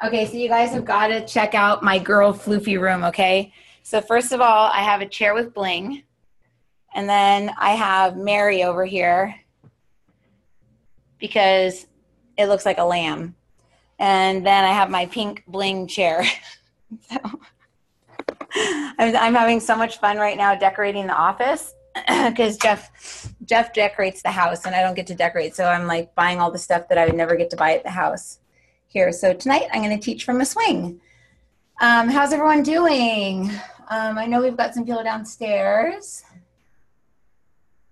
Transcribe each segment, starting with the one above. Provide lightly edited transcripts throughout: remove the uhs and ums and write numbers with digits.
Okay, so you guys have got to check out my girl floofy room, okay? So first of all, I have a chair with bling. And then I have Mary over here because it looks like a lamb. And then I have my pink bling chair. So I'm having so much fun right now decorating the office because Jeff decorates the house and I don't get to decorate. So I'm like buying all the stuff that I would never get to buy at the house here. So tonight I'm going to teach from a swing. How's everyone doing? I know we've got some people downstairs.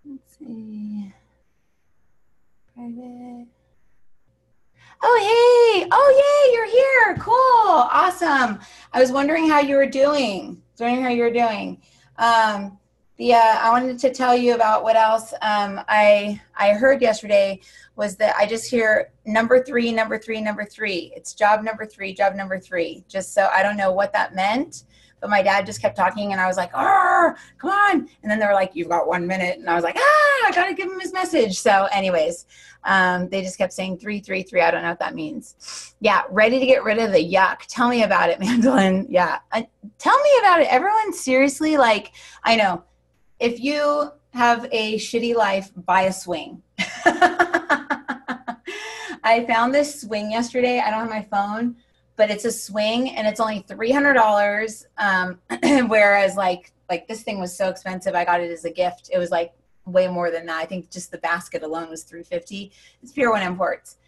Let's see. Private. Oh, hey. Oh, yay, you're here. Cool. Awesome. I was wondering how you were doing. I wanted to tell you about what else I heard yesterday was that I just hear number three. It's job number three. Just so I don't know what that meant, but my dad just kept talking and I was like, oh, come on. And then they were like, you've got 1 minute. And I was like, I got to give him his message. So anyways, they just kept saying 333. I don't know what that means. Yeah. Ready to get rid of the yuck. Tell me about it, Mandolin. Yeah. Tell me about it. Everyone seriously, like, I know if you have a shitty life, buy a swing. I found this swing yesterday. I don't have my phone, but it's a swing and it's only $300. Whereas like this thing was so expensive. I got it as a gift. It was like way more than that. I think just the basket alone was $350. It's Pure One Imports.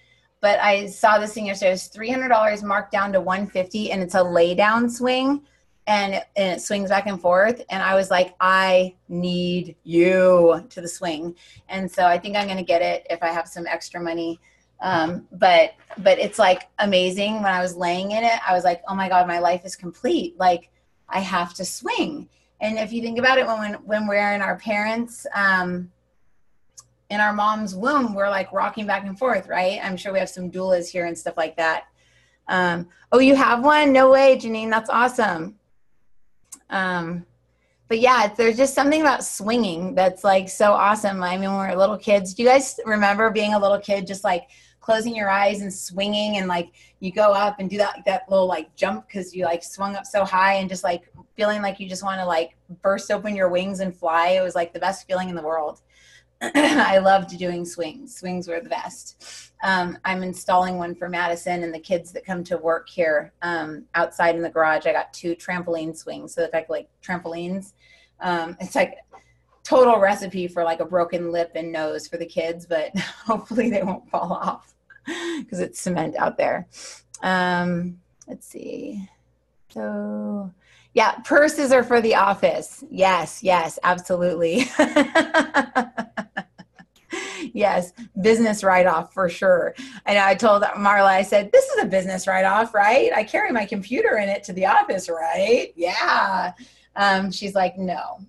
But I saw this thing yesterday. It was $300 marked down to $150 and it's a lay down swing and it swings back and forth. And I was like, I need you to the swing. And so I think I'm going to get it if I have some extra money. But it's like amazing. When I was laying in it, I was like, oh my God, my life is complete. Like I have to swing. And if you think about it, when we're in our parents, in our mom's womb, we're like rocking back and forth, right? I'm sure we have some doulas here and stuff like that. Oh, you have one? No way, Janine. That's awesome. But yeah, there's just something about swinging that's like so awesome. I mean, when we were little kids, do you guys remember being a little kid, just like closing your eyes and swinging and like you go up and do that little like jump because you like swung up so high and just like feeling like you just want to like burst open your wings and fly. It was like the best feeling in the world. I loved doing swings. Swings were the best. I'm installing one for Madison and the kids that come to work here outside in the garage. I got 2 trampoline swings. So it's like trampolines. It's like total recipe for like a broken lip and nose for the kids, but hopefully they won't fall off because it's cement out there. Let's see. So yeah, purses are for the office. Yes, absolutely. Yes, business write-off for sure. And I told Marla, I said, this is a business write-off, right? I carry my computer in it to the office, right? Yeah. She's like, no.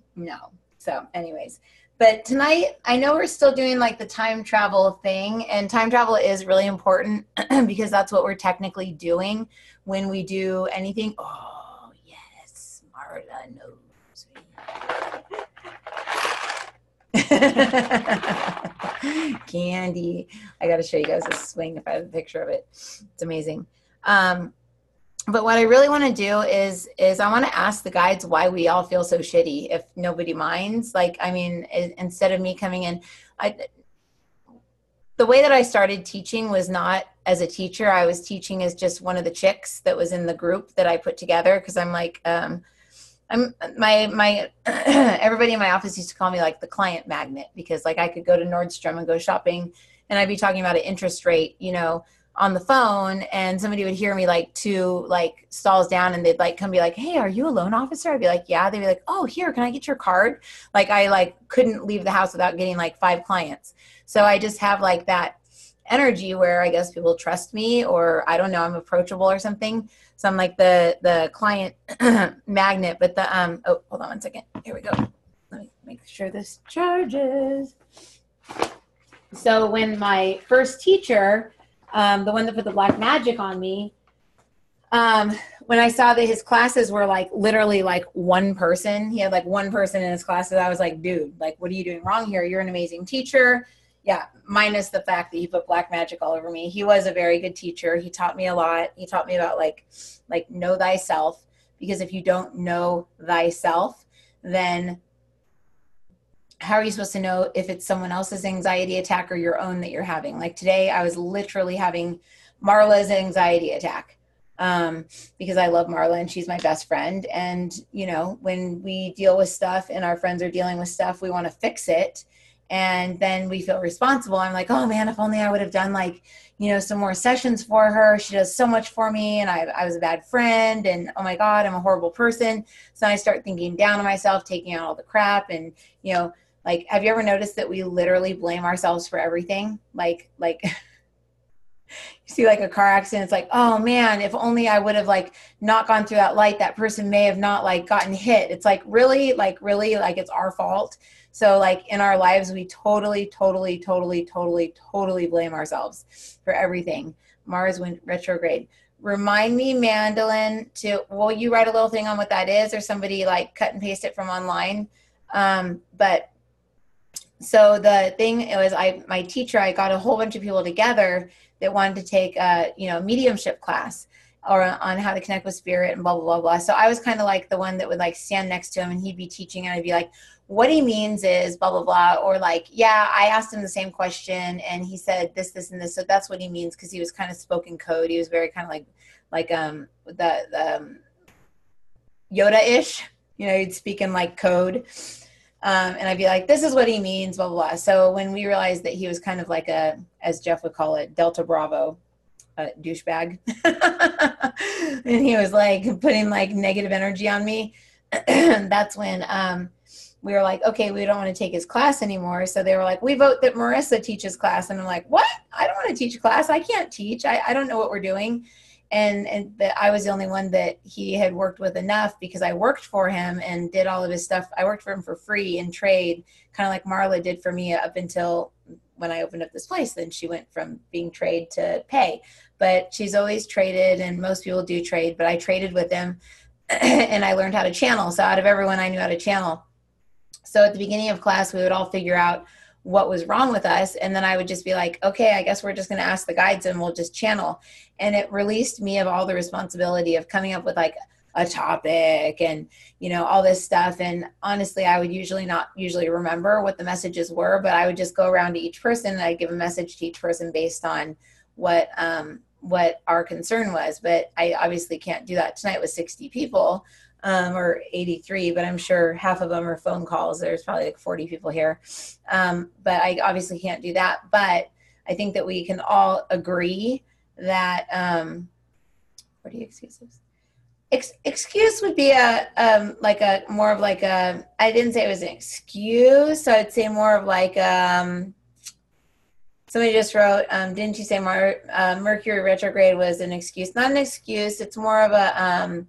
So anyways, but tonight, I know we're still doing like the time travel thing, and time travel is really important because that's what we're technically doing when we do anything. Oh, yes, Marla knows. Candy. I got to show you guys this swing if I have a picture of it. It's amazing. But what I really want to do is I want to ask the guides why we all feel so shitty, if nobody minds. Like, I mean, instead of me coming in, the way that I started teaching was not as a teacher. I was teaching as just one of the chicks that was in the group that I put together. Cause I'm like, everybody in my office used to call me like the client magnet because like I could go to Nordstrom and go shopping and I'd be talking about an interest rate, you know, on the phone, and somebody would hear me like 2 like stalls down and they'd like come be like, hey, are you a loan officer? I'd be like, yeah. They'd be like, oh, here, can I get your card? Like I like couldn't leave the house without getting like 5 clients. So I just have like that energy where I guess people trust me, or I don't know, I'm approachable or something. So I'm like the client magnet, but the, oh, hold on 1 second. Here we go. Let me make sure this charges. So when my first teacher, the one that put the black magic on me, when I saw that his classes were like literally like 1 person, he had like 1 person in his classes. I was like, dude, like, what are you doing wrong here? You're an amazing teacher. Yeah, minus the fact that he put black magic all over me. He was a very good teacher. He taught me a lot. He taught me about like know thyself, because if you don't know thyself, then how are you supposed to know if it's someone else's anxiety attack or your own that you're having? Like today, I was literally having Marla's anxiety attack, because I love Marla and she's my best friend. And, you know, when we deal with stuff and our friends are dealing with stuff, we want to fix it. And then we feel responsible. I'm like, oh man, if only I would have done like, you know, some more sessions for her. She does so much for me. And I was a bad friend, and oh my God, I'm a horrible person. So I start thinking down on myself, taking out all the crap. And, you know, like, have you ever noticed that we literally blame ourselves for everything? Like you see like a car accident, it's like, oh man, if only I would have like not gone through that light, that person may have not like gotten hit. It's like really, like it's our fault. So like in our lives, we totally blame ourselves for everything. Mars went retrograde. Remind me, Mandolin, will you write a little thing on what that is, or somebody like cut and paste it from online? But so the thing, it was my teacher, I got a whole bunch of people together that wanted to take a, you know, mediumship class or on how to connect with spirit and blah, blah, blah, blah. So I was kind of like the one that would like stand next to him and he'd be teaching and I'd be like, what he means is blah, blah, blah. Or like, yeah, I asked him the same question and he said this, this, and this. So that's what he means. Cause he was kind of spoken code. He was very kind of like the Yoda-ish, you know, he'd speak in like code. And I'd be like, this is what he means, blah, blah, blah. So when we realized that he was kind of like a, as Jeff would call it, Delta Bravo douchebag. And he was like putting like negative energy on me. That's when we were like, okay, we don't want to take his class anymore. So they were like, we vote that Marissa teaches class. And I'm like, what? I don't want to teach class. I can't teach. I don't know what we're doing. And that I was the only one that he had worked with enough, because I worked for him and did all of his stuff. I worked for him for free in trade, kind of like Marla did for me up until when I opened up this place. Then she went from being trade to pay. But she's always traded, and most people do trade, but I traded with him and I learned how to channel. So out of everyone, I knew how to channel. So at the beginning of class, we would all figure out what was wrong with us. And then I would just be like, okay, I guess we're just going to ask the guides and we'll just channel. And it released me of all the responsibility of coming up with like a topic and, you know, all this stuff. And honestly, I would not usually remember what the messages were, but I would just go around to each person and I'd give a message to each person based on what our concern was. But I obviously can't do that tonight with 60 people. Or 83, but I'm sure half of them are phone calls. There's probably like 40 people here. But I obviously can't do that. But I think that we can all agree that, what are you excuses? Excuse would be more of like a, I didn't say it was an excuse. So I'd say more of like, somebody just wrote, didn't you say Mercury retrograde was an excuse? Not an excuse. It's more of a,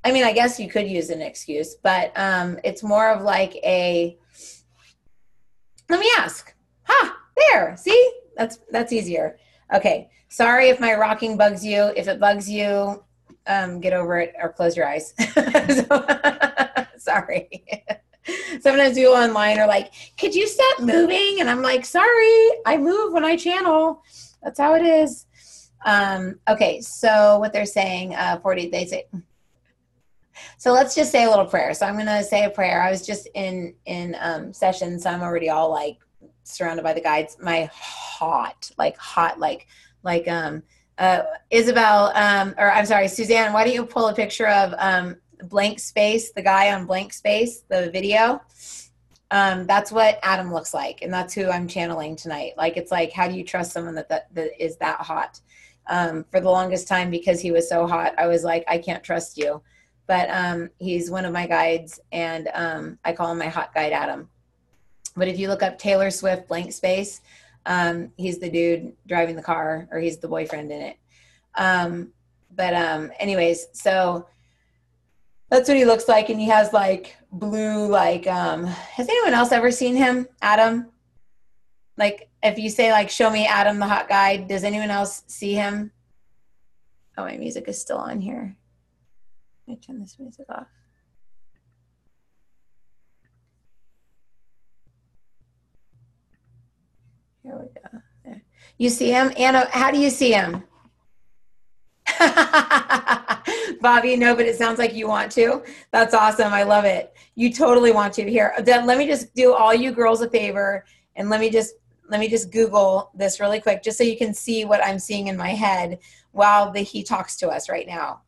I mean, I guess you could use an excuse, but it's more of like a, let me ask. There, see? That's easier. Okay, sorry if my rocking bugs you. If it bugs you, get over it or close your eyes. Sorry. Sometimes people online are like, could you stop moving? And I'm like, sorry, I move when I channel. That's how it is. Okay, so what they're saying, 40, they say, so let's just say a little prayer. So I'm going to say a prayer. I was just in session, so I'm already all like surrounded by the guides. My Isabel, or I'm sorry, Suzanne, why don't you pull a picture of Blank Space, the guy on Blank Space, the video? That's what Adam looks like, and that's who I'm channeling tonight. Like, it's like, how do you trust someone that is that hot? For the longest time, because he was so hot, I was like, I can't trust you. But he's one of my guides, and I call him my hot guide, Adam. But if you look up Taylor Swift Blank Space, he's the dude driving the car, or he's the boyfriend in it. Anyways, so that's what he looks like, and he has like blue, like, has anyone else ever seen him, Adam? Like, if you say like, show me Adam, the hot guide, does anyone else see him? Oh, my music is still on here. Let me turn this music off. Here we go. There. You see him? Anna, how do you see him? Bobby, no, but it sounds like you want to. That's awesome. I love it. You totally want to. Here, then let me just do all you girls a favor, and let me just Google this really quick, just so you can see what I'm seeing in my head while he talks to us right now.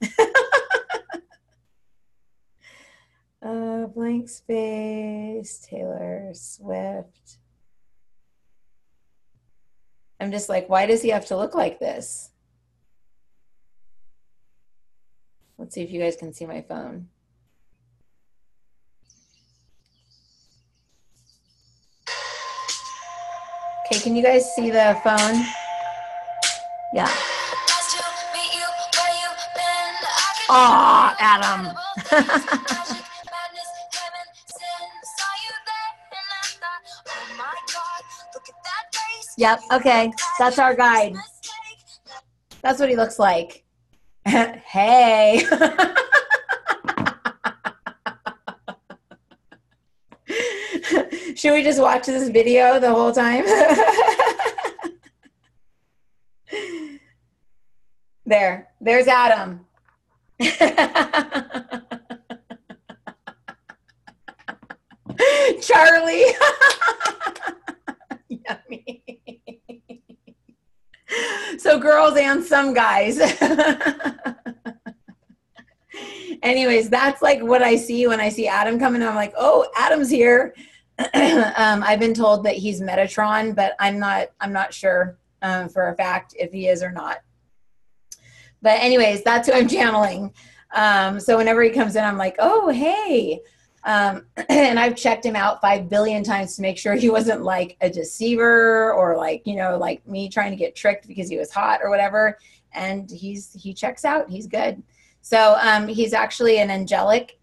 Blank space, Taylor Swift. I'm just like, why does he have to look like this? Let's see if you guys can see my phone. Okay, can you guys see the phone? Yeah. Aw, Adam. Yep, okay, that's our guide. That's what he looks like. Hey. Should we just watch this video the whole time? There's Adam. Charlie. Yummy. So girls and some guys. Anyways, that's like what I see when I see Adam coming. I'm like, oh, Adam's here. I've been told that he's Metatron, but I'm not sure for a fact if he is or not. But anyways, that's who I'm channeling. So whenever he comes in, I'm like, oh, hey. And I've checked him out 5 billion times to make sure he wasn't like a deceiver or like, you know, like me trying to get tricked because he was hot or whatever. And he checks out. He's good. So he's actually an angelic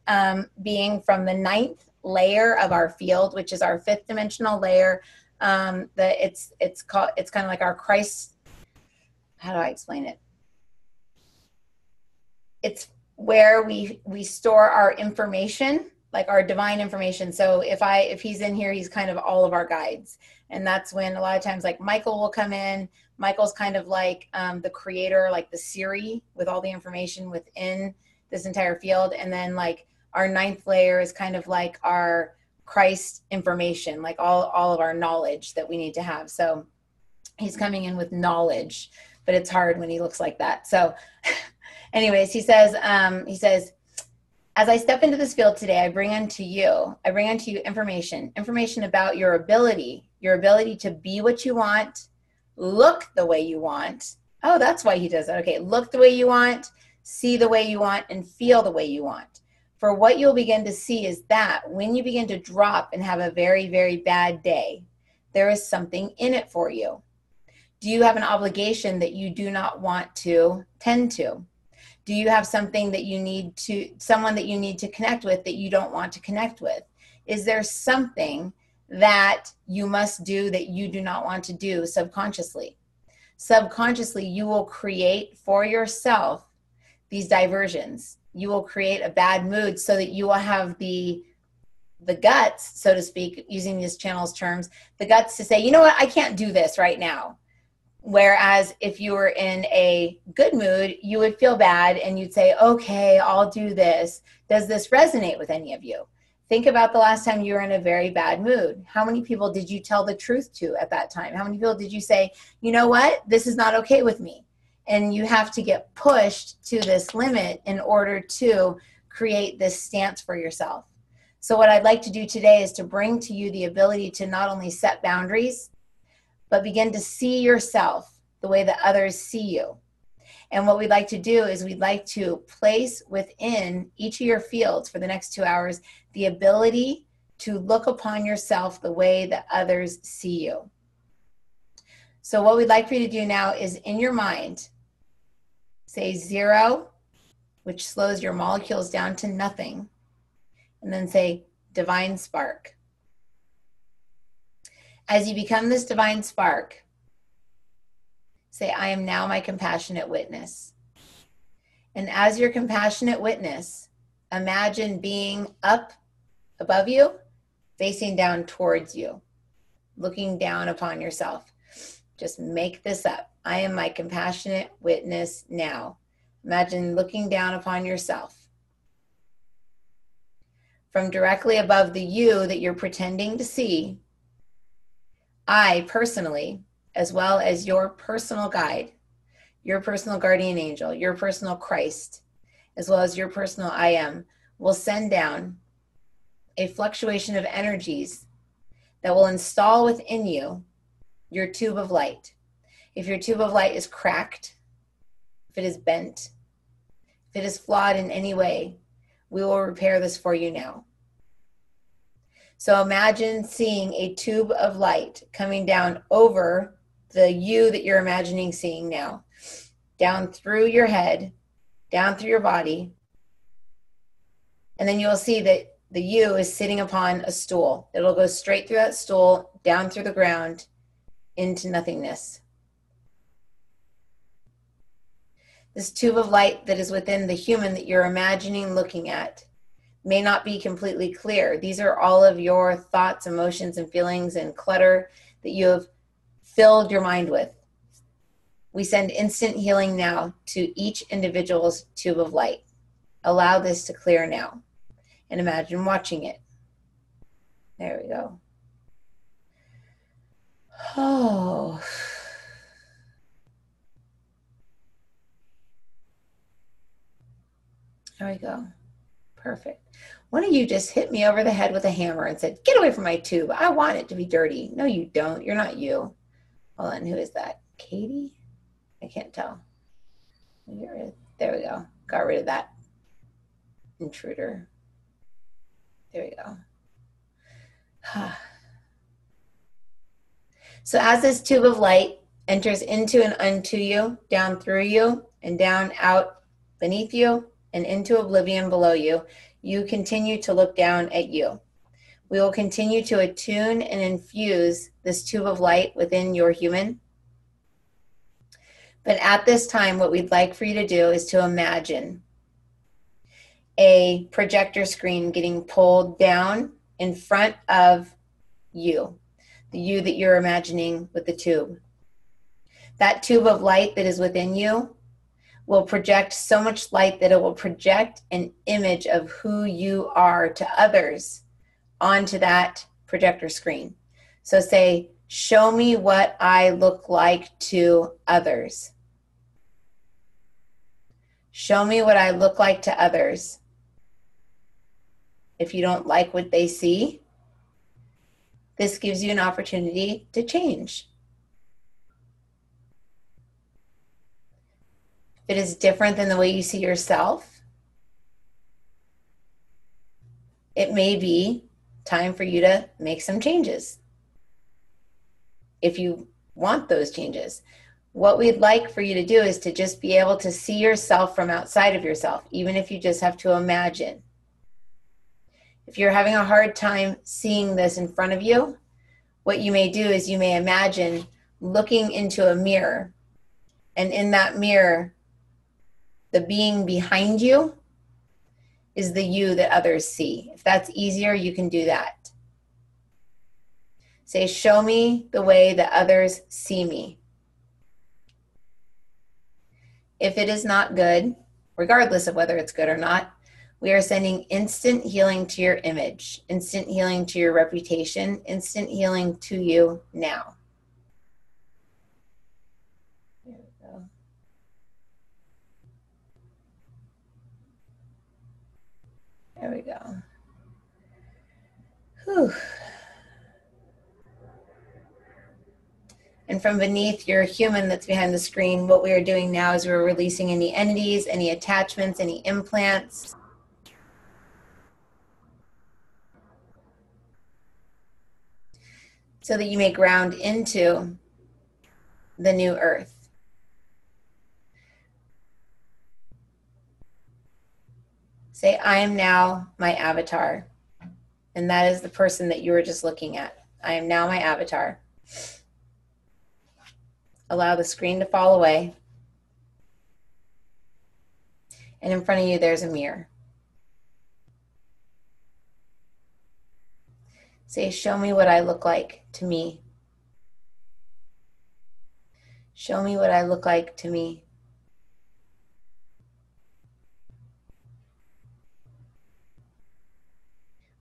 being from the 9th layer of our field, which is our 5th dimensional layer. It's kind of like our Christ. How do I explain it? It's where we store our information, like our divine information. So if he's in here, he's kind of all of our guides. And that's when a lot of times like Michael will come in. Michael's kind of like the creator, like the Siri with all the information within this entire field. And then like our 9th layer is kind of like our Christ information, like all of our knowledge that we need to have. So he's coming in with knowledge, but it's hard when he looks like that. So anyways, he says, as I step into this field today, I bring unto you information about your ability to be what you want, look the way you want. Oh, that's why he does that. Okay, look the way you want, see the way you want, and feel the way you want. For what you'll begin to see is that when you begin to drop and have a very, very bad day, there is something in it for you. Do you have an obligation that you do not want to tend to? Do you have something that someone that you need to connect with that you don't want to connect with? Is there something that you must do that you do not want to do subconsciously? Subconsciously, you will create for yourself these diversions. You will create a bad mood so that you will have the guts, so to speak, using this channel's terms, the guts to say, you know what, I can't do this right now. Whereas if you were in a good mood, you would feel bad and you'd say, okay, I'll do this. Does this resonate with any of you? Think about the last time you were in a very bad mood. How many people did you tell the truth to at that time? How many people did you say, you know what, this is not okay with me? And you have to get pushed to this limit in order to create this stance for yourself. So what I'd like to do today is to bring to you the ability to not only set boundaries, but begin to see yourself the way that others see you. And what we'd like to do is we'd like to place within each of your fields for the next 2 hours the ability to look upon yourself the way that others see you. So what we'd like for you to do now is in your mind, say 0, which slows your molecules down to nothing, and then say divine spark. As you become this divine spark, say, I am now my compassionate witness. And as your compassionate witness, imagine being up above you, facing down towards you, looking down upon yourself. Just make this up. I am my compassionate witness now. Imagine looking down upon yourself. From directly above the you that you're pretending to see, I personally, as well as your personal guide, your personal guardian angel, your personal Christ, as well as your personal I am, will send down a fluctuation of energies that will install within you your tube of light. If your tube of light is cracked, if it is bent, if it is flawed in any way, we will repair this for you now. So imagine seeing a tube of light coming down over the you that you're imagining seeing now, down through your head, down through your body, and then you'll see that the you is sitting upon a stool. It'll go straight through that stool, down through the ground, into nothingness. This tube of light that is within the human that you're imagining looking at may not be completely clear. These are all of your thoughts, emotions, and feelings and clutter that you have filled your mind with. We send instant healing now to each individual's tube of light. Allow this to clear now. And imagine watching it. There we go. Oh. There we go. Perfect. One of you just hit me over the head with a hammer and said, get away from my tube. I want it to be dirty. No, you don't. You're not you. Hold on. Who is that? Katie? I can't tell. There we go. Got rid of that intruder. There we go. So as this tube of light enters into and unto you, down through you, and down out beneath you, and into oblivion below you, you continue to look down at you. We will continue to attune and infuse this tube of light within your human. But at this time, what we'd like for you to do is to imagine a projector screen getting pulled down in front of you, the you that you're imagining with the tube. That tube of light that is within you will project so much light that it will project an image of who you are to others onto that projector screen. So say, show me what I look like to others. Show me what I look like to others. If you don't like what they see, this gives you an opportunity to change. If it is different than the way you see yourself, it may be time for you to make some changes. If you want those changes, what we'd like for you to do is to just be able to see yourself from outside of yourself, even if you just have to imagine. If you're having a hard time seeing this in front of you, what you may do is you may imagine looking into a mirror, and in that mirror, the being behind you is the you that others see. If that's easier, you can do that. Say, show me the way that others see me. If it is not good, regardless of whether it's good or not, we are sending instant healing to your image, instant healing to your reputation, instant healing to you now. There we go. There we go. Whew. And from beneath your human that's behind the screen, what we are doing now is we're releasing any entities, any attachments, any implants. So that you may ground into the new earth. Say, I am now my avatar. And that is the person that you were just looking at. I am now my avatar. Allow the screen to fall away. And in front of you, there's a mirror. Say, show me what I look like to me. Show me what I look like to me.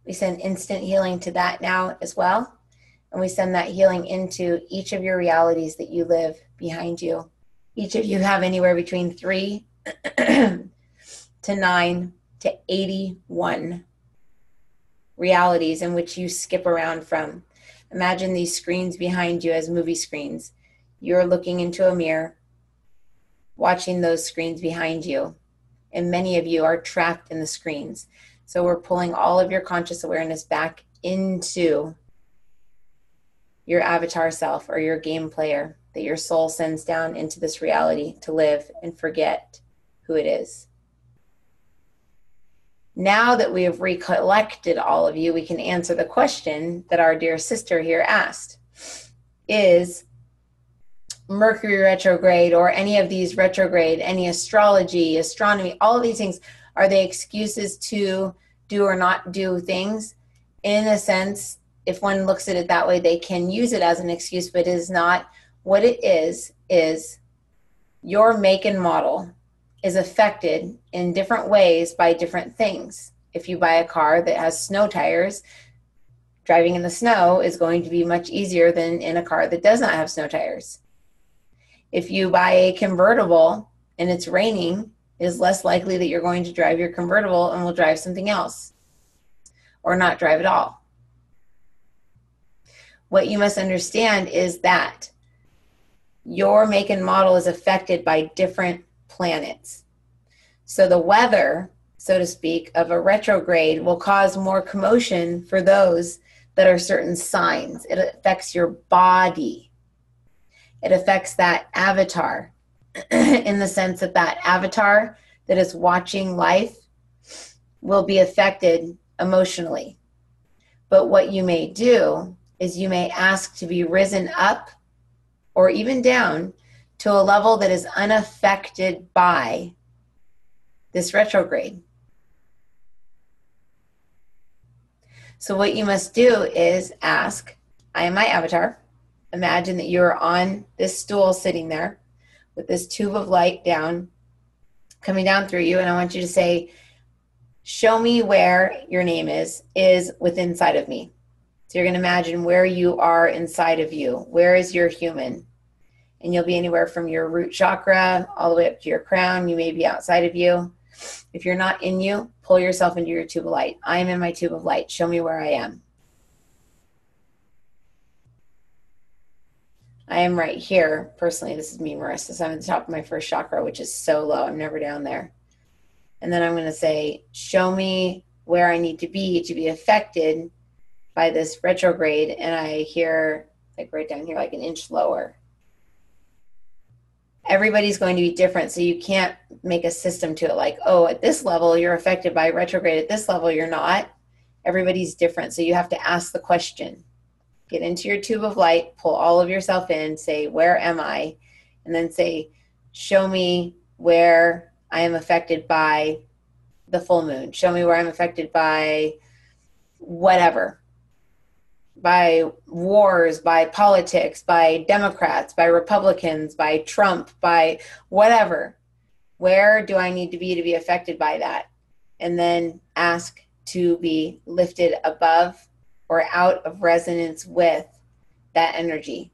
We send instant healing to that now as well. And we send that healing into each of your realities that you live behind you. Each of you have anywhere between 3 to 9 to 81 realities in which you skip around from. Imagine these screens behind you as movie screens. You're looking into a mirror, watching those screens behind you. And many of you are trapped in the screens. So we're pulling all of your conscious awareness back into your avatar self or your game player that your soul sends down into this reality to live and forget who it is. Now that we have recollected all of you, we can answer the question that our dear sister here asked. Is Mercury retrograde or any of these retrograde, any astrology, astronomy, all of these things, are they excuses to do or not do things? In a sense, if one looks at it that way, they can use it as an excuse, but it is not. What it is your make and model is affected in different ways by different things. If you buy a car that has snow tires, driving in the snow is going to be much easier than in a car that does not have snow tires. If you buy a convertible and it's raining, it is less likely that you're going to drive your convertible and will drive something else or not drive at all. What you must understand is that your make and model is affected by different planets. So the weather, so to speak, of a retrograde will cause more commotion for those that are certain signs. It affects your body. It affects that avatar in the sense that that avatar that is watching life will be affected emotionally. But what you may do is you may ask to be risen up or even down to a level that is unaffected by this retrograde. So what you must do is ask, I am my avatar. Imagine that you're on this stool sitting there with this tube of light coming down through you, and I want you to say, show me where your name is within inside of me. So you're going to imagine where you are inside of you. Where is your human? And you'll be anywhere from your root chakra all the way up to your crown. You may be outside of you. If you're not in you, pull yourself into your tube of light. I am in my tube of light. Show me where I am. I am right here. Personally, this is me, Marissa. So I'm at the top of my first chakra, which is so low. I'm never down there. And then I'm going to say, show me where I need to be affected by this retrograde. And I hear, like right down here, like an inch lower. Everybody's going to be different, so you can't make a system to it like, oh, at this level, you're affected by retrograde. At this level, you're not. Everybody's different, so you have to ask the question. Get into your tube of light, pull all of yourself in, say, where am I? And then say, show me where I am affected by the full moon. Show me where I'm affected by whatever. By wars, by politics, by Democrats, by Republicans, by Trump, by whatever. Where do I need to be affected by that? And then ask to be lifted above or out of resonance with that energy.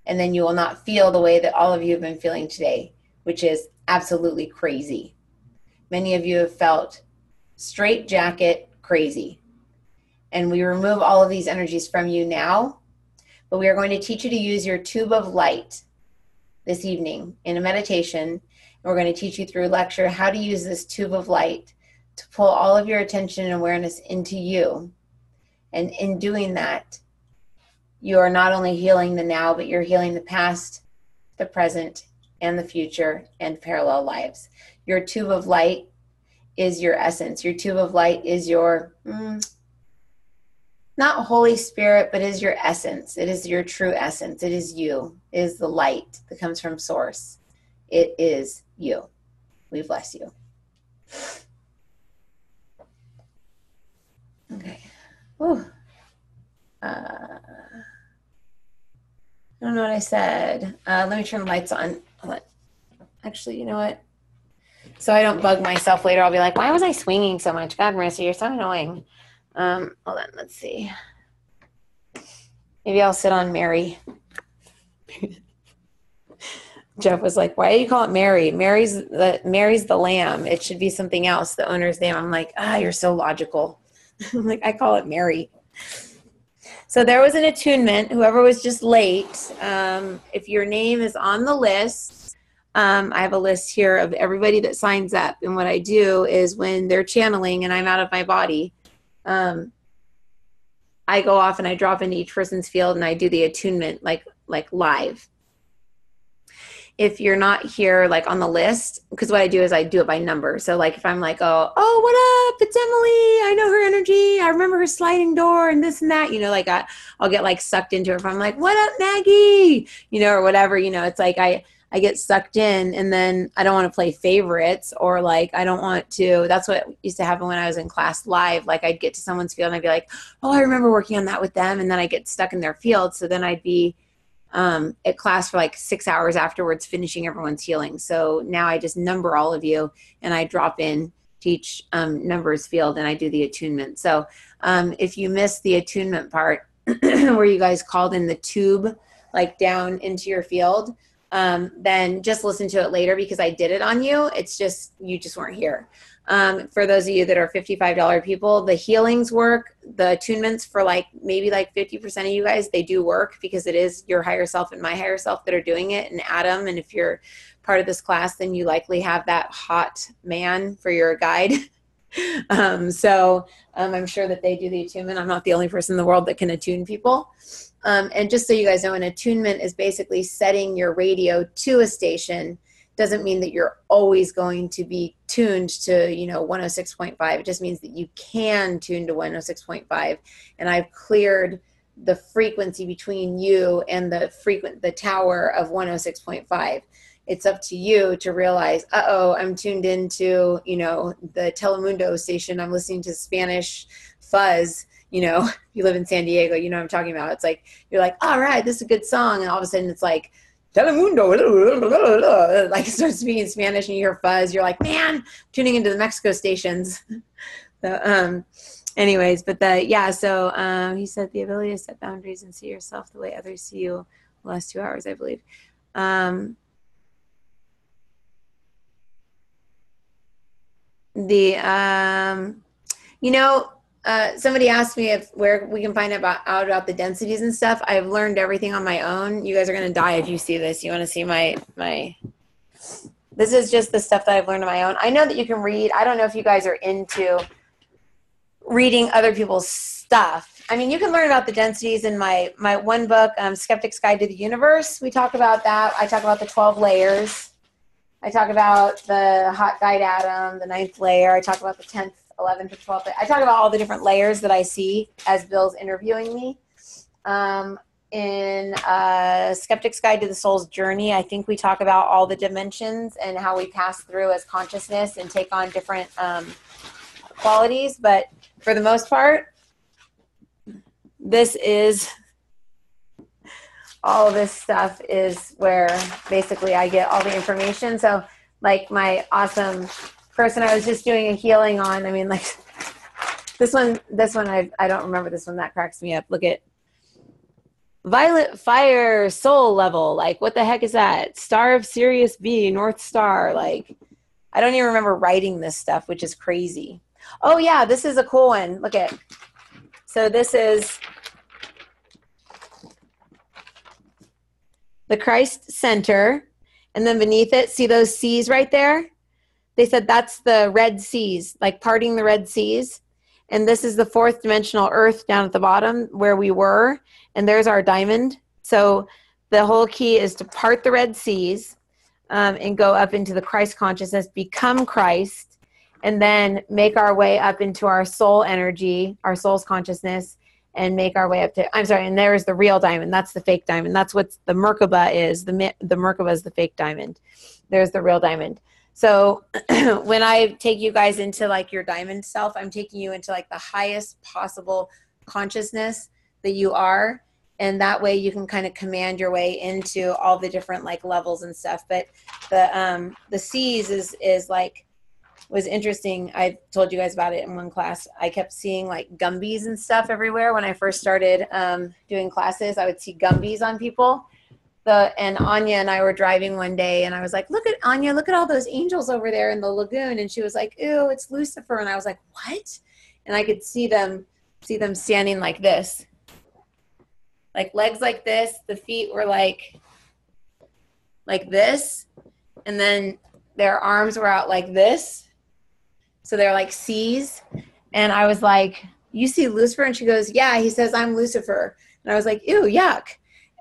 And then you will not feel the way that all of you have been feeling today, which is absolutely crazy. Many of you have felt straitjacket crazy. And we remove all of these energies from you now, but we are going to teach you to use your tube of light this evening in a meditation. And we're going to teach you through lecture how to use this tube of light to pull all of your attention and awareness into you. And in doing that, you are not only healing the now, but you're healing the past, the present, and the future, and parallel lives. Your tube of light is your essence. Your tube of light is your... not Holy Spirit, but is your essence. It is your true essence. It is you. It is the light that comes from source. It is you. We bless you. Okay. I I don't know what I said. Let me turn the lights on. Hold on. Actually, you know what? So I don't bug myself later. I'll be like, why was I swinging so much? God, Marissa, you're so annoying. Hold on. Let's see. Maybe I'll sit on Mary. Jeff was like, why do you call it Mary? Mary's the lamb. It should be something else, the owner's name. I'm like, you're so logical. I'm like, I call it Mary. So there was an attunement. Whoever was just late, if your name is on the list, I have a list here of everybody that signs up. And what I do is when they're channeling and I'm out of my body, I go off and I drop into each person's field and I do the attunement like live. If you're not here like on the list, because what I do is I do it by number. So like if I'm like, oh, what up? It's Emily. I know her energy. I remember her sliding door and this and that, you know, like I'll get like sucked into it. If I'm like, what up, Maggie? You know, or whatever, you know, it's like I get sucked in and then I don't want to play favorites or like, I don't want to, that's what used to happen when I was in class live. Like I'd get to someone's field and I'd be like, oh, I remember working on that with them. And then I get stuck in their field. So then I'd be at class for like 6 hours afterwards, finishing everyone's healing. So now I just number all of you and I drop in to each numbers field and I do the attunement. So if you missed the attunement part where you guys called in the tube, like down into your field, then just listen to it later because I did it on you. It's just, you just weren't here. For those of you that are $55 people, the healings work, the attunements for like maybe like 50% of you guys, they do work because it is your higher self and my higher self that are doing it, and Adam. And if you're part of this class, then you likely have that hot man for your guide. So I'm sure that they do the attunement. I'm not the only person in the world that can attune people. And just so you guys know, an attunement is basically setting your radio to a station. Doesn't mean that you're always going to be tuned to, you know, 106.5. It just means that you can tune to 106.5. And I've cleared the frequency between you and the tower of 106.5. It's up to you to realize, I'm tuned into, you know, the Telemundo station. I'm listening to Spanish fuzz. You know, if you live in San Diego, you know what I'm talking about. It's like, you're like, all right, this is a good song. And all of a sudden it's like, Telemundo, like it starts speaking Spanish and you hear fuzz. You're like, man, tuning into the Mexico stations. So, anyways, but so he said the ability to set boundaries and see yourself the way others see you the last 2 hours, I believe. Somebody asked me where we can find out about the densities and stuff. I've learned everything on my own. You guys are going to die if you see this. You want to see my this is just the stuff that I've learned on my own. I know that you can read. I don't know if you guys are into reading other people's stuff. I mean, you can learn about the densities in my one book, Skeptic's Guide to the Universe. We talk about that. I talk about the 12 layers. I talk about the hot guide atom, the 9th layer. I talk about the 10th, 11th, and 12th. I talk about all the different layers that I see as Bill's interviewing me. In Skeptic's Guide to the Soul's Journey, I think we talk about all the dimensions and how we pass through as consciousness and take on different qualities. But for the most part, all of this stuff is where basically I get all the information. So like my awesome person I was just doing a healing on, I mean, like this one, I don't remember this one. That cracks me up. Look at Violet Fire Soul Level. Like, what the heck is that? Star of Sirius B, North Star. Like, I don't even remember writing this stuff, which is crazy. Oh yeah, this is a cool one. Look at, so this is the Christ Center, and then beneath it, see those seas right there? They said that's the Red Seas, like parting the Red Seas. And this is the 4th dimensional Earth down at the bottom where we were. And there's our diamond. So the whole key is to part the Red Seas and go up into the Christ consciousness, become Christ, and then make our way up into our soul energy, our soul's consciousness, and make our way up to, and there's the real diamond. That's the fake diamond. That's what the Merkaba is. The Merkaba is the fake diamond. There's the real diamond. So when I take you guys into like your diamond self, I'm taking you into like the highest possible consciousness that you are. and that way you can kind of command your way into all the different like levels and stuff. But the C's is like, was interesting. I told you guys about it in one class. I kept seeing like Gumbies and stuff everywhere when I first started doing classes. I would see Gumbies on people. And Anya and I were driving one day, and I was like, look at Anya, look at all those angels over there in the lagoon. And she was like, ew, it's Lucifer. And I was like, what? And I could see them standing like this, like legs like this. The feet were like this. And then their arms were out like this. So they're like C's. And I was like, you see Lucifer? And she goes, yeah, he says, I'm Lucifer. And I was like, ew, yuck.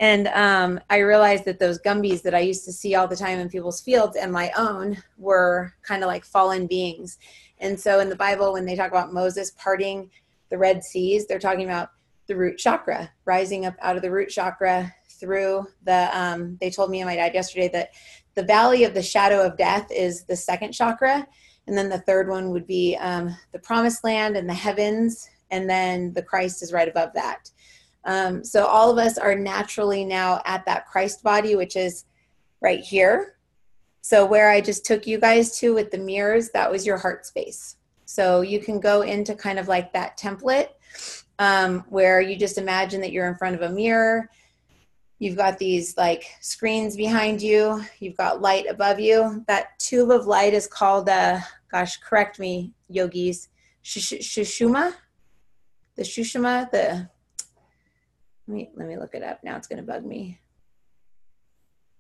And I realized that those Gumbies that I used to see all the time in people's fields and my own were kind of like fallen beings. And so in the Bible, when they talk about Moses parting the Red Seas, they're talking about the root chakra, rising up out of the root chakra through the, they told me and my dad yesterday that the valley of the shadow of death is the second chakra. And then the third one would be the promised land and the heavens. And then the Christ is right above that. So all of us are naturally now at that Christ body, which is right here. So where I just took you guys to with the mirrors, that was your heart space. So you can go into kind of like that template where you just imagine that you're in front of a mirror. You've got these like screens behind you. You've got light above you. That tube of light is called, gosh, correct me, yogis, Shushuma? The Shushuma, let me look it up. Now it's going to bug me.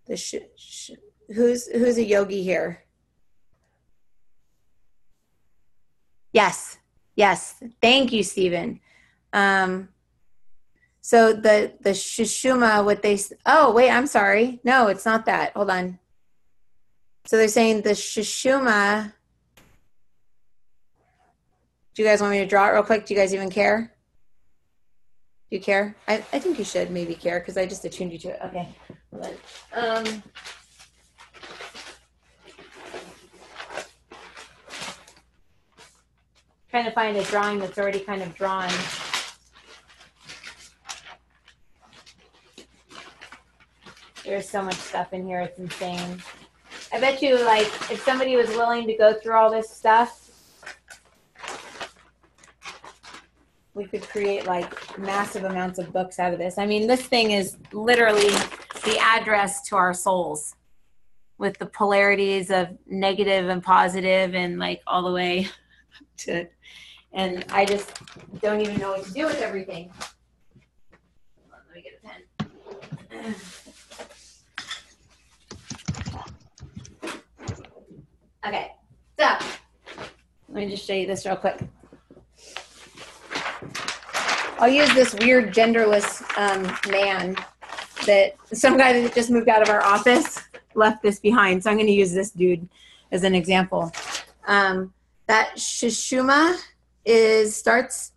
Who's a yogi here? Yes. Thank you, Stephen. So the Shushuma, oh, wait, I'm sorry. No, it's not that. Hold on. So they're saying the Shushuma. Do you guys want me to draw it real quick? Do you guys even care? Do you care? I think you should maybe care because I just attuned you to it. Okay. Trying to find a drawing that's already kind of drawn. There's so much stuff in here. It's insane. I bet you, like, if somebody was willing to go through all this stuff, we could create like massive amounts of books out of this. I mean, this thing is literally the address to our souls with the polarities of negative and positive and like all the way to, and I just don't even know what to do with everything. Hold on, let me get a pen. Okay, so let me just show you this real quick. I'll use this weird genderless man that some guy that just moved out of our office left this behind. So I'm going to use this dude as an example. That Shushuma starts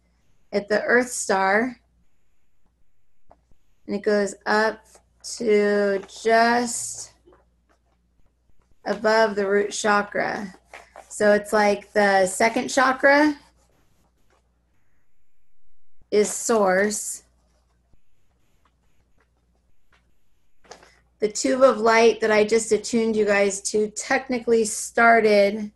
at the Earth star and it goes up to just above the root chakra. So it's like the second chakra is source. The tube of light that I just attuned you guys to technically started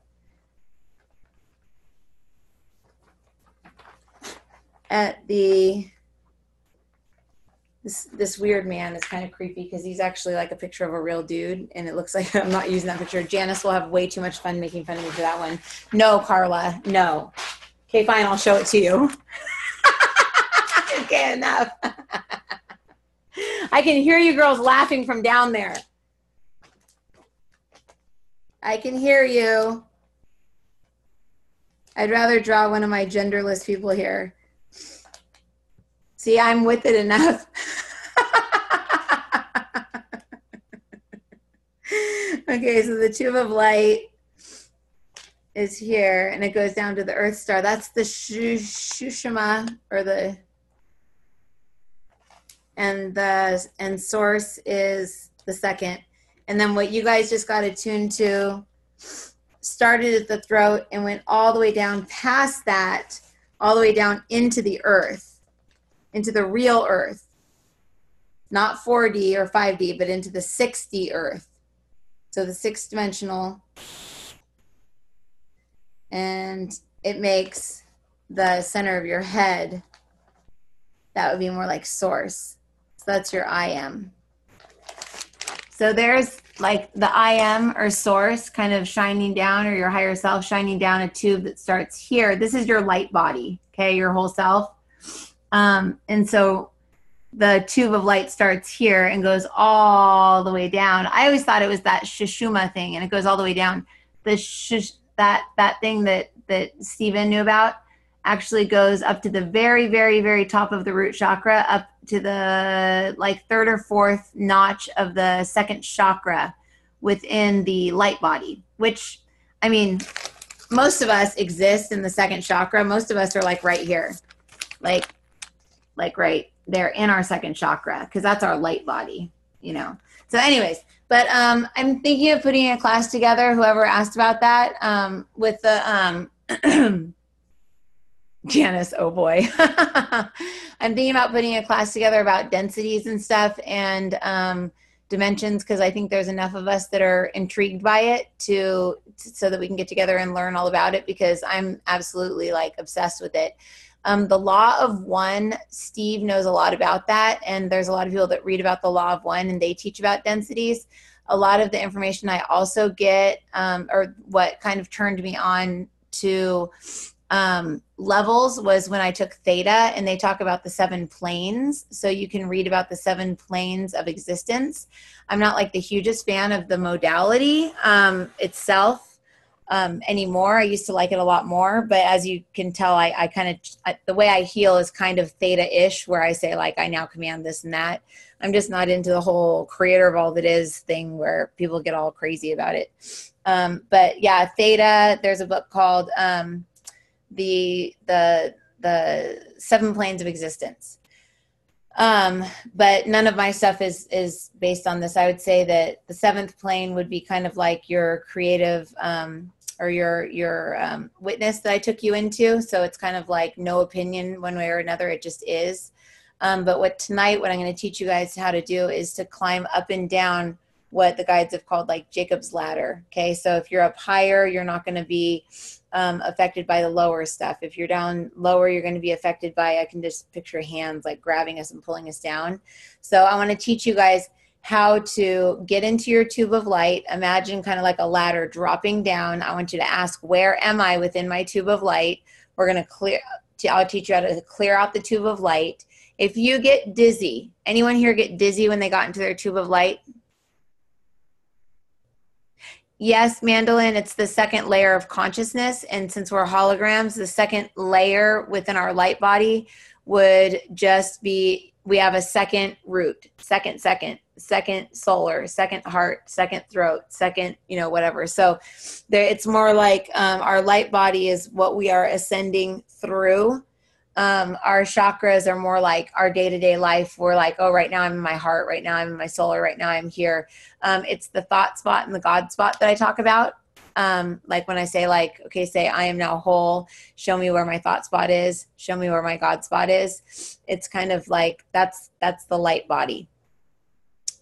at this weird man is kind of creepy because he's actually like a picture of a real dude and it looks like I'm not using that picture. Janice will have way too much fun making fun of me for that one. No, Carla, no. Okay, fine, I'll show it to you. Okay, enough. I can hear you girls laughing from down there. I can hear you. I'd rather draw one of my genderless people here. See, I'm with it enough. Okay, so the tube of light is here, and it goes down to the Earth star. That's the Shushuma, or and source is the second. And then what you guys just got attuned to started at the throat and went all the way down past that, all the way down into the earth, into the real earth. not 4D or 5D, but into the 6D earth. So the 6th-dimensional, and it makes the center of your head, that would be more like source. So that's your I am. So there's like the I am or source kind of shining down, or your higher self shining down a tube that starts here. This is your light body, okay, your whole self. And so the tube of light starts here and goes all the way down. I always thought it was that Shishuma thing, and it goes all the way down. That thing that Stephen knew about actually goes up to the very, very, very top of the root chakra, up to the like 3rd or 4th notch of the 2nd chakra within the light body, which, I mean, most of us exist in the 2nd chakra. Most of us are like right here, like right there in our 2nd chakra, because that's our light body, you know. So anyways, but I'm thinking of putting a class together, whoever asked about that, with the Janice, oh boy. I'm thinking about putting a class together about densities and stuff, and dimensions, because I think there's enough of us that are intrigued by it so that we can get together and learn all about it, because I'm absolutely like obsessed with it. The law of one, Steve knows a lot about that, and there's a lot of people that read about the law of one and they teach about densities. A lot of the information I also get, or what kind of turned me on to levels, was when I took theta, and they talk about the 7 planes. So you can read about the 7 planes of existence. I'm not like the hugest fan of the modality itself anymore. I used to like it a lot more, but as you can tell, I kind of, the way I heal is kind of theta-ish, where I say like, I now command this and that. I'm just not into the whole creator of all that is thing where people get all crazy about it. But yeah, theta, there's a book called the 7 planes of existence. But none of my stuff is based on this. I would say that the 7th plane would be kind of like your creative, or your witness that I took you into. So it's kind of like no opinion one way or another. It just is. But what I'm going to teach you guys how to do is to climb up and down what the guides have called like Jacob's ladder. Okay. So if you're up higher, you're not going to be affected by the lower stuff. If you're down lower, you're going to be affected by, I can just picture hands like grabbing us and pulling us down. So I want to teach you guys how to get into your tube of light. Imagine kind of like a ladder dropping down. I want you to ask, where am I within my tube of light? We're going to I'll teach you how to clear out the tube of light. If you get dizzy, anyone here get dizzy when they got into their tube of light? Yes, Mandolin, it's the 2nd layer of consciousness. And since we're holograms, the 2nd layer within our light body would just be, we have a 2nd root, second solar, 2nd heart, 2nd throat, 2nd, whatever. So it's more like our light body is what we are ascending through. Our chakras are more like our day-to-day life. We're like, oh, right now I'm in my heart. Right now I'm in my solar. Right now I'm here. It's the thought spot and the God spot that I talk about. Like when I say like, okay, say I am now whole. Show me where my thought spot is. Show me where my God spot is. It's kind of like, that's the light body.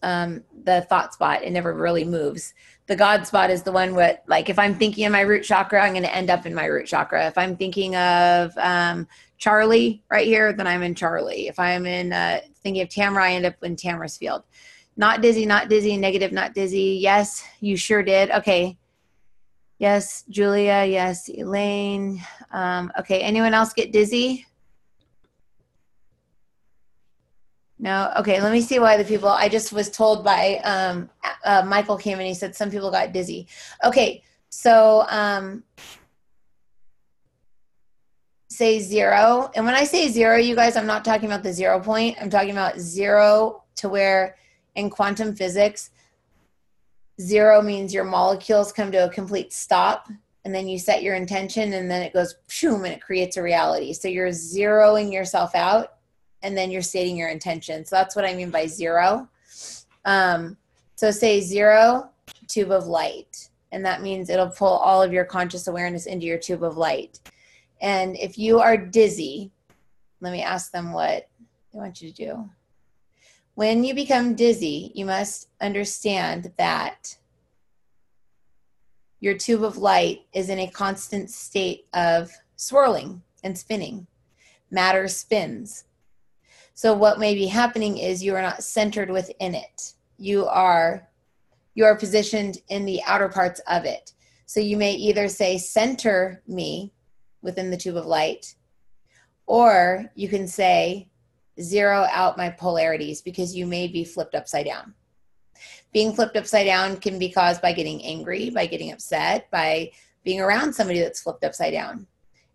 The thought spot, it never really moves. The God spot is the one what, like if I'm thinking of my root chakra, I'm going to end up in my root chakra. If I'm thinking of Charlie right here, then I'm in Charlie. If I'm in thinking of Tamara, I end up in Tamara's field. Not dizzy, negative, not dizzy. Yes, you sure did. Okay. Yes, Julia. Yes, Elaine. Okay, anyone else get dizzy? No? Okay, let me see why the people, I just was told by, Michael came and he said some people got dizzy. Okay, so say 0. And when I say 0, you guys, I'm not talking about the 0 point. I'm talking about 0 to where in quantum physics, 0 means your molecules come to a complete stop, and then you set your intention, and then it goes boom, and it creates a reality. So you're zeroing yourself out, and then you're stating your intention. So that's what I mean by 0. So say 0, tube of light, and that means it'll pull all of your conscious awareness into your tube of light. And if you are dizzy, let me ask them what they want you to do. When you become dizzy, you must understand that your tube of light is in a constant state of swirling and spinning. Matter spins. So what may be happening is you are not centered within it. You are positioned in the outer parts of it. So you may either say, center me within the tube of light, or you can say, zero out my polarities, because you may be flipped upside down. Being flipped upside down can be caused by getting angry, by getting upset, by being around somebody that's flipped upside down.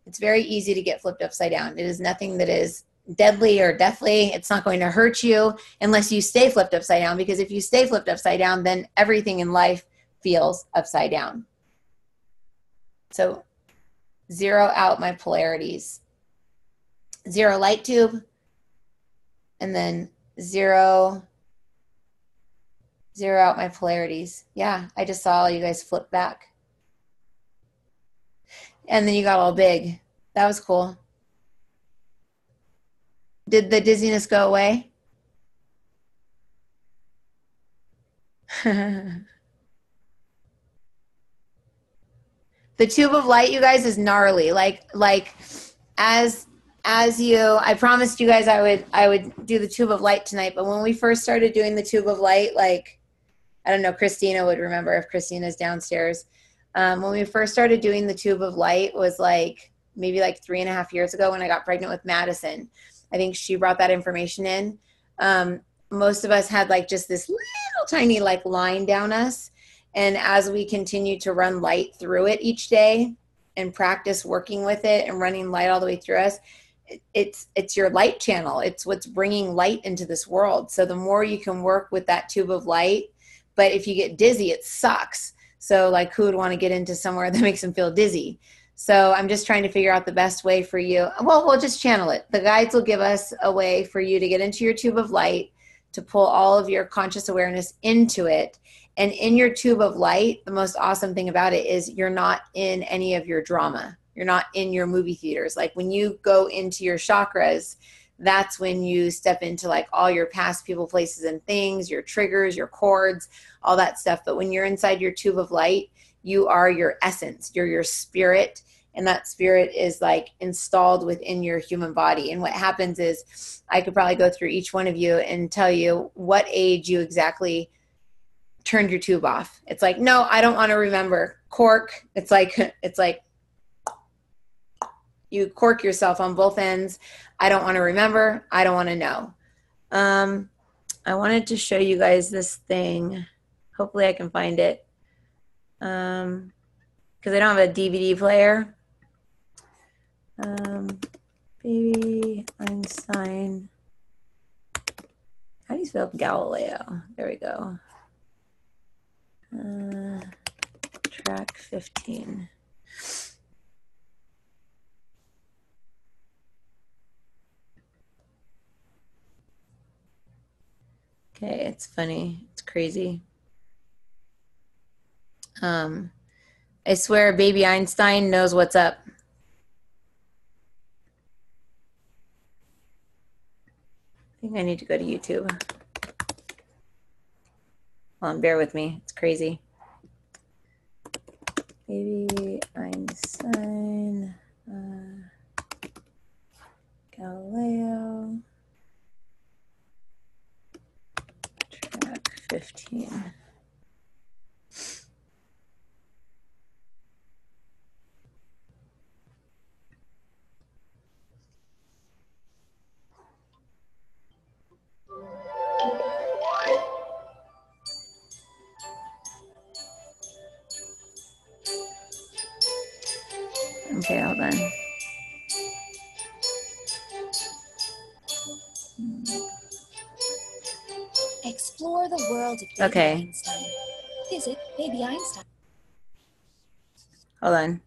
It's very easy to get flipped upside down. It is nothing that is deadly or deathly. It's not going to hurt you unless you stay flipped upside down, because if you stay flipped upside down, then everything in life feels upside down. So zero out my polarities. Zero light tube, and then zero out my polarities. Yeah, I just saw you guys flip back. And then you got all big. That was cool. Did the dizziness go away? The tube of light, you guys, is gnarly. Like as you, I promised you guys I would do the tube of light tonight, but when we first started doing the tube of light, like, I don't know, Christina would remember if Christina's downstairs. When we first started doing the tube of light was like maybe like 3.5 years ago when I got pregnant with Madison. I think she brought that information in. Most of us had like just this little tiny like line down us. And as we continue to run light through it each day and practice working with it and running light all the way through us, it's your light channel. It's what's bringing light into this world. So the more you can work with that tube of light, but if you get dizzy, it sucks. So like, who would want to get into somewhere that makes them feel dizzy? So I'm just trying to figure out the best way for you. Well, we'll just channel it. The guides will give us a way for you to get into your tube of light, to pull all of your conscious awareness into it. And in your tube of light, the most awesome thing about it is you're not in any of your drama. You're not in your movie theaters. Like when you go into your chakras, that's when you step into like all your past people, places, and things, your triggers, your cords, all that stuff. But when you're inside your tube of light, you are your essence. You're your spirit. And that spirit is like installed within your human body. And what happens is I could probably go through each one of you and tell you what age you exactly turned your tube off. It's like, no, I don't want to remember. Cork. It's like you cork yourself on both ends. I don't want to remember. I don't want to know. I wanted to show you guys this thing. Hopefully I can find it. Because I don't have a DVD player. Baby Einstein. How do you spell Galileo? There we go. Track 15. Okay, it's funny. It's crazy. I swear baby Einstein knows what's up. I think I need to go to YouTube. Hold on, bear with me. It's crazy. Baby Einstein, Galileo, track 15. Okay, hold on. Explore the world of Baby Einstein. Visit Baby Einstein. Hold on.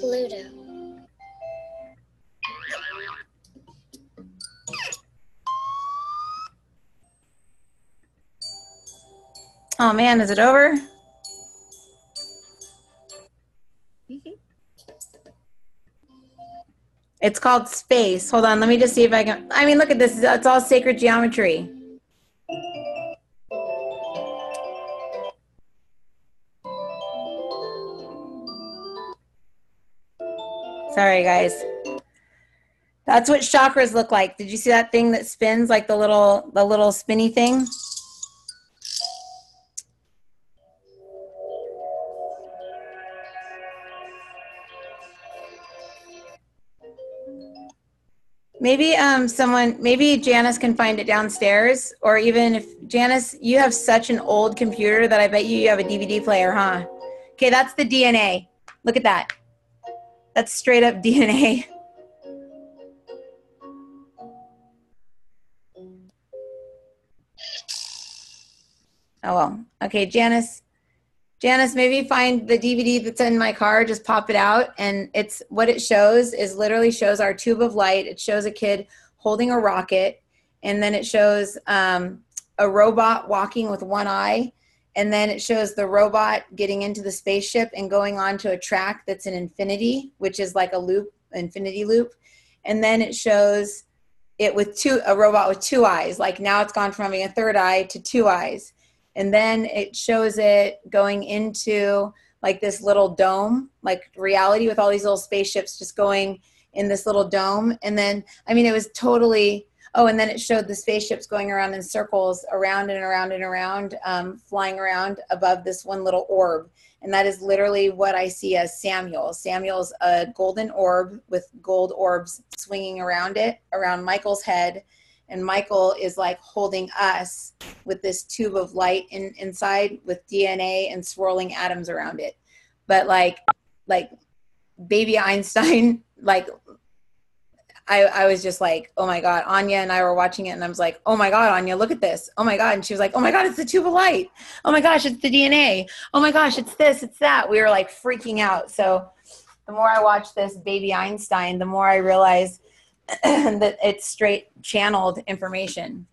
Pluto. Oh man, is it over? It's called space. Hold on, let me just see if I can. I mean, look at this. It's all sacred geometry. Sorry, guys. That's what chakras look like. Did you see that thing that spins, like the little spinny thing? Maybe maybe Janice can find it downstairs, or even if Janice, you have such an old computer that I bet you have a DVD player, huh? Okay, that's the DNA. Look at that. That's straight up DNA. Oh well. Okay, Janice, maybe find the DVD that's in my car, just pop it out, and it's what it shows is literally shows our tube of light. It shows a kid holding a rocket, and then it shows a robot walking with one eye, and then it shows the robot getting into the spaceship and going on to a track that's an infinity, which is like a loop, infinity loop, and then it shows it with a robot with two eyes. Like now it's gone from having a third eye to two eyes. And then it shows it going into like this little dome, like reality with all these little spaceships just going in this little dome. And then, I mean, it was totally, oh, and then it showed the spaceships going around in circles, around and around and around, flying around above this one little orb. And that is literally what I see as Samuel. Samuel's a golden orb with gold orbs swinging around it, around Michael's head. And Michael is like holding us with this tube of light inside with DNA and swirling atoms around it. But like baby Einstein, like I was just like, oh my God. Anya and I were watching it and I was like, oh my God, Anya, look at this. Oh my God. And she was like, oh my God, it's the tube of light. Oh my gosh, it's the DNA. Oh my gosh, it's this, it's that. We were like freaking out. So the more I watch this baby Einstein, the more I realize that it's straight channeled information.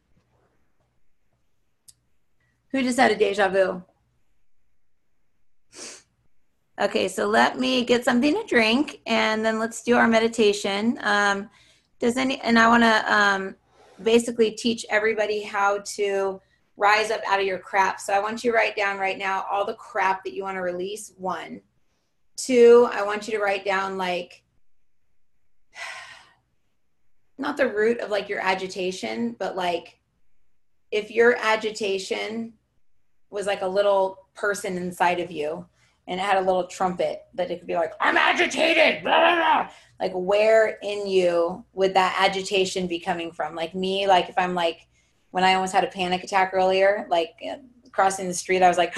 Who just had a deja vu? Okay, so let me get something to drink and then let's do our meditation. And I want to basically teach everybody how to rise up out of your crap. So I want you to write down right now all the crap that you want to release. 1, 2, I want you to write down like not the root of like your agitation, but like if your agitation was like a little person inside of you and it had a little trumpet that it could be like, I'm agitated, blah, blah, blah. Like where in you would that agitation be coming from? Like me, like if I'm like, when I almost had a panic attack earlier, like crossing the street, I was like,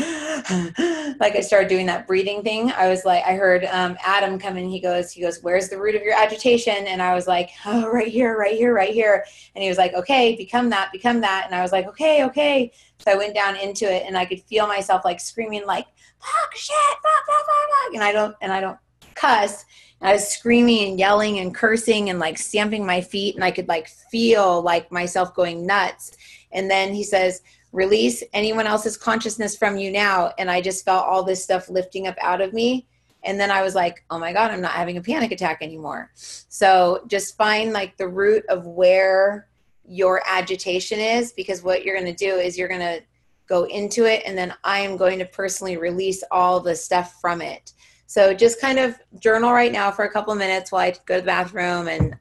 like I started doing that breathing thing. I was like, I heard Adam come in. He goes, where's the root of your agitation? And I was like, oh, right here, right here, right here. And he was like, okay, become that. And I was like, okay. So I went down into it and I could feel myself like screaming like, fuck, shit, fuck. And I don't cuss. And I was screaming and yelling and cursing and like stamping my feet. And I could like feel like myself going nuts. And then he says, release anyone else's consciousness from you now. And I just felt all this stuff lifting up out of me. And then I was like, oh my God, I'm not having a panic attack anymore. So just find like the root of where your agitation is, because what you're going to do is you're going to go into it. And then I am going to personally release all the stuff from it. So just kind of journal right now for a couple of minutes while I go to the bathroom and,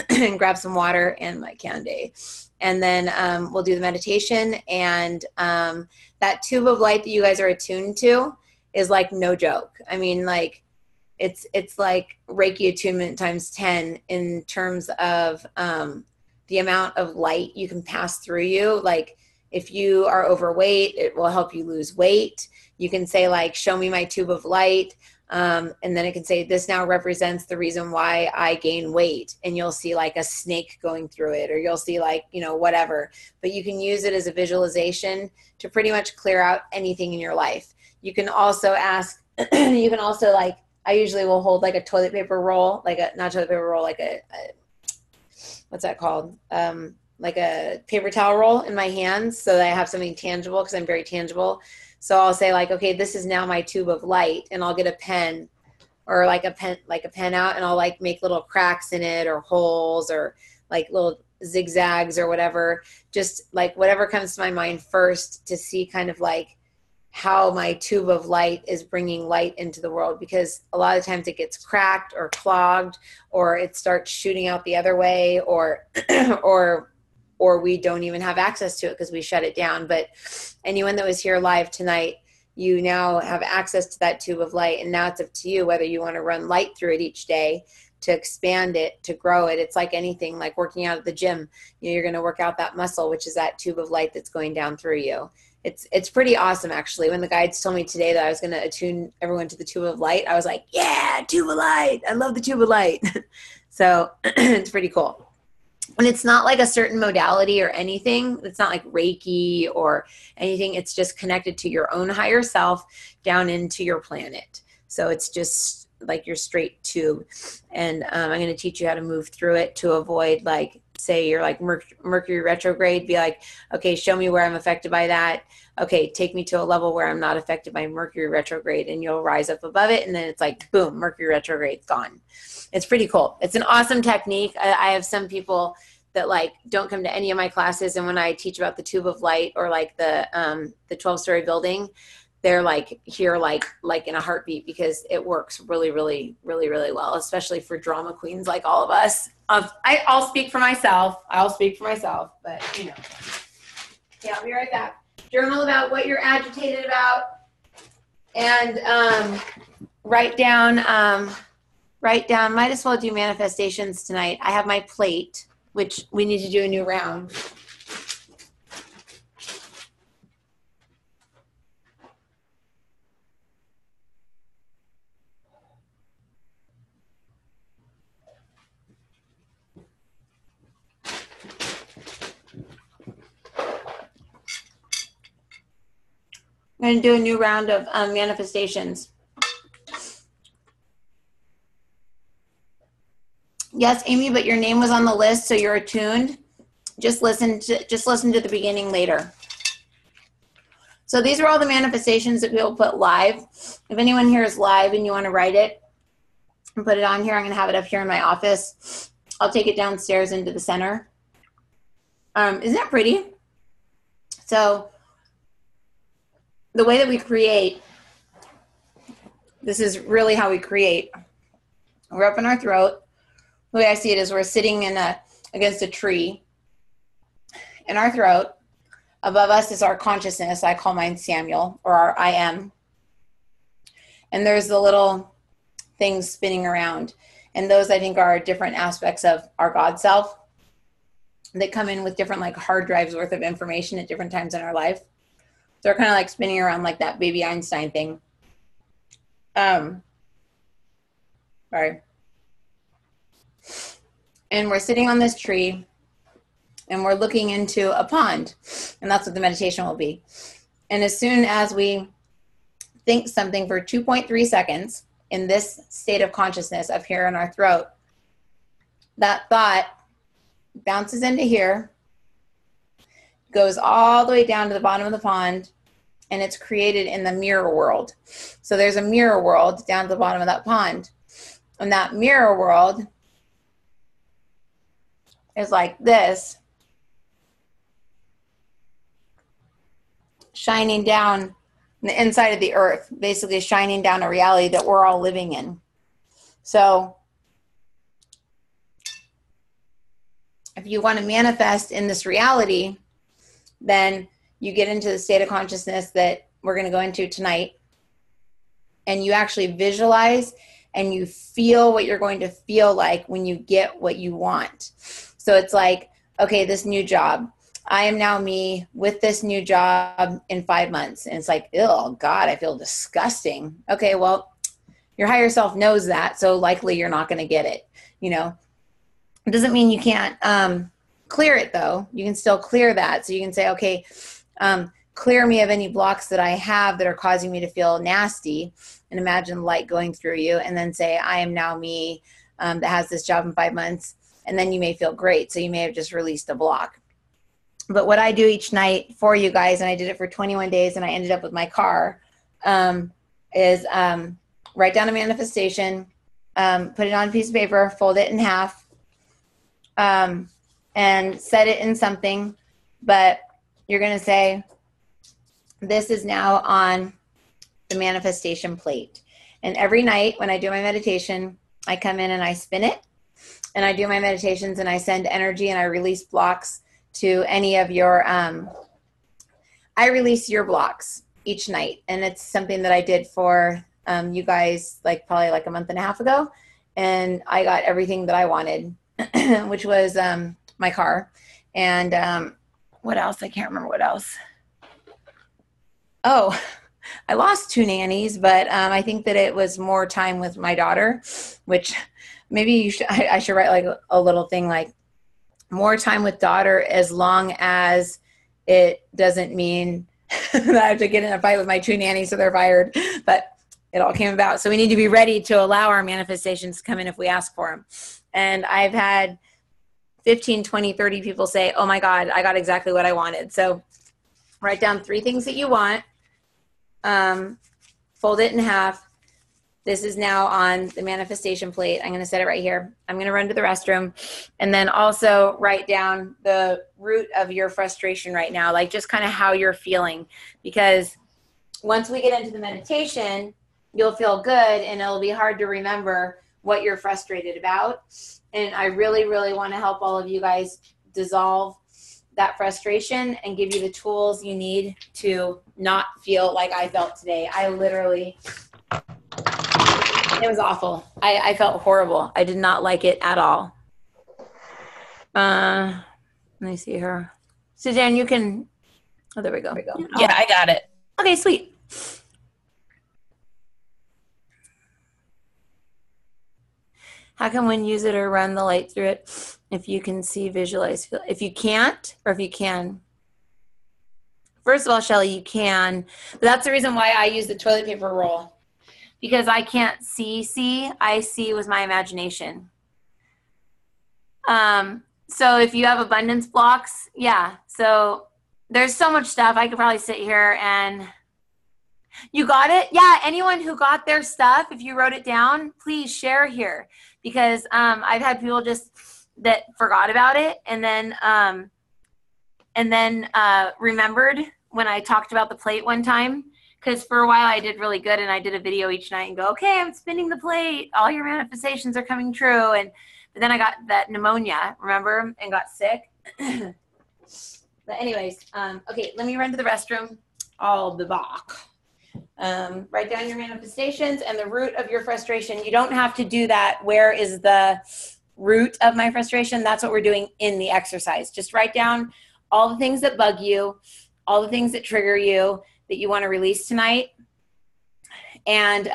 and grab some water and my candy. And then we'll do the meditation. And that tube of light that you guys are attuned to is like no joke. I mean, like it's like Reiki attunement times 10 in terms of the amount of light you can pass through you. Like if you are overweight, it will help you lose weight. You can say like, show me my tube of light. And then it can say, this now represents the reason why I gain weight. And you'll see like a snake going through it, or you'll see like, you know, whatever. But you can use it as a visualization to pretty much clear out anything in your life. You can also ask, you can also like, I usually will hold like a toilet paper roll, like not toilet paper roll, like a what's that called? Like a paper towel roll in my hands so that I have something tangible, because I'm very tangible. So I'll say like, okay, this is now my tube of light, and I'll get a pen or like a pen out, and I'll like make little cracks in it or holes or like little zigzags or whatever, just like whatever comes to my mind first to see kind of like how my tube of light is bringing light into the world, because a lot of times it gets cracked or clogged, or it starts shooting out the other way, or or we don't even have access to it because we shut it down. But anyone that was here live tonight, you now have access to that tube of light, and now it's up to you whether you want to run light through it each day to expand it, to grow it. It's like anything, like working out at the gym. You know, you're going to work out that muscle, which is that tube of light that's going down through you. It's pretty awesome, actually. When the guides told me today that I was going to attune everyone to the tube of light, I was like, yeah, tube of light. I love the tube of light. So it's pretty cool. And it's not like a certain modality or anything. It's not like Reiki or anything. It's just connected to your own higher self down into your planet. So it's just like your straight tube. And I'm going to teach you how to move through it to avoid, like, say you're like Mercury retrograde, be like, okay, show me where I'm affected by that. Okay, take me to a level where I'm not affected by Mercury retrograde, and you'll rise up above it. And then it's like, boom, Mercury retrograde's gone. It's pretty cool. It's an awesome technique. I have some people that like don't come to any of my classes, and when I teach about the tube of light or like the 12-story building, they're like here like in a heartbeat, because it works really, really, really, really well, especially for drama queens like all of us. I'll speak for myself. But you know, yeah, I'll be right back. Journal about what you're agitated about, and write down. Might as well do manifestations tonight. I have my plate, which we need to do a new round. I'm going to do a new round of manifestations. Yes, Amy, but your name was on the list, so you're attuned. Just listen to the beginning later. So these are all the manifestations that we'll put live. If anyone here is live and you want to write it and put it on here, I'm going to have it up here in my office. I'll take it downstairs into the center. Isn't that pretty? So the way that we create, this is really how we create. We're up in our throat. The way I see it is we're sitting against a tree in our throat. Above us is our consciousness. I call mine Samuel, or our I am. And there's the little things spinning around. And those, I think, are different aspects of our God self. They come in with different like hard drives worth of information at different times in our life. So they're kind of like spinning around like that baby Einstein thing. Sorry. And we're sitting on this tree and we're looking into a pond, and that's what the meditation will be. And as soon as we think something for 2.3 seconds in this state of consciousness up here in our throat, that thought bounces into here, goes all the way down to the bottom of the pond, and it's created in the mirror world. So there's a mirror world down to the bottom of that pond. And that mirror world is like this, shining down the inside of the earth, basically shining down a reality that we're all living in. So if you want to manifest in this reality, then you get into the state of consciousness that we're going to go into tonight, and you actually visualize and you feel what you're going to feel like when you get what you want. So it's like, okay, this new job, I am now me with this new job in 5 months. And it's like, oh God, I feel disgusting. Okay, well, your higher self knows that, so likely you're not going to get it. You know, it doesn't mean you can't clear it though. You can still clear that. So you can say, okay, clear me of any blocks that I have that are causing me to feel nasty, and imagine light going through you, and then say, I am now me that has this job in 5 months. And then you may feel great. So you may have just released a block. But what I do each night for you guys, and I did it for 21 days and I ended up with my car, is write down a manifestation, put it on a piece of paper, fold it in half, and set it in something. But you're going to say, this is now on the manifestation plate. And every night when I do my meditation, I come in and I spin it, and I do my meditations, and I send energy, and I release blocks to any of your, I release your blocks each night. And it's something that I did for you guys probably a month and a half ago. And I got everything that I wanted, which was my car. And what else? I can't remember what else. Oh, I lost 2 nannies, but I think that it was more time with my daughter, which maybe I should write a little thing more time with daughter, as long as it doesn't mean that I have to get in a fight with my 2 nannies so they're fired. But it all came about. So we need to be ready to allow our manifestations to come in if we ask for them. And I've had 15, 20, 30 people say, oh my God, I got exactly what I wanted. So write down 3 things that you want. Fold it in half. This is now on the manifestation plate. I'm going to set it right here. I'm going to run to the restroom, and then also write down the root of your frustration right now, just kind of how you're feeling, because once we get into the meditation, you'll feel good, and it'll be hard to remember what you're frustrated about. And I really, really want to help all of you guys dissolve that frustration and give you the tools you need to not feel like I felt today. I literally, it was awful. I felt horrible. I did not like it at all. Let me see her. Suzanne, you can, oh, there we go. Yeah, I got it. Okay, sweet. How can one use it or run the light through it if you can see, visualize, feel? If you can't, or if you can? First of all, Shelly, you can. But that's the reason why I use the toilet paper roll. Because I can't see. I see with my imagination. So if you have abundance blocks, yeah. So there's so much stuff. I could probably sit here and... You got it? Yeah, anyone who got their stuff, if you wrote it down, please share here. Because I've had people just that forgot about it and then remembered when I talked about the plate one time. Because for a while I did really good, and I did a video each night and go, okay, I'm spinning the plate. All your manifestations are coming true. But then I got that pneumonia, remember, and got sick. But anyways, okay, let me run to the restroom. I'll be back. Write down your manifestations and the root of your frustration. You don't have to do that. Where is the root of my frustration? That's what we're doing in the exercise. Just write down all the things that bug you, all the things that trigger you that you want to release tonight. And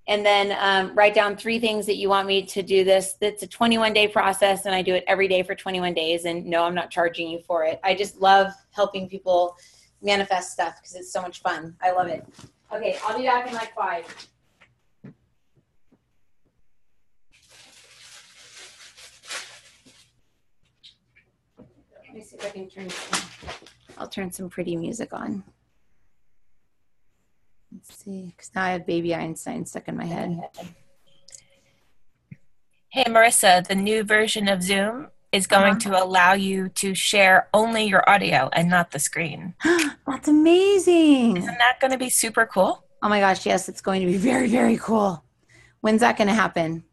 then write down 3 things that you want me to do this. It's a 21-day process, and I do it every day for 21 days. And no, I'm not charging you for it. I just love helping people manifest stuff because it's so much fun. I love it. Okay, I'll be back in 5. Let me see if I can I'll turn some pretty music on. Let's see, because now I have Baby Einstein stuck in my head. Hey, Marissa, the new version of Zoom is going to allow you to share only your audio and not the screen. That's amazing. Isn't that going to be super cool? Oh my gosh, yes, it's going to be very, very cool. When's that going to happen?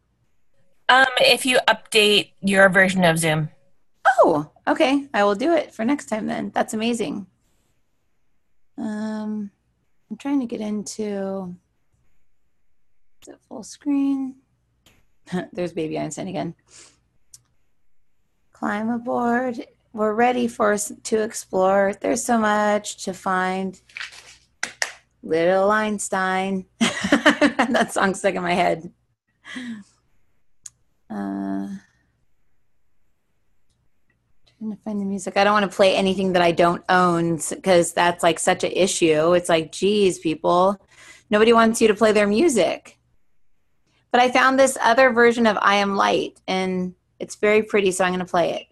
If you update your version of Zoom. Oh, okay. I will do it for next time then. That's amazing. I'm trying to get into, is it full screen? There's Baby Einstein again. Climb aboard. We're ready to explore. There's so much to find. Little Einstein. That song's stuck in my head. Trying to find the music. I don't want to play anything that I don't own because that's such an issue. It's geez, people. Nobody wants you to play their music. But I found this other version of I Am Light, and it's very pretty, so I'm going to play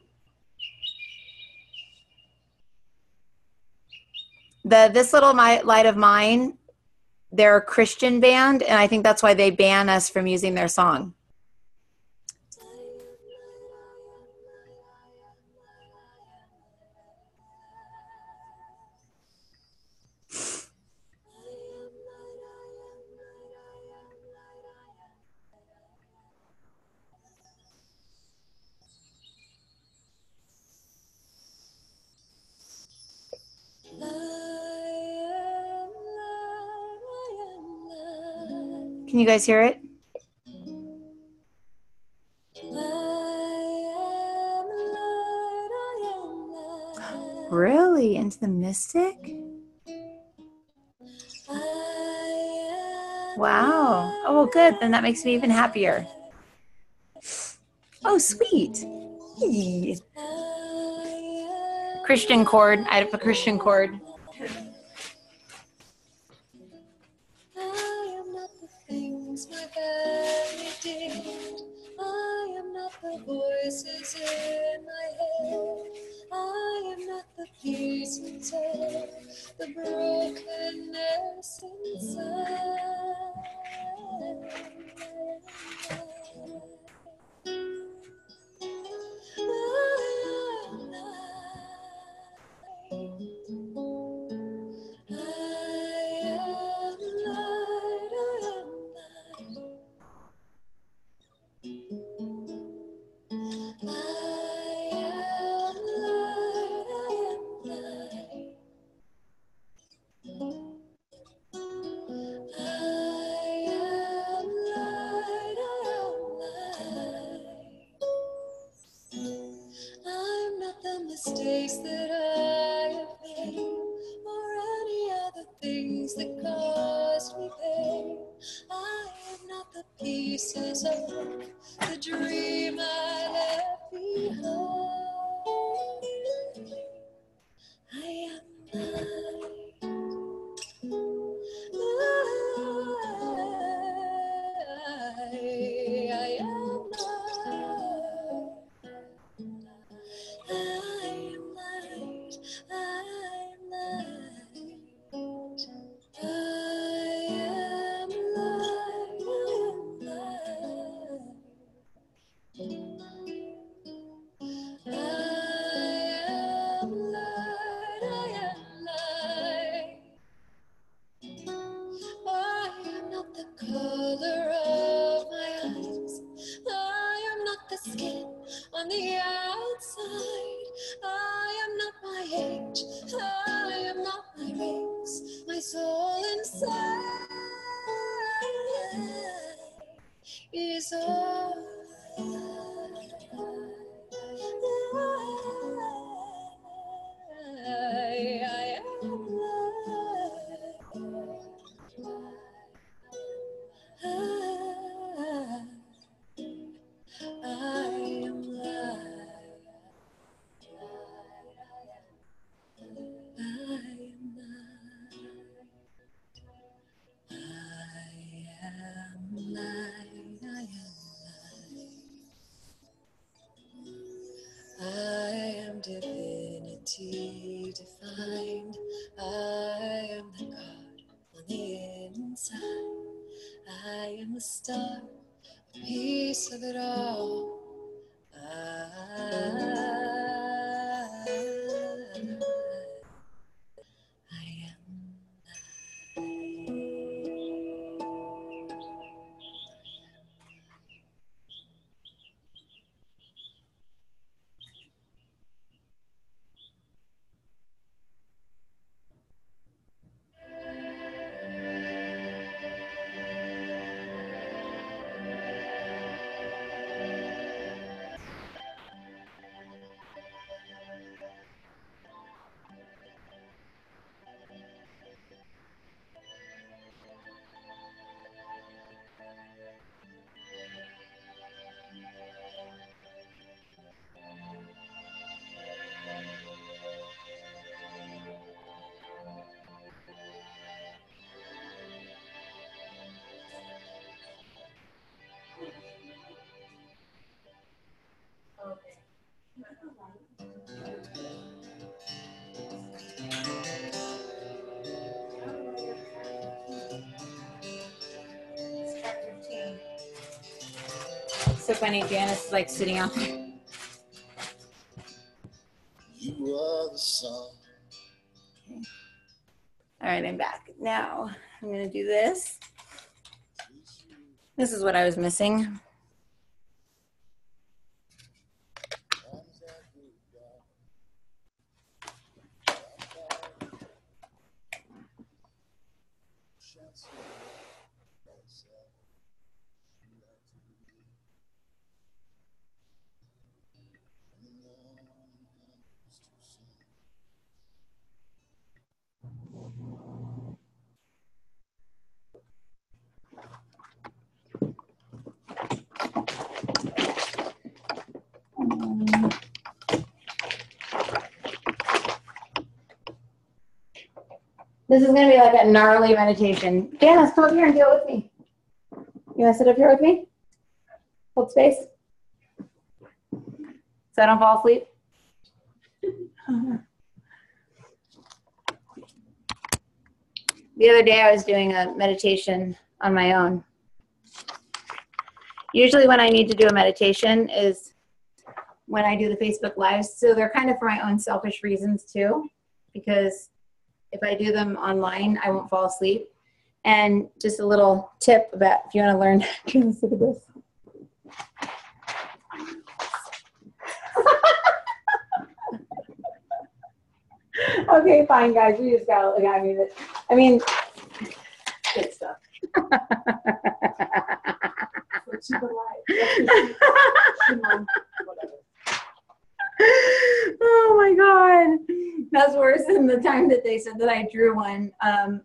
it. This little light of mine they're a Christian band, and I think that's why they ban us from using their song. Can you guys hear it? Really? Into the mystic? Wow. Oh, well, good. Then that makes me even happier. Oh, sweet. Hey. Christian chord. I have a Christian chord. I am not the things my family did. I am not the voices in my head. I am not the pieces of the brokenness inside. I'm not the mistakes that I have made, or any other things that caused me pain. I am not the pieces of the dream I left behind. I am light. I am light. I am light, I am light. I am light, I am light. I am light, I am light. I am not the color of my eyes. I am not the skin on the outside. I am not my age. I am not my race. My soul inside is all I am light. I am light. I am light. I am light. I am divinity defined. I am the God on the inside. I am the star, a piece of it all. I am. so funny. Janice is like sitting out there. You are the sun. All right, I'm back. Now I'm going to do this. This is what I was missing. This is going to be like a gnarly meditation. Janice, come up here and do it with me. You want to sit up here with me? Hold space. So I don't fall asleep. The other day I was doing a meditation on my own. Usually when I need to do a meditation is when I do the Facebook Lives. So they're kind of for my own selfish reasons too, because if I do them online, I won't fall asleep. And just a little tip about if you want to learn, let's look at this. Okay, fine, guys. We just gotta look at me. I mean, good stuff. Oh my God, that's worse than the time that they said that I drew one.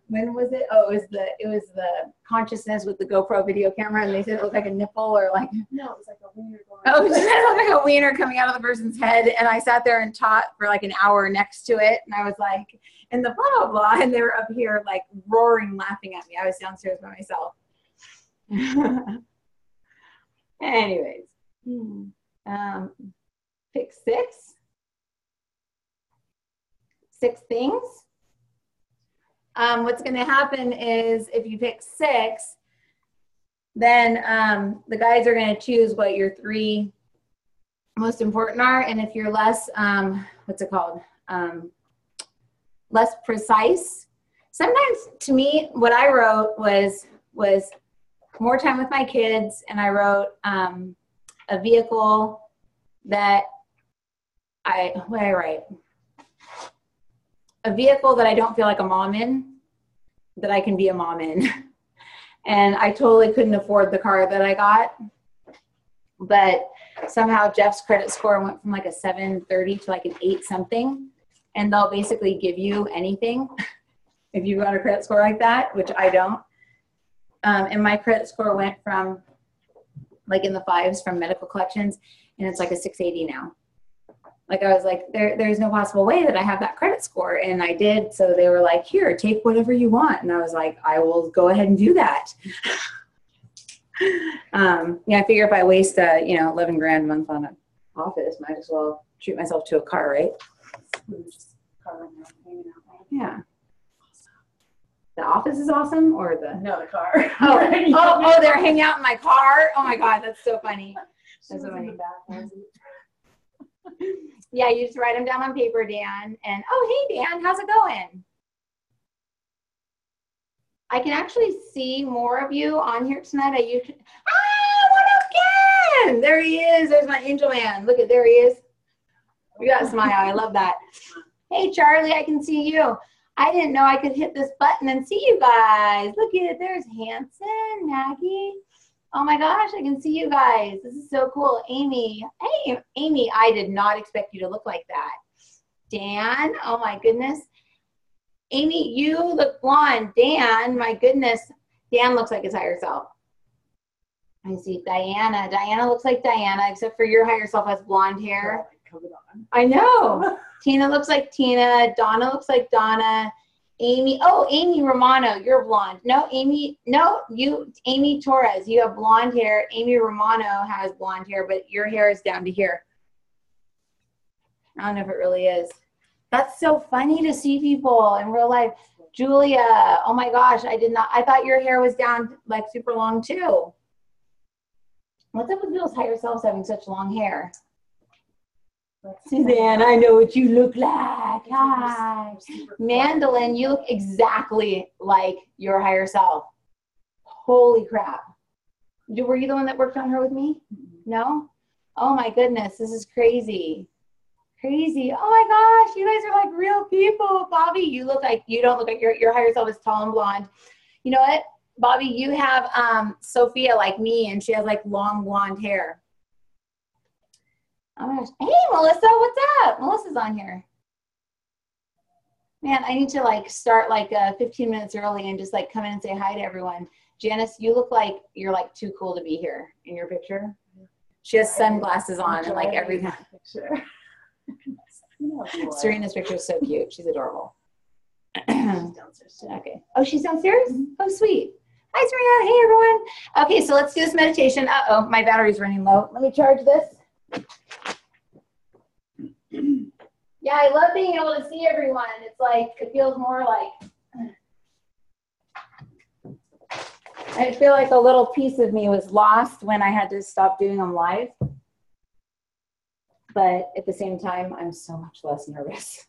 When was it? Oh, it was the consciousness with the GoPro video camera, and they said it looked like a nipple or like. No, it was like a wiener going. Oh, it looked like a wiener coming out of the person's head, and I sat there and taught for like an hour next to it, and I was like, and the blah blah blah, and they were up here like roaring, laughing at me. I was downstairs by myself. Anyways, pick six things. What's going to happen is if you pick 6, then the guys are going to choose what your 3 most important are. And if you're less, what's it called? Less precise. Sometimes to me, what I wrote was more time with my kids. And I wrote a vehicle that what did I write? A vehicle that I don't feel like a mom in, that I can be a mom in. And I totally couldn't afford the car that I got. But somehow Jeff's credit score went from like a 730 to like an 8 something. And they'll basically give you anything if you've got a credit score like that, which I don't. And my credit score went from like in the 5s from medical collections, and it's like a 680 now. Like I was like, there's no possible way that I have that credit score. And I did. So they were like, here, take whatever you want. And I was like, I will go ahead and do that. Yeah, I figure if I waste, 11 grand a month on an office, might as well treat myself to a car, right? Yeah. The office is awesome, or the? No, the car. Oh, they're hanging out in my car. Oh my God, that's so funny. That's so funny. Yeah, you just write them down on paper, Dan. And oh, hey, Dan, how's it going? I can actually see more of you on here tonight. What up, Ken? There he is. There's my angel man. Look at, there he is. You got a smile. I love that. Hey, Charlie, I can see you. I didn't know I could hit this button and see you guys. Look at it. There's Hanson, Maggie. Oh my gosh, I can see you guys. This is so cool. Amy. Hey, Amy, I did not expect you to look like that. Dan, oh my goodness. Amy, you look blonde. Dan, my goodness. Dan looks like his higher self. I see Diana. Diana looks like Diana, except for your higher self has blonde hair. I know. Tina looks like Tina. Donna looks like Donna. Amy, Amy Romano, you're blonde. No, Amy Torres, you have blonde hair. Amy Romano has blonde hair, but your hair is down to here. I don't know if it really is. That's so funny to see people in real life. Julia, oh my gosh, I thought your hair was down like super long too. What's up with people's higher selves having such long hair? Suzanne, I know what you look like. Hi. Mandolin, you look exactly like your higher self. Holy crap. Were you the one that worked on her with me? No? Oh my goodness, this is crazy. Crazy. Oh my gosh, you guys are like real people. Bobby, you don't look like your higher self is tall and blonde. You know what? Bobby, you have Sophia like me, and she has like long blonde hair. Oh my gosh. Hey, Melissa, what's up? Melissa's on here. Man, I need to like start like 15 minutes early and just like come in and say hi to everyone. Janice, you look like you're like too cool to be here in your picture. She has sunglasses on and like everything. Serena's picture is so cute. She's adorable. Okay. Oh, she's downstairs? Oh, sweet. Hi, Serena. Hey, everyone. Okay, so let's do this meditation. Uh-oh, my battery's running low. Let me charge this. Yeah, I love being able to see everyone. It's like, it feels more like, I feel like a little piece of me was lost when I had to stop doing them live. But at the same time, I'm so much less nervous.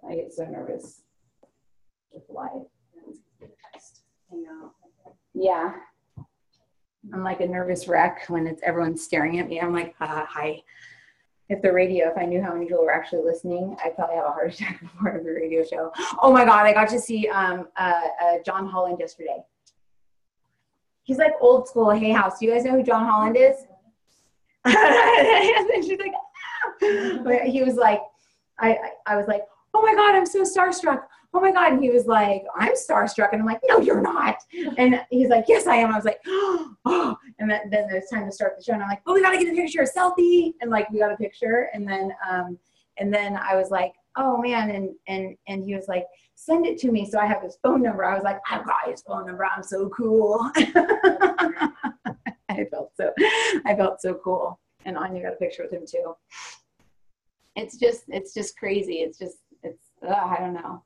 I get so nervous with live. Yeah. I'm like a nervous wreck when everyone's staring at me. I'm like, hi. If I knew how many people were actually listening, I'd probably have a heart attack before every radio show. Oh my God, I got to see John Holland yesterday. He's like old school Hay House. Do you guys know who John Holland is? And she's like, ah. He was like, I was like, oh my God, I'm so starstruck. Oh my God. And he was like, I'm starstruck. And I'm like, no, you're not. And he's like, yes, I am. I was like, oh. And then there's time to start the show. And I'm like, oh, we got to get a picture, a selfie. And like, we got a picture. And then I was like, oh man. And he was like, send it to me. So I have his phone number. I was like, I've got his phone number. I'm so cool. I felt so cool. And Anya got a picture with him too. It's just crazy. I don't know.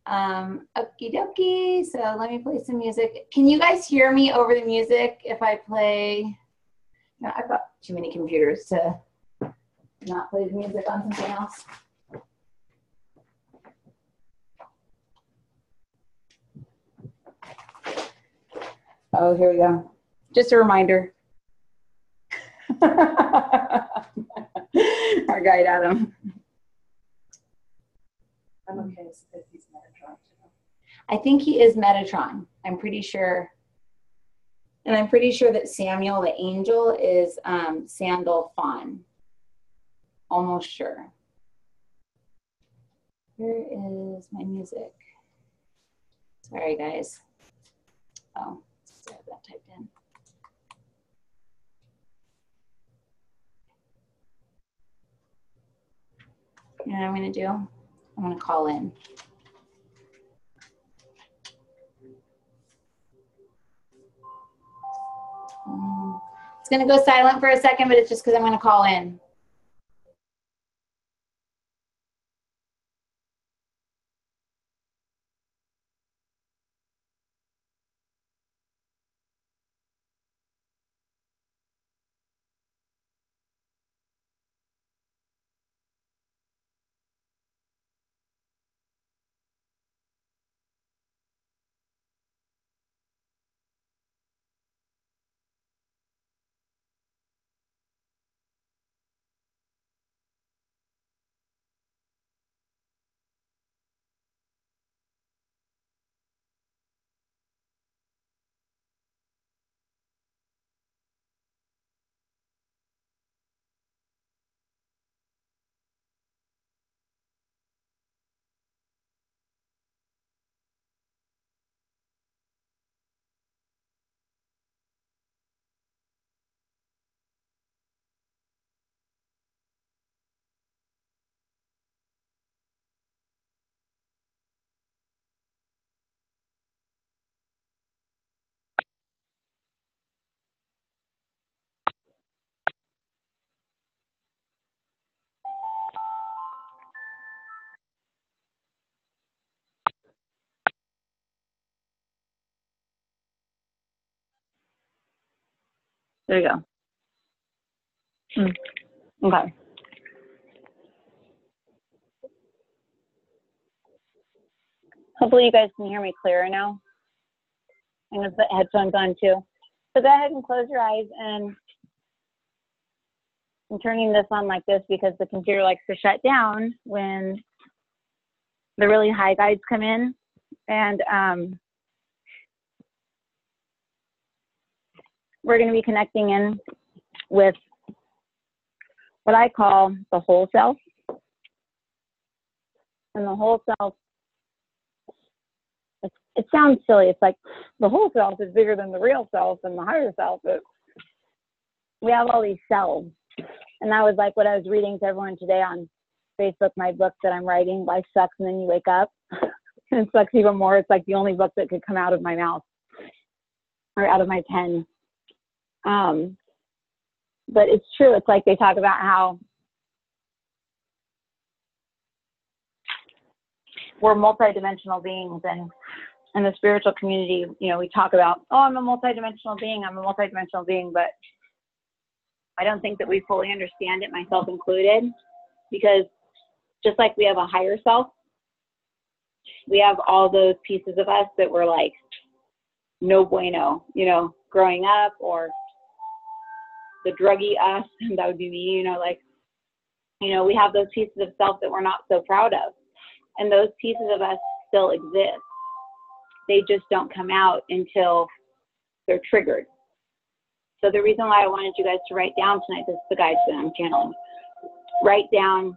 Okie dokie. So let me play some music. Can you guys hear me over the music if I play? No, I've got too many computers to not play the music on something else. Oh, here we go. Just a reminder. Our guide Adam. I'm okay if he's Metatron too. I think he is Metatron. I'm pretty sure. And I'm pretty sure that Samuel the angel is Sandal Fawn. Almost sure. Where is my music? Sorry, guys. Oh, I have that typed in. You know what I'm going to do? I'm going to call in. It's going to go silent for a second, but it's just because I'm going to call in. There you go. Okay. Hopefully you guys can hear me clearer now. I'm going to put headphones on too. So go ahead and close your eyes, and I'm turning this on like this because the computer likes to shut down when the really high guides come in. And we're going to be connecting in with what I call the whole self. And the whole self, it sounds silly. It's like the whole self is bigger than the real self and the higher self. But we have all these selves. And that was like what I was reading to everyone today on Facebook, my book that I'm writing, Life Sucks and Then You Wake Up. And it sucks even more. It's like the only book that could come out of my mouth or out of my pen. But it's true. It's like they talk about how we're multidimensional beings, and in the spiritual community, you know, we talk about, oh, I'm a multidimensional being, but I don't think that we fully understand it, myself included, because just like we have a higher self, we have all those pieces of us that were like no bueno, you know, growing up, or the druggy us, that would be me, you know, like, you know, we have those pieces of self that we're not so proud of. And those pieces of us still exist. They just don't come out until they're triggered. So the reason why I wanted you guys to write down tonight, this is the guides that I'm channeling, write down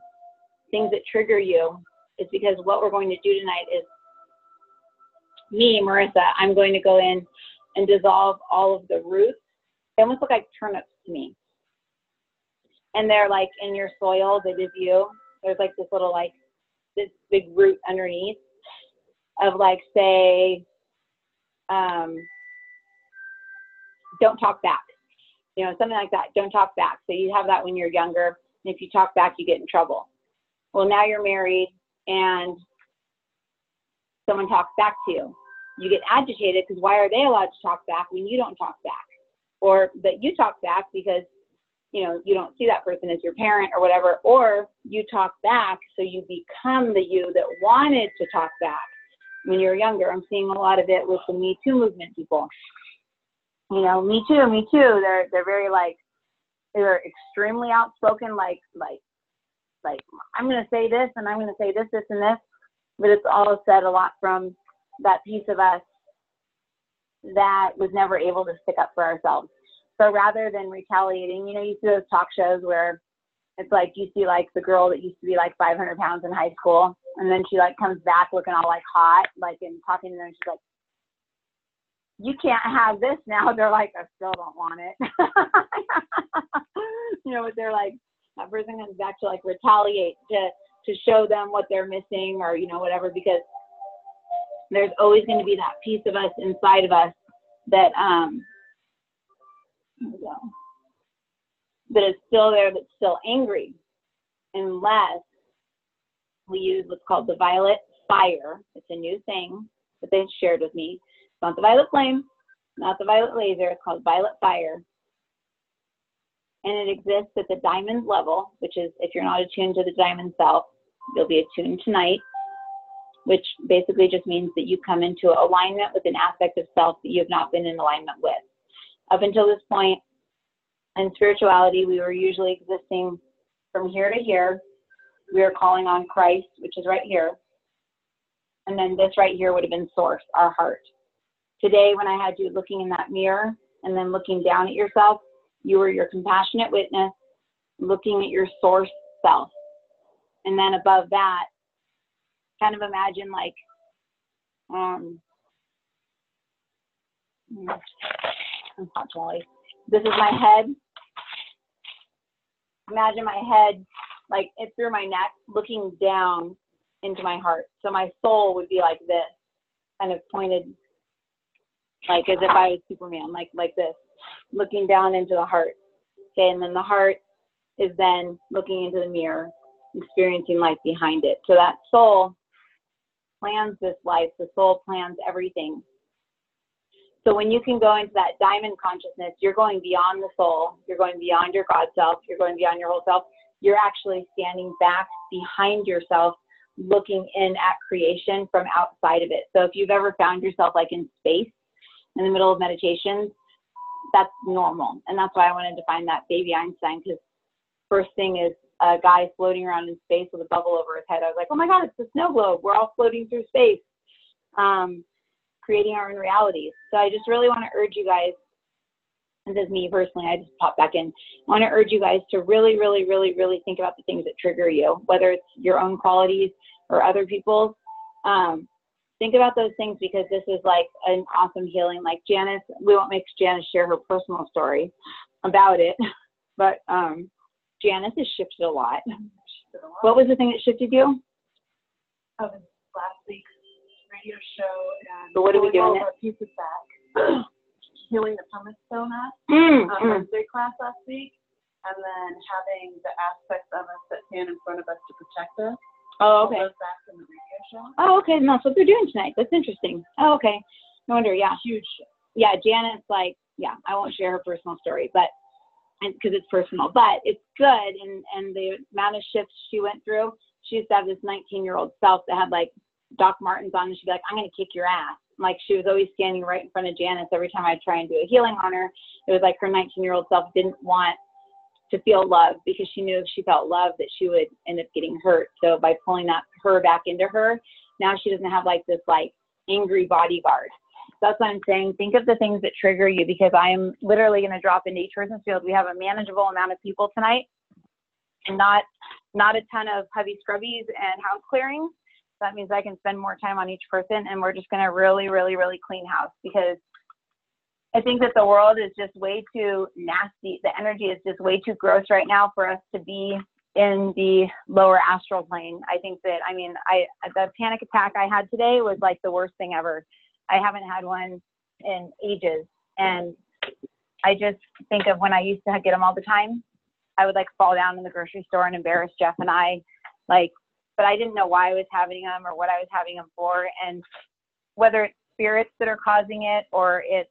things that trigger you, is because what we're going to do tonight is, me, Marissa, I'm going to go in and dissolve all of the roots. They almost look like turnips to me. And they're like in your soil, that is you. There's like this little, like, this big root underneath of, like, say, don't talk back. You know, something like that. Don't talk back. So you have that when you're younger. And if you talk back, you get in trouble. Well, now you're married and someone talks back to you. You get agitated because why are they allowed to talk back when you don't talk back? Or that you talk back because, you know, you don't see that person as your parent or whatever, or you talk back so you become the you that wanted to talk back when you're younger. I'm seeing a lot of it with the Me Too movement people. You know, me too. They're very, like, they're extremely outspoken, like I'm going to say this and I'm going to say this, this, and this, but it's all said a lot from that piece of us that was never able to stick up for ourselves. So rather than retaliating, you know, you see those talk shows where it's like, you see like the girl that used to be like 500 pounds in high school, and then she like comes back looking all like hot, like, and talking to them, and she's like, you can't have this now. They're like, I still don't want it. You know, but they're like, that person comes back to like retaliate, to show them what they're missing, or, you know, whatever, because there's always going to be that piece of us inside of us that, that is still there, that's still angry, unless we use what's called the violet fire. It's a new thing that they've shared with me. It's not the violet flame, not the violet laser. It's called violet fire. And it exists at the diamond level, which is, if you're not attuned to the diamond self, you'll be attuned tonight, which basically just means that you come into alignment with an aspect of self that you have not been in alignment with. Up until this point in spirituality, we were usually existing from here to here. We are calling on Christ, which is right here. And then this right here would have been source, our heart. Today, when I had you looking in that mirror and then looking down at yourself, you were your compassionate witness, looking at your source self. And then above that, kind of imagine like, this is my head. Imagine my head like it's through my neck, looking down into my heart. So my soul would be like this, kind of pointed, like as if I was Superman, like this, looking down into the heart. Okay, and then the heart is then looking into the mirror, experiencing life behind it. So that soul plans this life. The soul plans everything. So when you can go into that diamond consciousness, you're going beyond the soul, you're going beyond your God self, you're going beyond your whole self. You're actually standing back behind yourself, looking in at creation from outside of it. So if you've ever found yourself like in space in the middle of meditations, that's normal. And that's why I wanted to find that baby Einstein, because first thing is a guy floating around in space with a bubble over his head. I was like, oh my God, it's a snow globe. We're all floating through space, creating our own realities. So I just really want to urge you guys, and this is me personally, I just popped back in. I want to urge you guys to really, really, really, really think about the things that trigger you, whether it's your own qualities or other people's. Think about those things, because this is like an awesome healing. Like Janice, we won't make Janice share her personal story about it, but Janice has shifted a lot. What was the thing that shifted you? Last week's radio show, and So what are we doing? our pieces back. Healing the pumice stone Wednesday class last week, and then having the aspects of us that stand in front of us to protect us. Oh, okay. All those back in the radio show. Oh, okay. And that's what they're doing tonight. That's interesting. Oh, okay. No wonder. Yeah. Huge. Yeah. Janice, like, yeah, I won't share her personal story, but because it's personal, but it's good. And the amount of shifts she went through, she used to have this 19-year-old self that had like Doc Martens on, and she'd be like, I'm going to kick your ass. Like, she was always standing right in front of Janice every time I'd try and do a healing on her. It was like her 19-year-old self didn't want to feel love, because she knew if she felt love that she would end up getting hurt. So by pulling that her back into her, now she doesn't have like this like angry bodyguard. So that's what I'm saying. Think of the things that trigger you, because I am literally going to drop into each person's field. We have a manageable amount of people tonight, and not a ton of heavy scrubbies and house clearing. That means I can spend more time on each person, and we're just going to really, really, really clean house, because I think that the world is just way too nasty. The energy is just way too gross right now for us to be in the lower astral plane. I think that, I mean, the panic attack I had today was like the worst thing ever. I haven't had one in ages. And I just think of when I used to get them all the time. I would like fall down in the grocery store and embarrass Jeff and I, like, but I didn't know why I was having them or what I was having them for. And whether it's spirits that are causing it or it's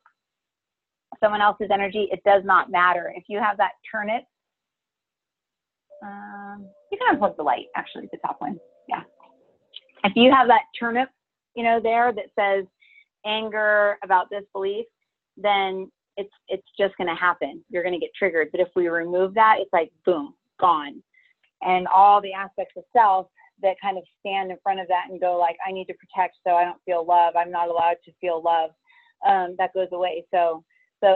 someone else's energy, it does not matter. If you have that turnip, you can unplug the light, actually, the top one. Yeah. If you have that turnip, you know, there that says anger about this belief, then it's just going to happen. You're going to get triggered. But if we remove that, it's like, boom, gone. And all the aspects of self that kind of stand in front of that and go like, I need to protect so I don't feel love. I'm not allowed to feel love. That goes away. So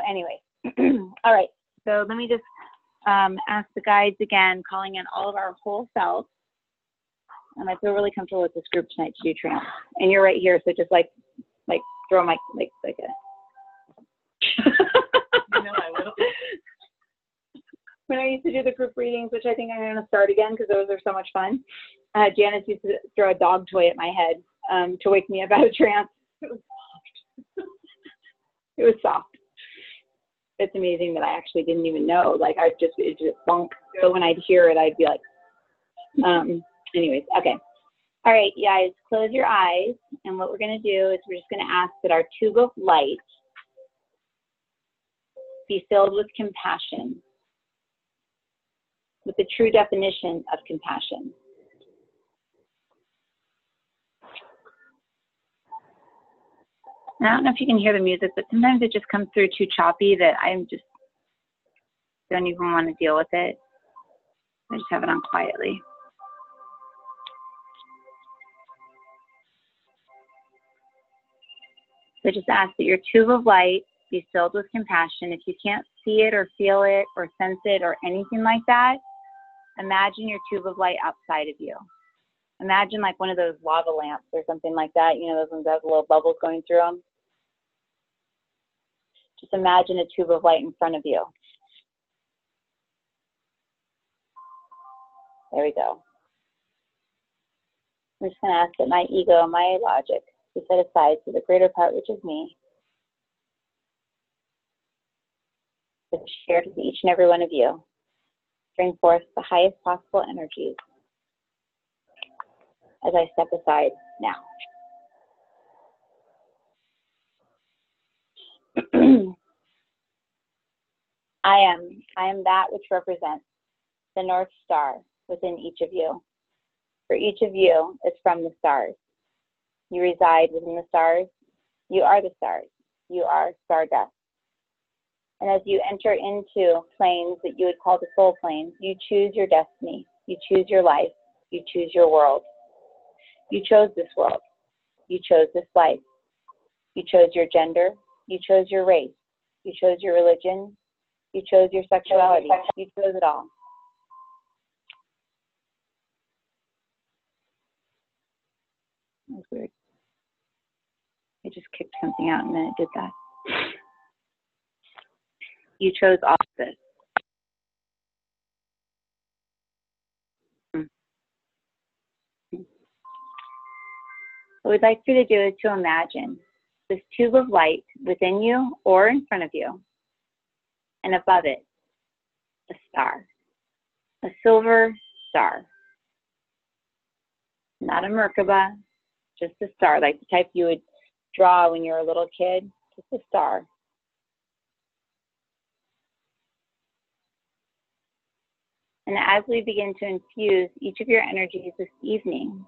anyway, all right. So let me just ask the guides again, calling in all of our whole selves. And I feel really comfortable with this group tonight to do trance. And you're right here, so just like throw my like a. You know, I will. When I used to do the group readings, which I think I'm going to start again because those are so much fun, Janice used to throw a dog toy at my head to wake me up out of trance. It was soft. It was soft. It's amazing that I actually didn't even know. Like, it just bunk. So when I'd hear it, I'd be like, anyways, okay. All right, you guys, close your eyes. And what we're going to do is we're just going to ask that our tube of light be filled with compassion, with the true definition of compassion. And I don't know if you can hear the music, but sometimes it just comes through too choppy that I just don't even want to deal with it. I just have it on quietly. So just ask that your tube of light be filled with compassion. If you can't see it or feel it or sense it or anything like that, imagine your tube of light outside of you. Imagine like one of those lava lamps or something like that. You know, those ones that have little bubbles going through them. Just imagine a tube of light in front of you. There we go. I'm just going to ask that my ego and my logic be set aside to the greater part, which is me, to share to each and every one of you. Bring forth the highest possible energies as I step aside now. I am that which represents the North Star within each of you. For each of you is from the stars. You reside within the stars. You are the stars. You are stardust. And as you enter into planes that you would call the soul planes, you choose your destiny. You choose your life. You choose your world. You chose this world. You chose this life. You chose your gender. You chose your race. You chose your religion. You chose your sexuality. You chose it all. That was weird. I just kicked something out and then it did that. You chose all of this. What we'd like you to do is to imagine this tube of light within you or in front of you, and above it, a star, a silver star. Not a Merkaba, just a star, like the type you would draw when you were a little kid, just a star. And as we begin to infuse each of your energies this evening,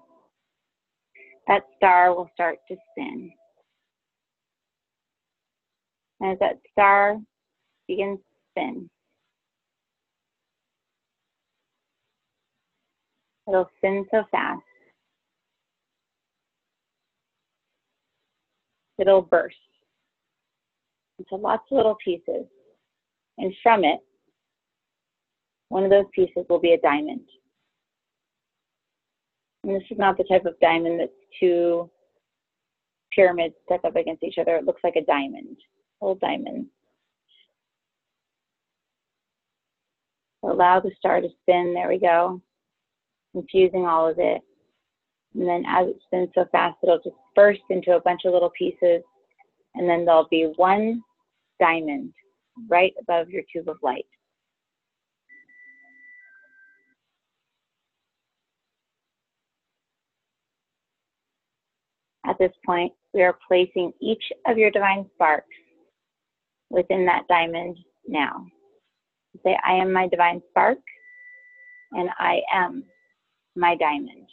that star will start to spin. And as that star begins to spin, it'll spin so fast, it'll burst into lots of little pieces. And from it, one of those pieces will be a diamond. And this is not the type of diamond that's two pyramids stuck up against each other. It looks like a diamond, a little diamond. Allow the star to spin. There we go. Infusing all of it. And then as it spins so fast, it'll just burst into a bunch of little pieces. And then there'll be one diamond right above your tube of light. At this point, we are placing each of your divine sparks within that diamond now. Say, I am my divine spark, and I am my diamond.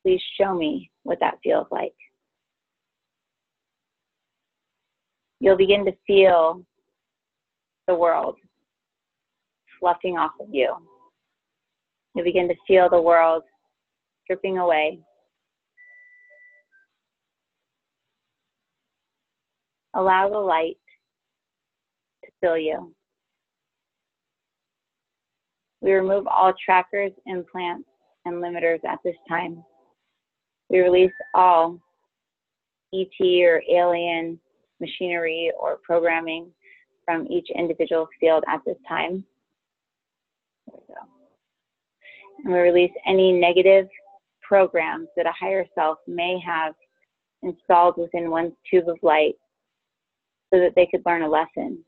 Please show me what that feels like. You'll begin to feel the world fluffing off of you. You'll begin to feel the world dripping away. Allow the light to fill you. We remove all trackers, implants, and limiters at this time. We release all ET or alien machinery or programming from each individual field at this time. There we go. And we release any negative programs that a higher self may have installed within one's tube of light so that they could learn a lesson.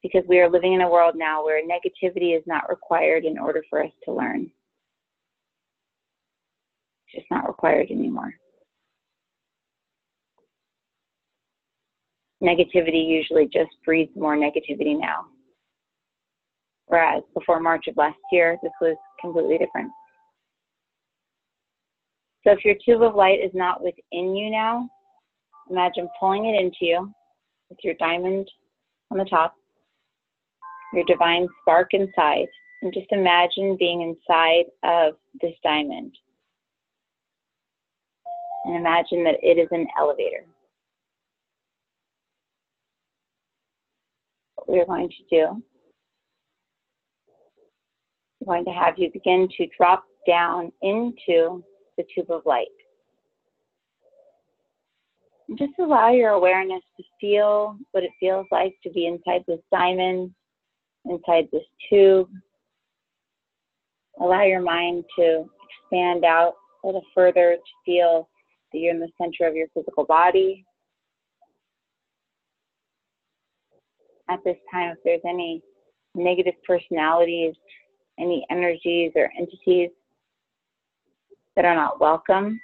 Because we are living in a world now where negativity is not required in order for us to learn. It's just not required anymore. Negativity usually just breeds more negativity now. Whereas before March of last year, this was completely different. So if your tube of light is not within you now, imagine pulling it into you with your diamond on the top, your divine spark inside, and just imagine being inside of this diamond. And imagine that it is an elevator. What we're going to do, we're going to have you begin to drop down into the tube of light. And just allow your awareness to feel what it feels like to be inside this diamond, inside this tube. Allow your mind to expand out a little further to feel that you're in the center of your physical body. At this time, if there's any negative personalities, any energies or entities that are not welcome,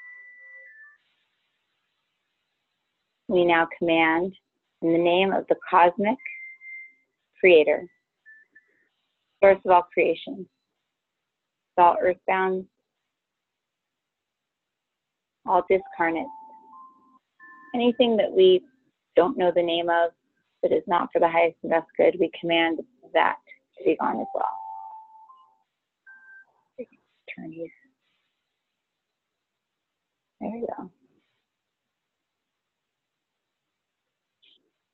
we now command in the name of the cosmic creator, source of all creation, all earthbound, all discarnate, anything that we don't know the name of that is not for the highest and best good, we command that to be gone as well. Turn these. There we go.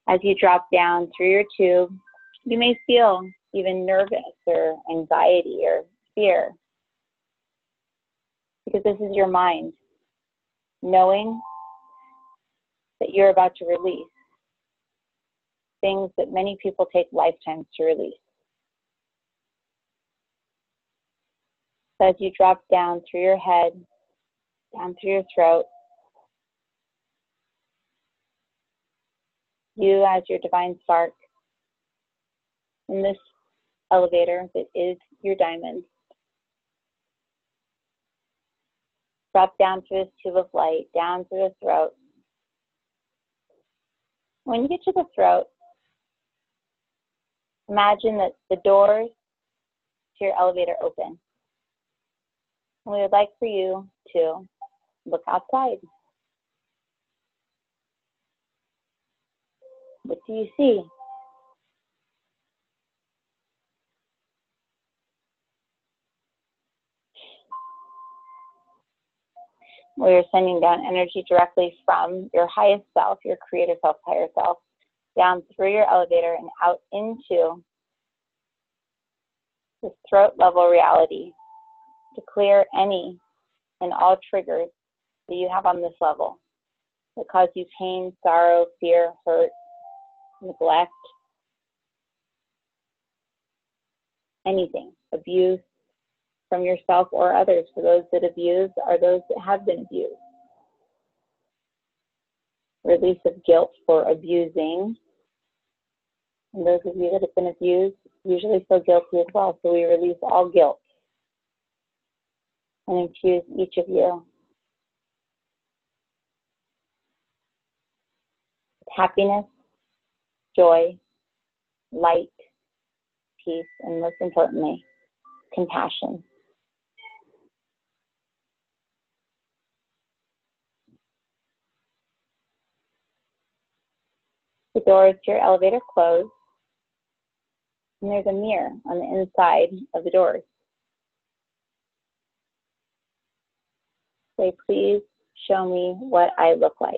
As you drop down through your tube, you may feel even nervous or anxiety or fear, because this is your mind knowing that you're about to release things that many people take lifetimes to release. So as you drop down through your head, down through your throat, you as your divine spark in this elevator that is your diamond, drop down through this tube of light, down through the throat. When you get to the throat, imagine that the doors to your elevator open. And we would like for you to look outside. What do you see? We're sending down energy directly from your highest self, your creator self, higher self, down through your elevator and out into this throat level reality to clear any and all triggers that you have on this level that cause you pain, sorrow, fear, hurt, neglect, anything, abuse from yourself or others. For those that abuse are those that have been abused. Release of guilt for abusing. And those of you that have been abused usually feel guilty as well. So we release all guilt and infuse each of you with happiness, joy, light, peace, and most importantly, compassion. The doors to your elevator close, and there's a mirror on the inside of the doors. Say, please show me what I look like.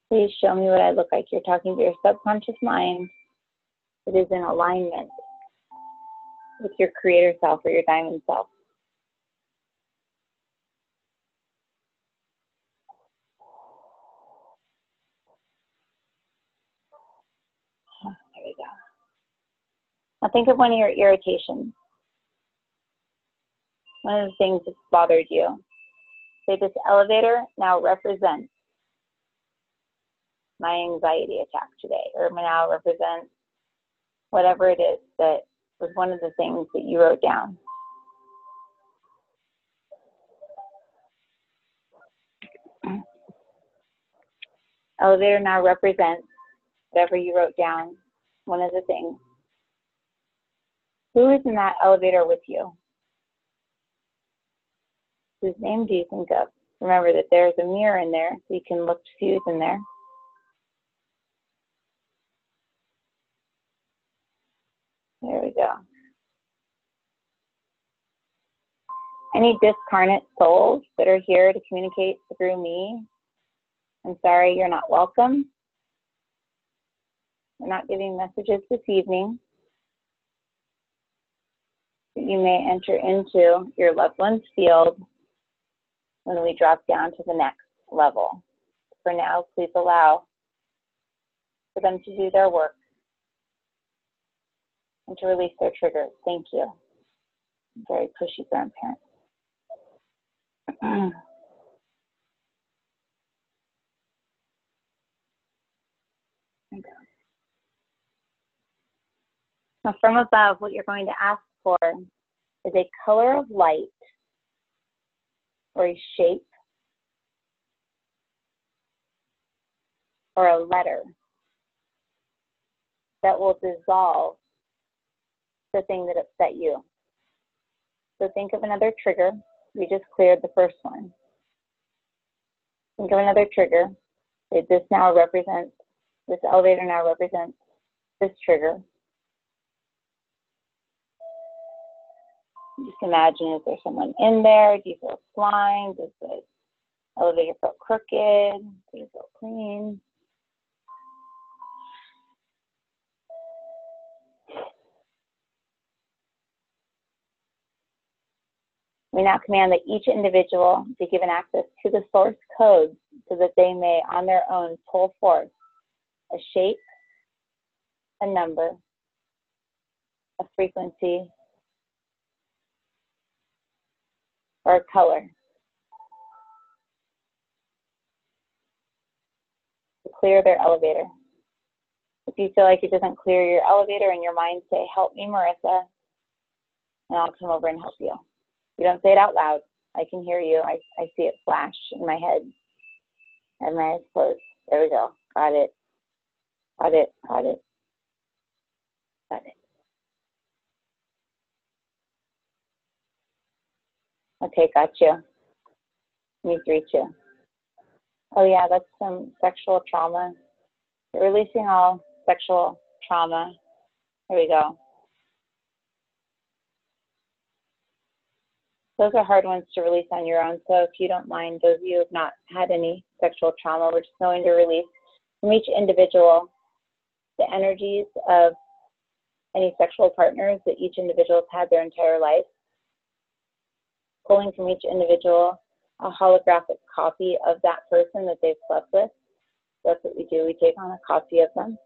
Please show me what I look like. You're talking to your subconscious mind that is in alignment with your creator self or your diamond self. There we go. Now think of one of your irritations. One of the things that's bothered you. Say, this elevator now represents my anxiety attack today, or now represents whatever it is that was one of the things that you wrote down. Elevator now represents whatever you wrote down, one of the things. Who is in that elevator with you? Whose name do you think of? Remember that there's a mirror in there, so you can look to see who's in there. There we go. Any discarnate souls that are here to communicate through me, I'm sorry, you're not welcome. We're not giving messages this evening. You may enter into your loved one's field when we drop down to the next level. For now, please allow for them to do their work and to release their triggers. Thank you. Very pushy grandparents. Now, from above, what you're going to ask for is a color of light or a shape or a letter that will dissolve the thing that upset you. So think of another trigger. We just cleared the first one. Think of another trigger. This elevator now represents this trigger. Just imagine, is there someone in there? Do you feel flying? Does the elevator feel crooked? Do you feel clean? We now command that each individual be given access to the source code so that they may, on their own, pull forth a shape, a number, a frequency, or a color to clear their elevator. If you feel like it doesn't clear your elevator in your mind, say, "Help me, Marissa," and I'll come over and help you. You don't say it out loud. I can hear you. I see it flash in my head. I have my eyes closed. There we go. Got it. Got it. Got it. Got it. Okay, got you. Me three, too. Oh yeah, that's some sexual trauma. You're releasing all sexual trauma. There we go. Those are hard ones to release on your own. So if you don't mind, those of you who have not had any sexual trauma, we're just going to release from each individual the energies of any sexual partners that each individual has had their entire life. Pulling from each individual a holographic copy of that person that they've slept with. That's what we do. We take on a copy of them.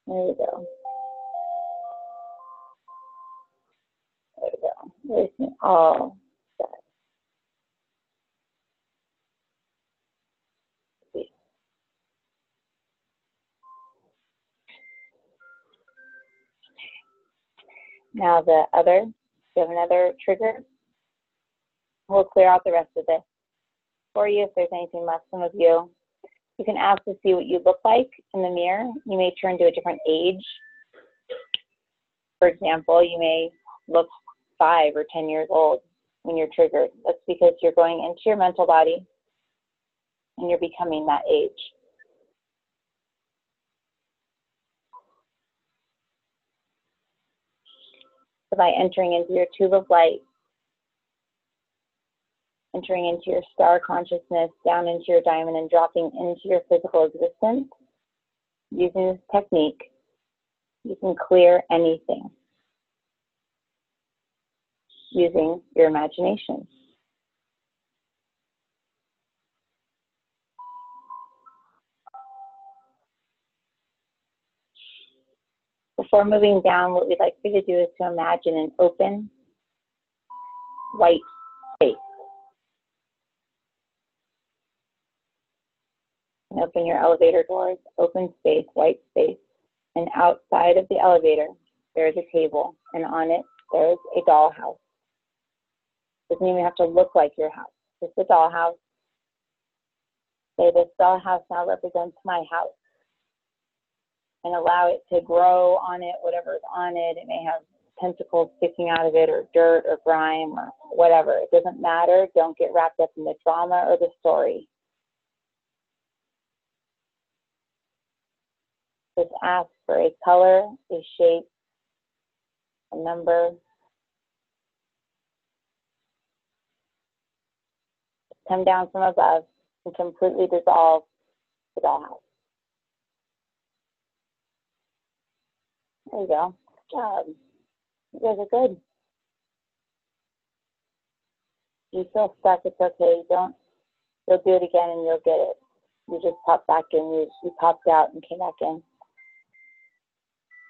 There we go. There we go. Releasing all that. Now the other, you have another trigger. We'll clear out the rest of this for you if there's anything left. Some of you can ask to see what you look like in the mirror. You may turn to a different age. For example, you may look 5 or 10 years old when you're triggered. That's because you're going into your mental body and you're becoming that age. So by entering into your tube of light, entering into your star consciousness, down into your diamond, and dropping into your physical existence, using this technique, you can clear anything using your imagination. Before moving down, what we'd like for you to do is to imagine an open, white space. And open your elevator doors, open space, white space. And outside of the elevator, there is a table, and on it, there is a dollhouse. Doesn't even have to look like your house. Just a dollhouse. Say, this dollhouse now represents my house. And allow it to grow on it, whatever is on it. It may have tentacles sticking out of it, or dirt, or grime, or whatever. It doesn't matter. Don't get wrapped up in the drama or the story. Just ask for a color, a shape, a number. Come down from above and completely dissolve the dollhouse. There you go. Good job. You guys are good. You feel stuck, it's okay. You'll do it again and you'll get it. You just pop back in. You popped out and came back in.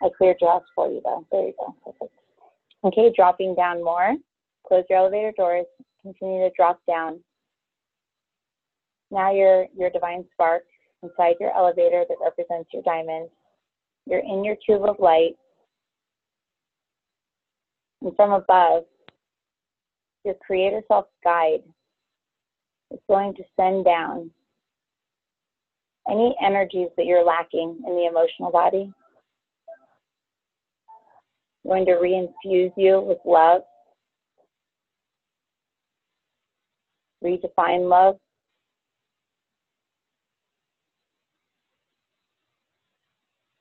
I cleared your house for you though. There you go. Perfect. Okay, dropping down more. Close your elevator doors. Continue to drop down. Now your divine spark inside your elevator that represents your diamond. You're in your tube of light. And from above, Your creator self guide is going to send down any energies that you're lacking in the emotional body. Going to reinfuse you with love, redefine love.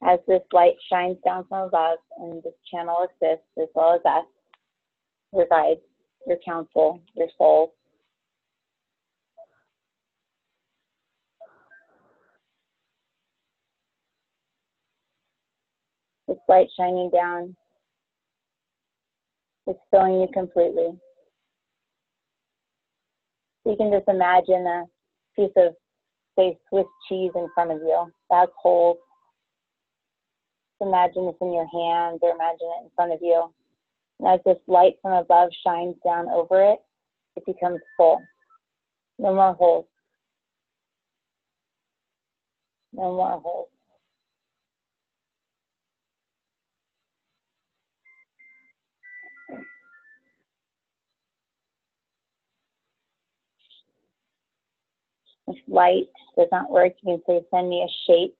As this light shines down from above, and this channel assists, as well as us, your guides, your counsel, your soul. This light shining down is filling you completely. You can just imagine a piece of, say, Swiss cheese in front of you. That's whole. Imagine this in your hands, or imagine it in front of you. And as this light from above shines down over it, it becomes full. No more holes. No more holes. If light does not work, you can say, send me a shape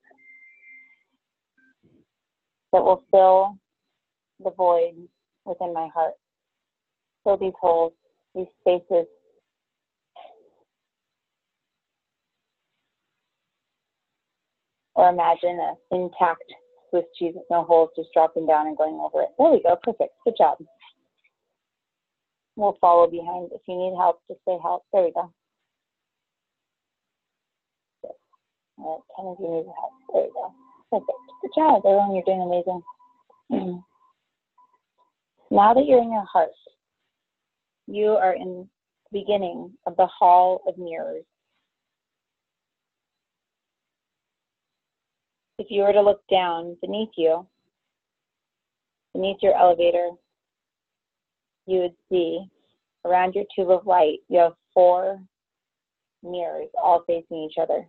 that will fill the void within my heart. Fill these holes, these spaces. Or imagine an intact Swiss cheese with no holes just dropping down and going over it. There we go, perfect, good job. We'll follow behind. If you need help, just say help. There we go. All right, 10 of you need help. There we go. Perfect. Good job, everyone. You're doing amazing. Now that you're in your heart, you are in the beginning of the hall of mirrors. If you were to look down beneath you, beneath your elevator, you would see around your tube of light, you have 4 mirrors all facing each other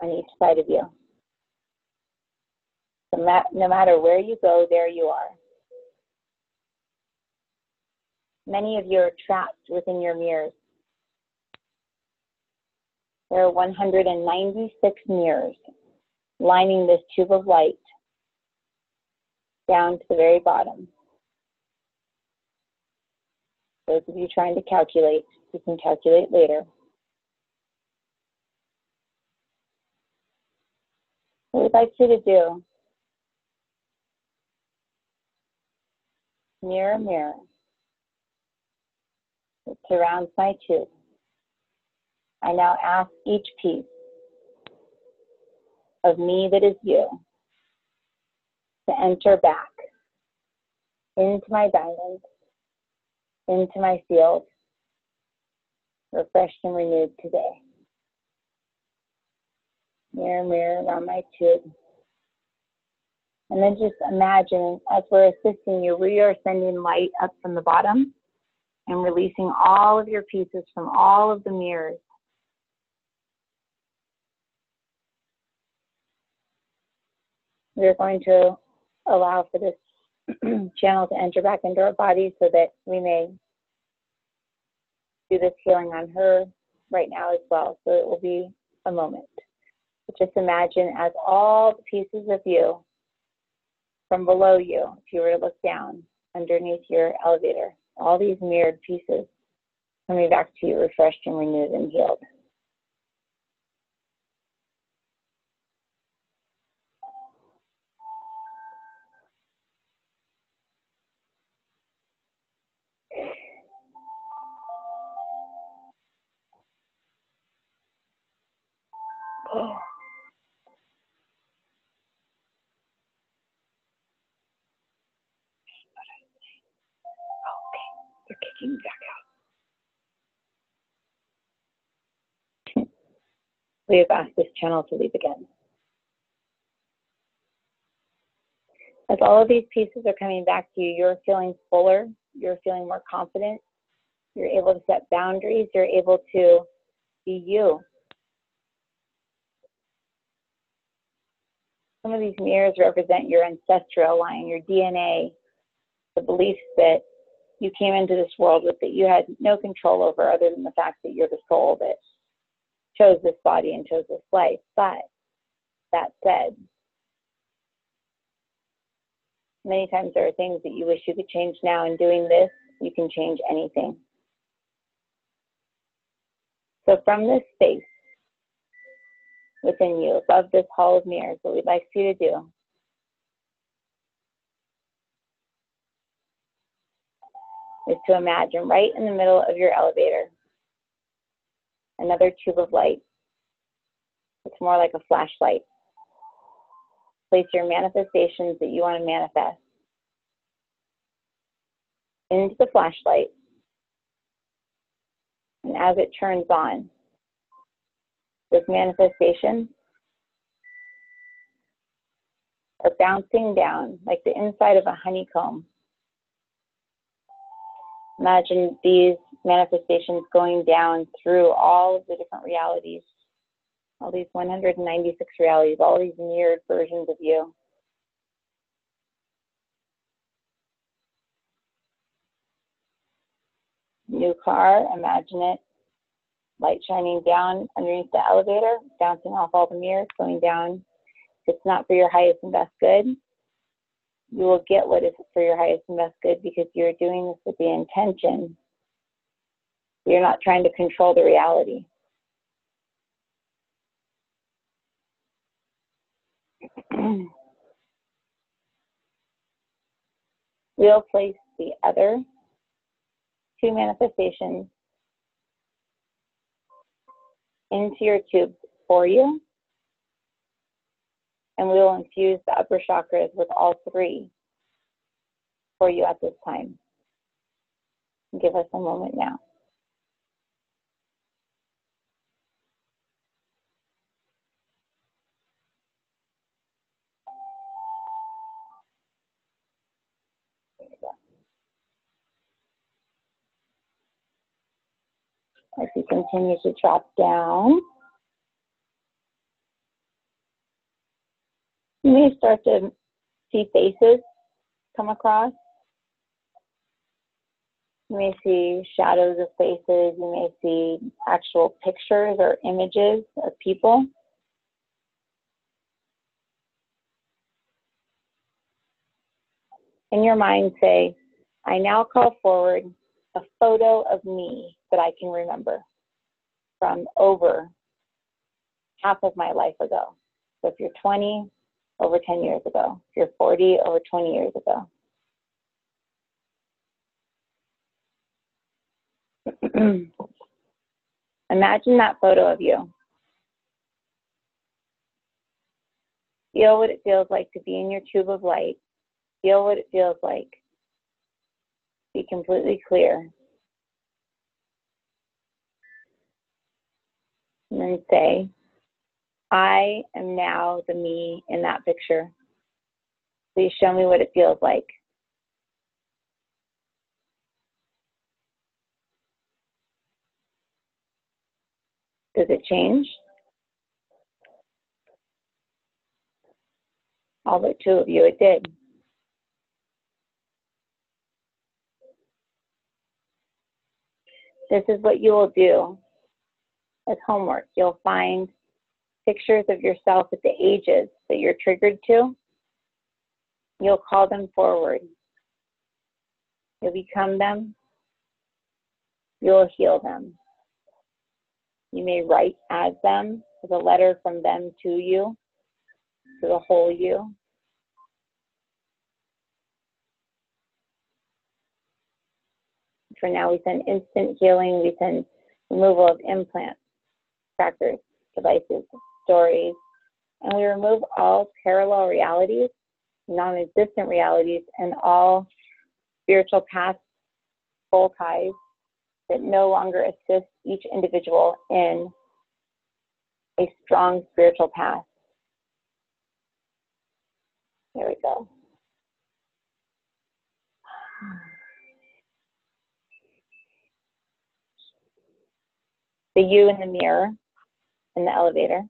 on each side of you. So no matter where you go, there you are. Many of you are trapped within your mirrors. There are 196 mirrors lining this tube of light down to the very bottom. Those of you trying to calculate, you can calculate later. What we'd like you to do, mirror, mirror, it surrounds my tube. I now ask each piece of me that is you to enter back into my diamond, into my field, refreshed and renewed today. Mirror, mirror around my tube. And then just imagine, as we're assisting you, we are sending light up from the bottom and releasing all of your pieces from all of the mirrors. We're going to allow for this channel to enter back into our body so that we may do this healing on her right now as well. So it will be a moment. But just imagine as all the pieces of you from below you, if you were to look down underneath your elevator, all these mirrored pieces coming back to you refreshed and renewed and healed. Oh. Okay, they're kicking back out. We have asked this channel to leave again. As all of these pieces are coming back to you, you're feeling fuller, you're feeling more confident, you're able to set boundaries, you're able to be you. Some of these mirrors represent your ancestral line, your DNA, the beliefs that you came into this world with that you had no control over other than the fact that you're the soul that chose this body and chose this life. But that said, many times there are things that you wish you could change now. In doing this, you can change anything. So from this space within you, above this hall of mirrors, what we'd like for you to do is to imagine right in the middle of your elevator another tube of light. It's more like a flashlight. Place your manifestations that you want to manifest into the flashlight. And as it turns on, this manifestation are bouncing down like the inside of a honeycomb. Imagine these manifestations going down through all of the different realities, all these 196 realities, all these mirrored versions of you. New car, imagine it, light shining down underneath the elevator, bouncing off all the mirrors, going down. If it's not for your highest and best good, you will get what is for your highest and best good because you're doing this with the intention. You're not trying to control the reality. We'll place the other two manifestations into your tubes for you, and we will infuse the upper chakras with all three for you at this time. Give us a moment now. As you continue to drop down, you may start to see faces come across. You may see shadows of faces. You may see actual pictures or images of people. In your mind, say, I now call forward a photo of me that I can remember from over half of my life ago. So if you're 20, over 10 years ago. If you're 40, over 20 years ago. Imagine that photo of you. Feel what it feels like to be in your tube of light. Feel what it feels like. Be completely clear. And then say, I am now the me in that picture. Please show me what it feels like. Does it change? All but two of you, it did. This is what you will do as homework. You'll find pictures of yourself at the ages that you're triggered to. You'll call them forward. You'll become them. You'll heal them. You may write as them, as a letter from them to you, to the whole you. For now, we send instant healing. We send removal of implants, trackers, devices, stories, and we remove all parallel realities, non-existent realities, and all spiritual past soul ties that no longer assist each individual in a strong spiritual path. There we go. The you in the mirror in the elevator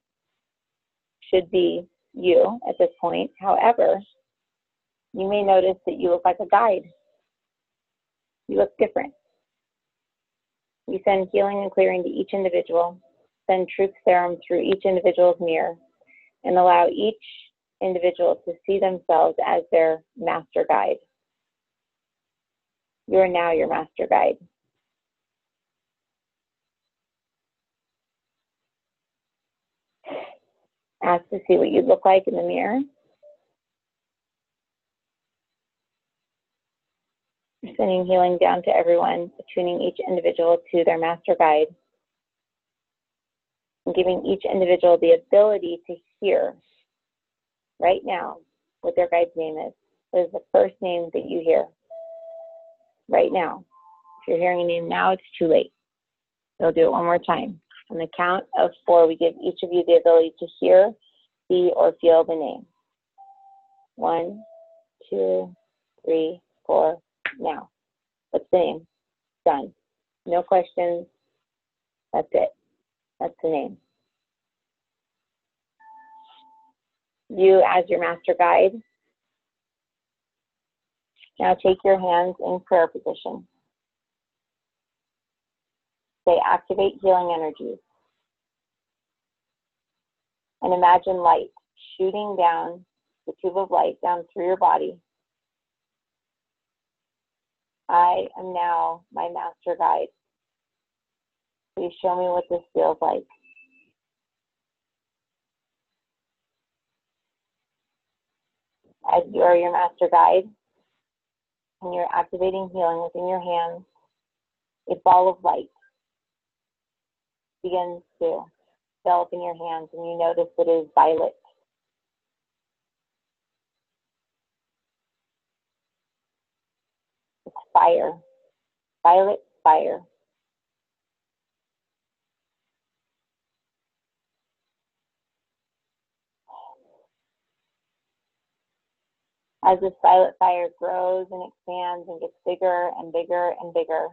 should be you at this point. However, you may notice that you look like a guide You look different. We send healing and clearing to each individual, send truth serum through each individual's mirror, and allow each individual to see themselves as their master guide. You are now your master guide. Ask to see what you look like in the mirror. Sending healing down to everyone, attuning each individual to their master guide, and giving each individual the ability to hear right now what their guide's name is. What is the first name that you hear right now? If you're hearing a name now, it's too late. We'll do it one more time. On the count of 4, we give each of you the ability to hear, see, or feel the name. 1, 2, 3, 4, now. What's the name? Done. No questions. That's it. That's the name. You, as your master guide, now take your hands in prayer position. Say, activate healing energies. And imagine light shooting down, the tube of light down through your body. I am now my master guide. Please show me what this feels like. As you are your master guide, and you're activating healing within your hands, a ball of light begins to develop in your hands, and you notice it is violet. It's fire. Violet fire. As this violet fire grows and expands and gets bigger and bigger and bigger,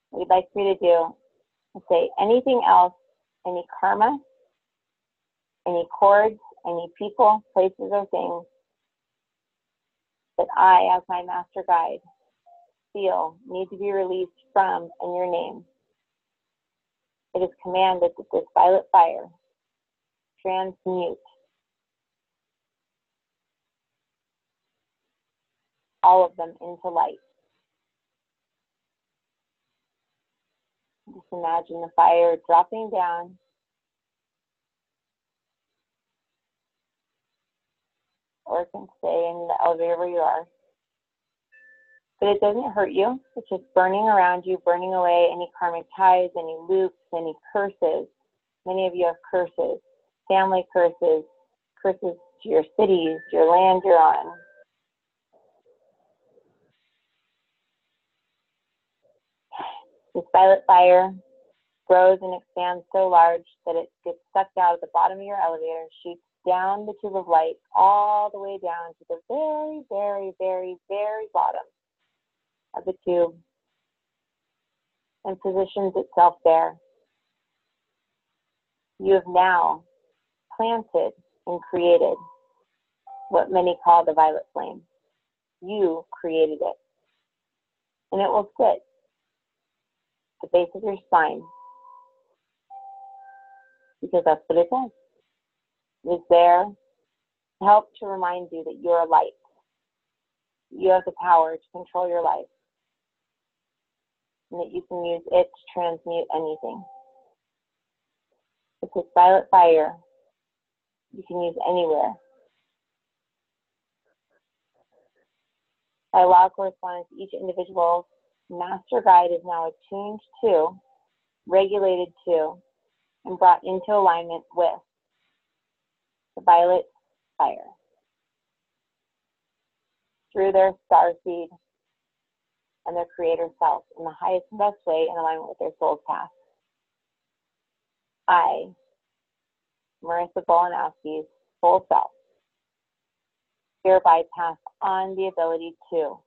what we'd like for you to do is say anything else, any karma, any cords, any people, places, or things that I, as my master guide, feel need to be released from in your name. It is commanded that this violet fire transmute all of them into light. Just imagine the fire dropping down, or it can stay in the elevator where you are. But it doesn't hurt you. It's just burning around you, burning away any karmic ties, any loops, any curses. Many of you have curses, family curses, curses to your cities, your land you're on. This violet fire grows and expands so large that it gets sucked out of the bottom of your elevator, shoots down the tube of light all the way down to the very, very, very, very bottom of the tube and positions itself there. You have now planted and created what many call the violet flame. You created it. And it will sit at the base of your spine because that's what it does. It is there to help to remind you that you are light. You have the power to control your life and that you can use it to transmute anything. With this violet fire, you can use anywhere. I allow correspondence to each individual's master guide is now attuned to, regulated to, and brought into alignment with the violet fire through their star seed and their creator self in the highest and best way in alignment with their soul's path. I, Marissa Bolanowski's full self, hereby pass on the ability to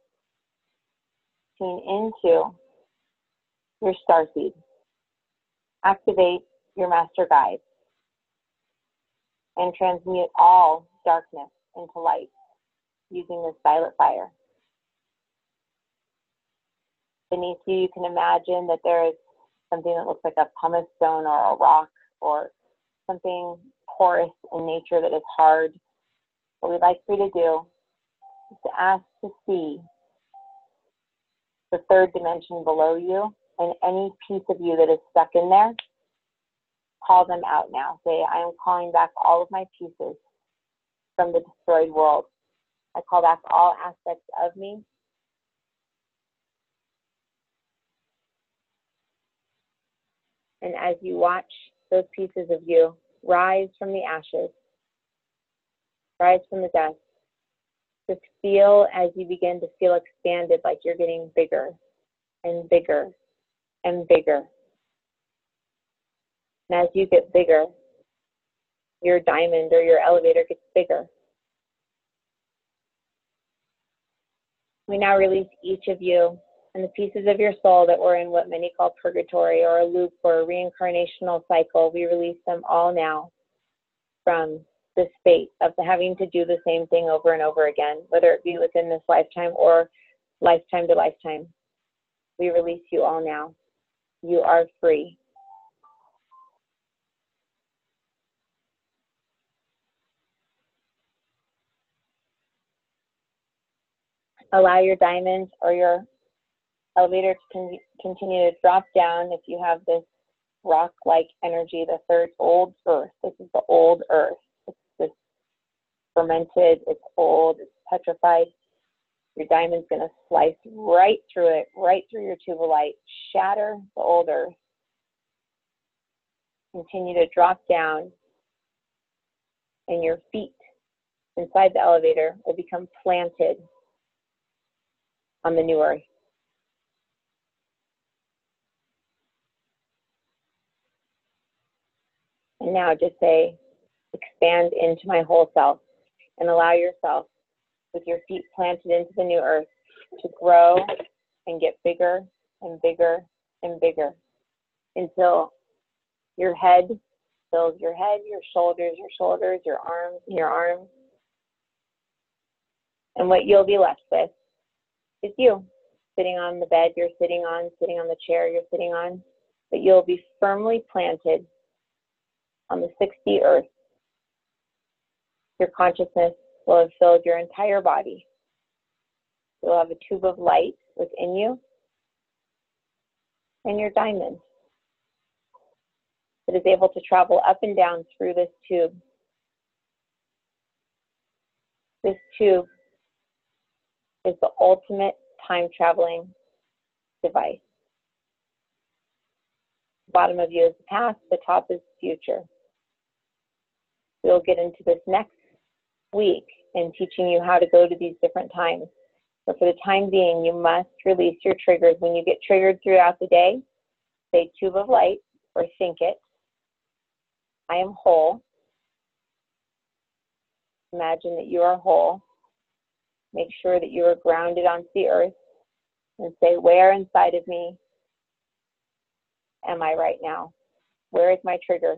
tune into your starseed, activate your master guide, and transmute all darkness into light using this violet fire. Beneath you, you can imagine that there is something that looks like a pumice stone or a rock or something porous in nature that is hard. What we'd like for you to do is to ask to see the third dimension below you and any piece of you that is stuck in there. Call them out now. Say, I am calling back all of my pieces from the destroyed world. I call back all aspects of me. And as you watch those pieces of you rise from the ashes, rise from the dust, just feel as you begin to feel expanded, like you're getting bigger and bigger and bigger. And as you get bigger, your diamond or your elevator gets bigger. We now release each of you and the pieces of your soul that were in what many call purgatory or a loop or a reincarnational cycle. We release them all now from the state of having to do the same thing over and over again, whether it be within this lifetime or lifetime to lifetime. We release you all now. You are free. Allow your diamond or your elevator to continue to drop down. If you have this rock-like energy, the third old earth. This is the old earth. It's fermented, it's old, it's petrified. Your diamond's going to slice right through it, right through your tube of light, shatter the old earth. Continue to drop down, and your feet inside the elevator will become planted on the new earth. And now just say, expand into my whole self, and allow yourself, with your feet planted into the new earth, to grow and get bigger and bigger and bigger until your head fills your head, your shoulders, your arms, and your arms. And what you'll be left with is you, sitting on the bed you're sitting on the chair you're sitting on, but you'll be firmly planted on the 6D earth. Your consciousness will have filled your entire body. You'll have a tube of light within you and your diamond that is able to travel up and down through this tube. This tube is the ultimate time-traveling device. The bottom of you is the past, the top is the future. We'll get into this next week in teaching you how to go to these different times. But for the time being, you must release your triggers. When you get triggered throughout the day, say tube of light or think it. I am whole. Imagine that you are whole. Make sure that you are grounded onto the earth and say, where inside of me am I right now? Where is my trigger?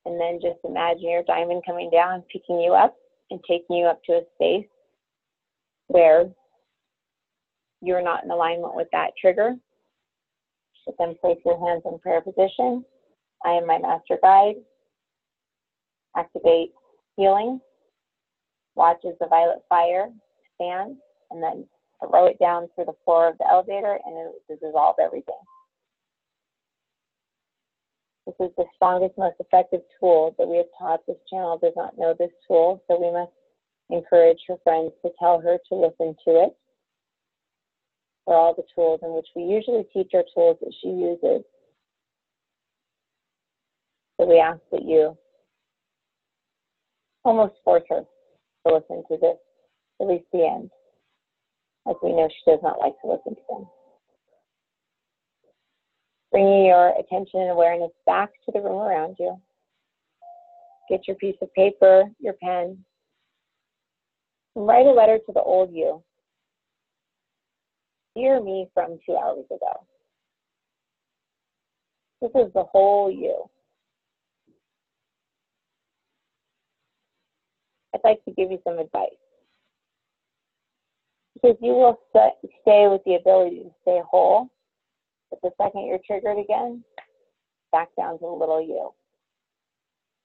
And then just imagine your diamond coming down, picking you up and taking you up to a space where you're not in alignment with that trigger. But then place your hands in prayer position. I am my master guide. Activate healing. Watch as the violet fire expands, and then throw it down through the floor of the elevator, and it will dissolve everything. This is the strongest, most effective tool that we have taught. This channel does not know this tool, so we must encourage her friends to tell her to listen to it. For all the tools in which we usually teach our tools that she uses. So we ask that you almost force her to listen to this, at least the end, as we know she does not like to listen to them. Bringing your attention and awareness back to the room around you. Get your piece of paper, your pen, and write a letter to the old you. Dear me from 2 hours ago. This is the whole you. I'd like to give you some advice. Because you will stay with the ability to stay whole, but the second you're triggered again, back down to the little you.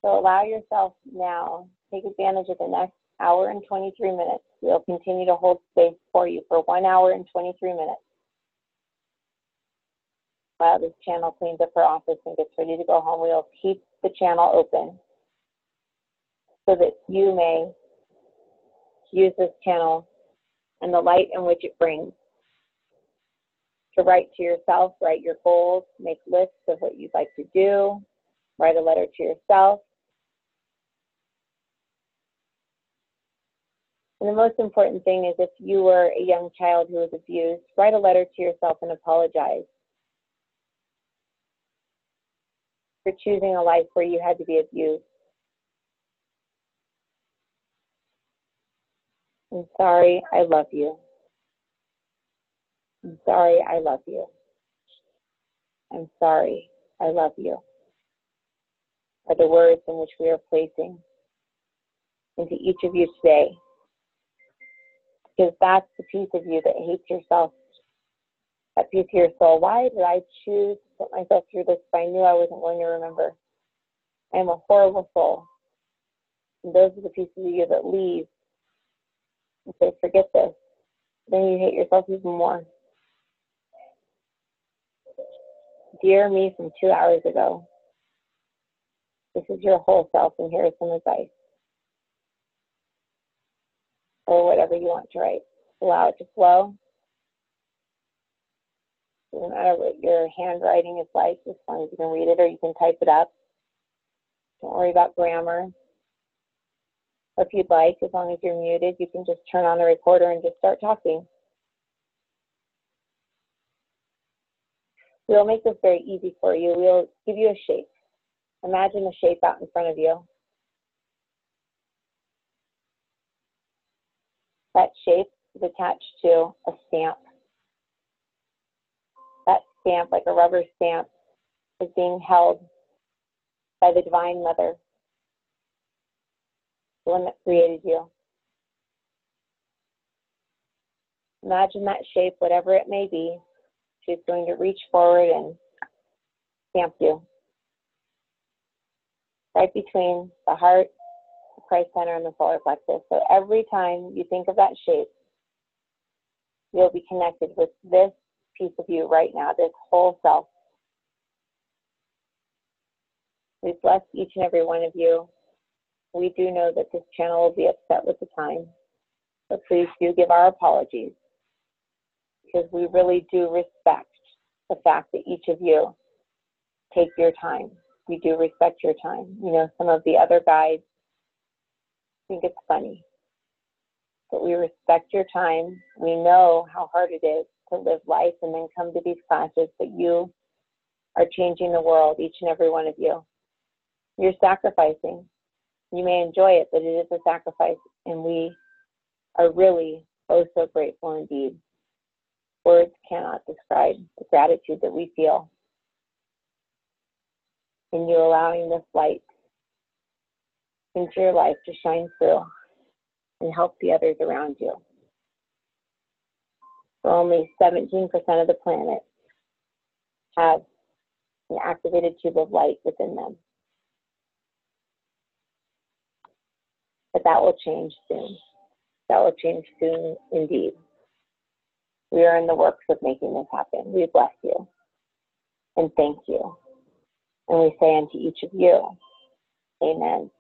So allow yourself now, take advantage of the next hour and 23 minutes. We'll continue to hold space for you for 1 hour and 23 minutes. While this channel cleans up her office and gets ready to go home, we'll keep the channel open so that you may use this channel and the light in which it brings to write to yourself, write your goals, make lists of what you'd like to do, write a letter to yourself. And the most important thing is if you were a young child who was abused, write a letter to yourself and apologize for choosing a life where you had to be abused. I'm sorry, I love you. I'm sorry, I love you. I'm sorry, I love you. Are the words in which we are placing into each of you today. Because that's the piece of you that hates yourself, that piece of your soul. Why did I choose to put myself through this if I knew I wasn't going to remember? I am a horrible soul. And those are the pieces of you that leave and say, forget this. Then you hate yourself even more. Dear me from 2 hours ago, this is your whole self, and here is some advice. Or whatever you want to write. Allow it to flow. No matter what your handwriting is like, as long as you can read it or you can type it up. Don't worry about grammar. Or if you'd like, as long as you're muted, you can just turn on the recorder and just start talking. We'll make this very easy for you. We'll give you a shape. Imagine a shape out in front of you. That shape is attached to a stamp. That stamp, like a rubber stamp, is being held by the Divine Mother, the one that created you. Imagine that shape, whatever it may be. She's going to reach forward and stamp you. Right between the heart, the Christ center, and the solar plexus. So every time you think of that shape, you'll be connected with this piece of you right now, this whole self. We bless each and every one of you. We do know that this channel will be upset with the time, but please do give our apologies, because we really do respect the fact that each of you take your time. We do respect your time. You know, some of the other guides think it's funny, but we respect your time. We know how hard it is to live life and then come to these classes, but you are changing the world, each and every one of you. You're sacrificing. You may enjoy it, but it is a sacrifice, and we are really oh so grateful indeed. Words cannot describe the gratitude that we feel in you allowing this light into your life to shine through and help the others around you. So only 17% of the planet have an activated tube of light within them. But that will change soon. That will change soon indeed. We are in the works of making this happen. We bless you and thank you. And we say unto each of you, amen.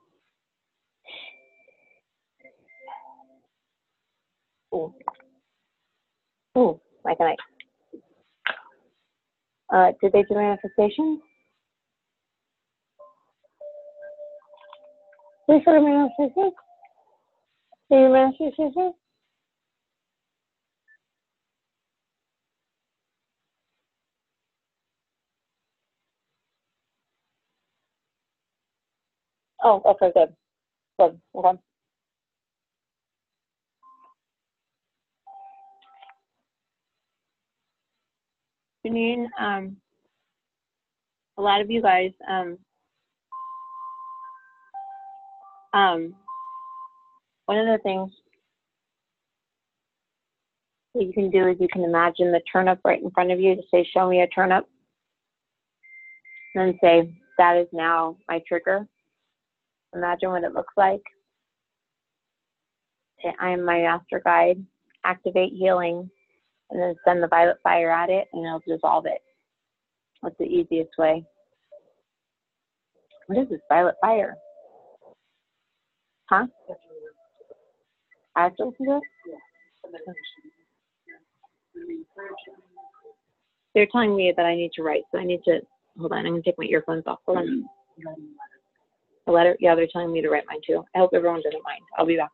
Ooh. Ooh, like a night. Did they do manifestation? Please go to manifestation. Do you manifestation? Oh, okay, good. Good. Okay. Janine, a lot of you guys, one of the things What you can do is you can imagine the turnip right in front of you. Just say, show me a turnip. And then say, that is now my trigger. Imagine what it looks like. Say, I am my master guide. Activate healing. And then send the violet fire at it, and it'll dissolve it. That's the easiest way. What is this violet fire? Huh? I have to listen to it? They're telling me that I need to write, so I need to, hold on, I'm going to take my earphones off. Hold on. A letter? Yeah, they're telling me to write mine too. I hope everyone doesn't mind. I'll be back.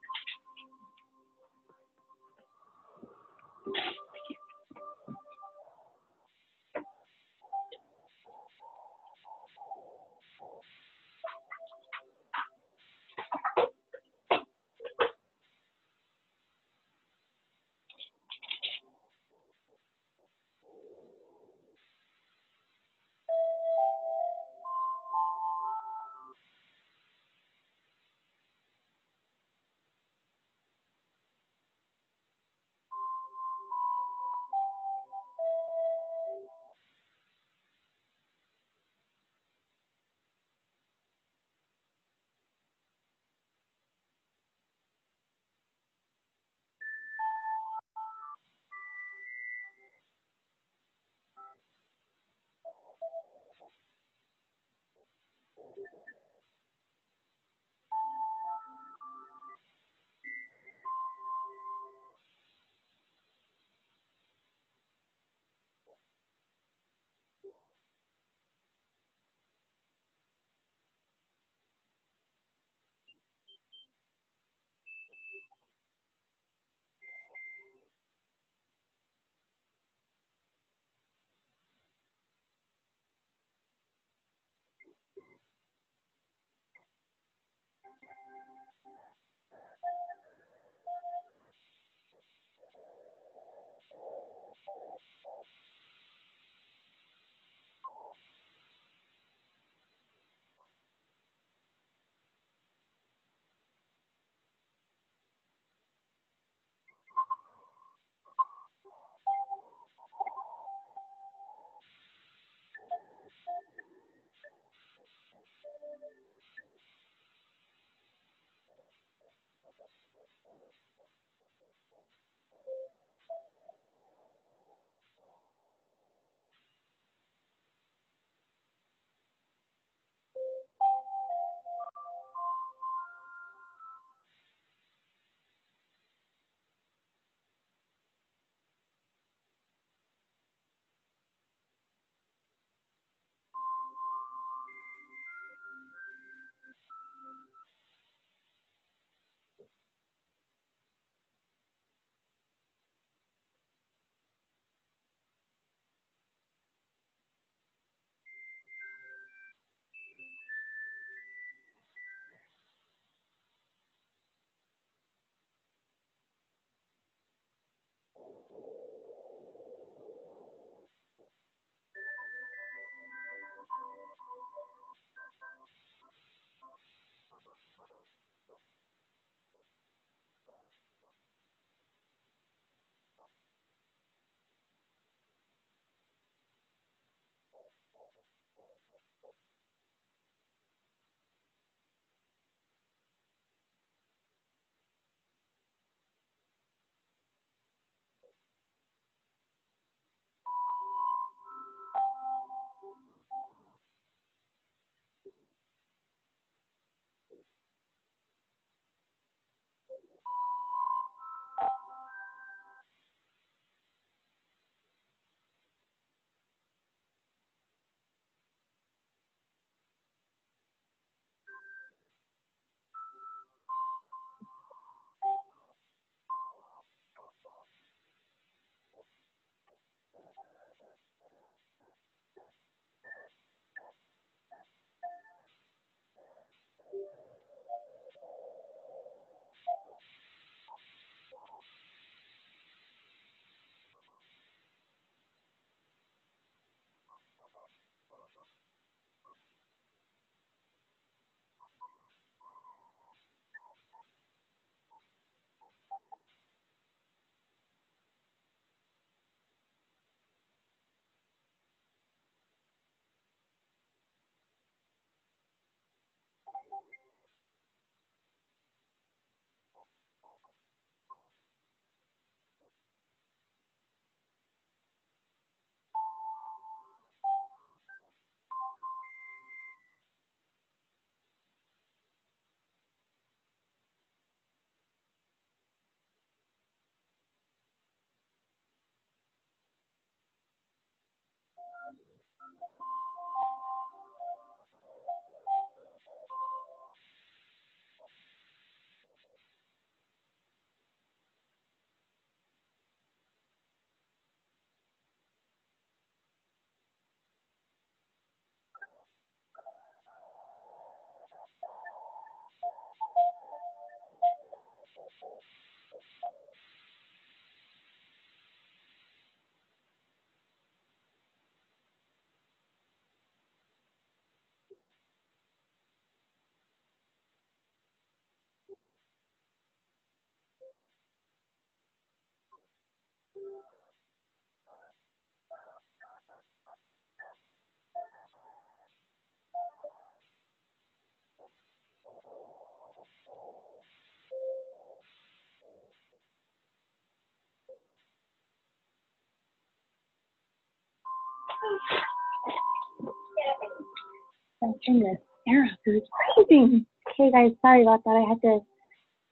I'll turn this air up. It was freezing. Okay, guys, sorry about that.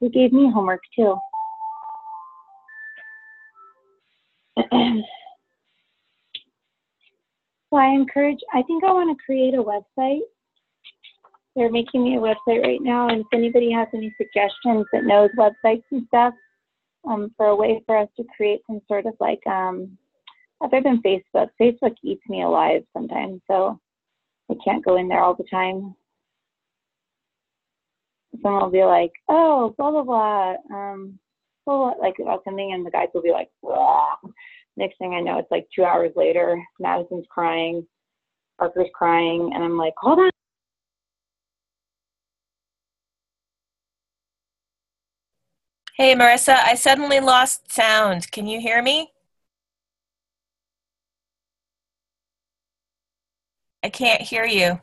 They gave me homework too. So I think I want to create a website. They're making me a website right now, and if anybody has any suggestions that knows websites and stuff, for a way for us to create some sort of like, other than Facebook. Facebook eats me alive sometimes, so I can't go in there all the time. Someone will be like, oh, blah, blah, blah, blah, like about something, and the guys will be like, blah. Next thing I know, it's like 2 hours later, Madison's crying, Parker's crying, and I'm like, hold on. Hey, Marissa, I suddenly lost sound. Can you hear me? I can't hear you.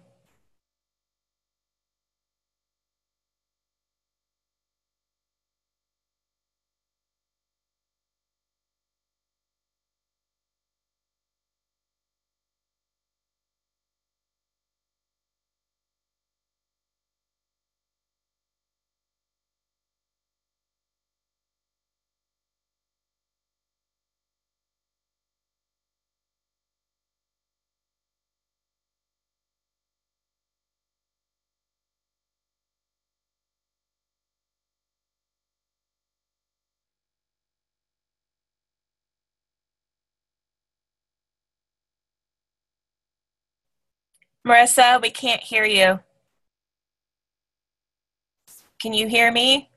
Marissa, we can't hear you. Can you hear me?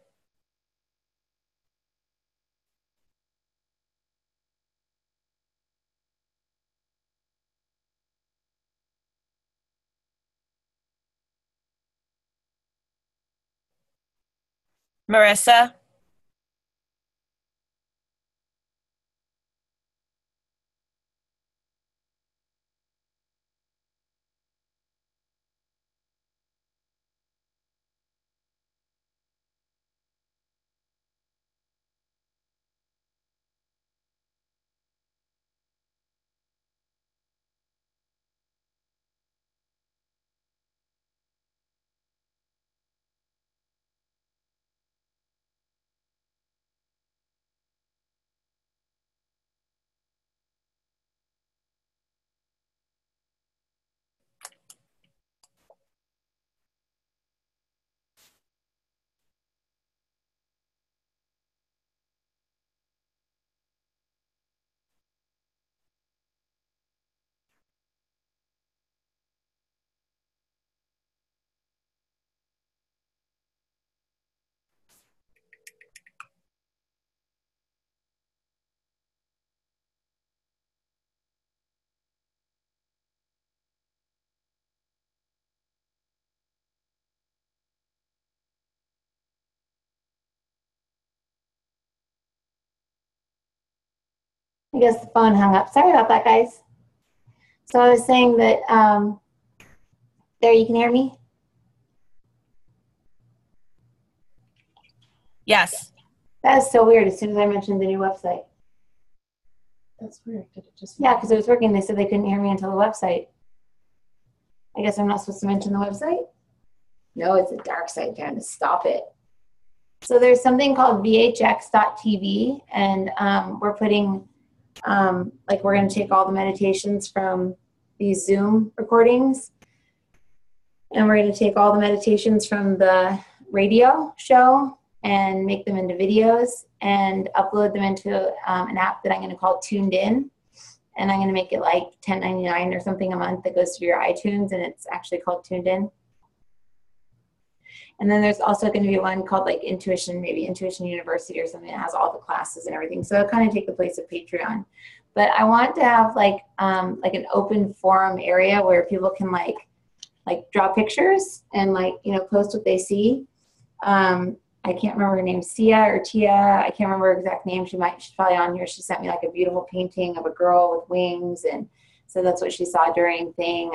Marissa? I guess the phone hung up. Sorry about that, guys. So I was saying that, there, you can hear me? Yes. That is so weird as soon as I mentioned the new website. That's weird. Did it just? Yeah, because it was working. They said they couldn't hear me until the website. I guess I'm not supposed to mention the website? No, it's a dark side trying to stop it. So there's something called vhx.tv, and we're putting, like, we're going to take all the meditations from these Zoom recordings, and we're going to take all the meditations from the radio show and make them into videos and upload them into an app that I'm going to call Tuned In. And I'm going to make it like $10.99 or something a month that goes to your iTunes, and it's actually called Tuned In. And then there's also going to be one called like Intuition, maybe Intuition University or something that has all the classes and everything. So it'll kind of take the place of Patreon. But I want to have like an open forum area where people can like draw pictures and like, you know, post what they see. I can't remember her name, Sia or Tia. I can't remember her exact name. She's probably on here. She sent me like a beautiful painting of a girl with wings, and so that's what she saw during thing.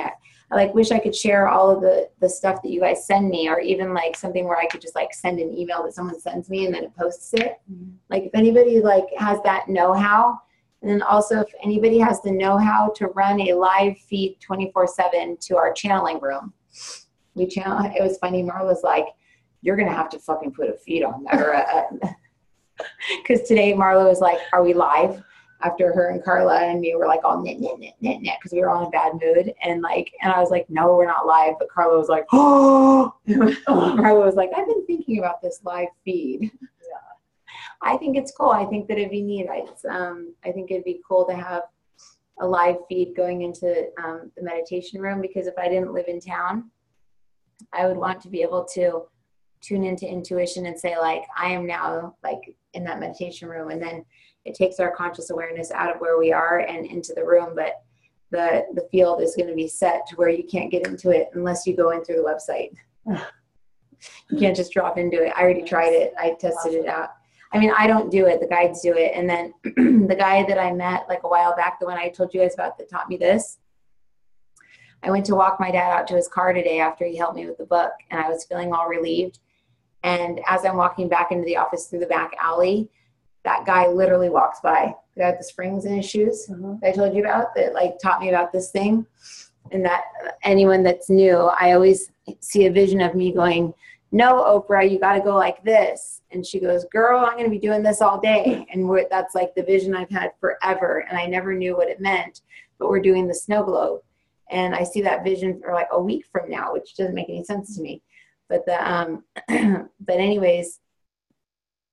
I like wish I could share all of the stuff that you guys send me, or even like something where I could just like send an email that someone sends me and then it posts it. Mm-hmm. Like if anybody like has that know-how And then also, if anybody has the know-how to run a live feed 24/7 to our channeling room, it was funny. Marla's like, you're going to have to fucking put a feed on there. Because today Marla was like, are we live? After her and Carla and me were like all knit, because we were all in a bad mood. And I was like, no, we're not live. But Carla was like, oh. Marla was like, I've been thinking about this live feed. I think it's cool. I think that it'd be neat. I think it'd be cool to have a live feed going into the meditation room, because if I didn't live in town, I would want to be able to tune into intuition and say, like, I am now like in that meditation room. And then it takes our conscious awareness out of where we are and into the room. But the field is going to be set to where you can't get into it unless you go in through the website. You can't just drop into it. I already tried it. I tested it out. I mean, I don't do it. The guides do it. And then the guy that I met like a while back, the one I told you guys about that taught me this, I went to walk my dad out to his car today after he helped me with the book, and I was feeling all relieved. And as I'm walking back into the office through the back alley, that guy literally walks by. The guy with the springs in his shoes that I told you about, that like taught me about this thing. And that anyone that's new, I always see a vision of me going, no, Oprah, you got to go like this. And she goes, girl, I'm going to be doing this all day. And that's like the vision I've had forever. And I never knew what it meant, but we're doing the snow globe. And I see that vision for like a week from now, which doesn't make any sense to me. But but anyways,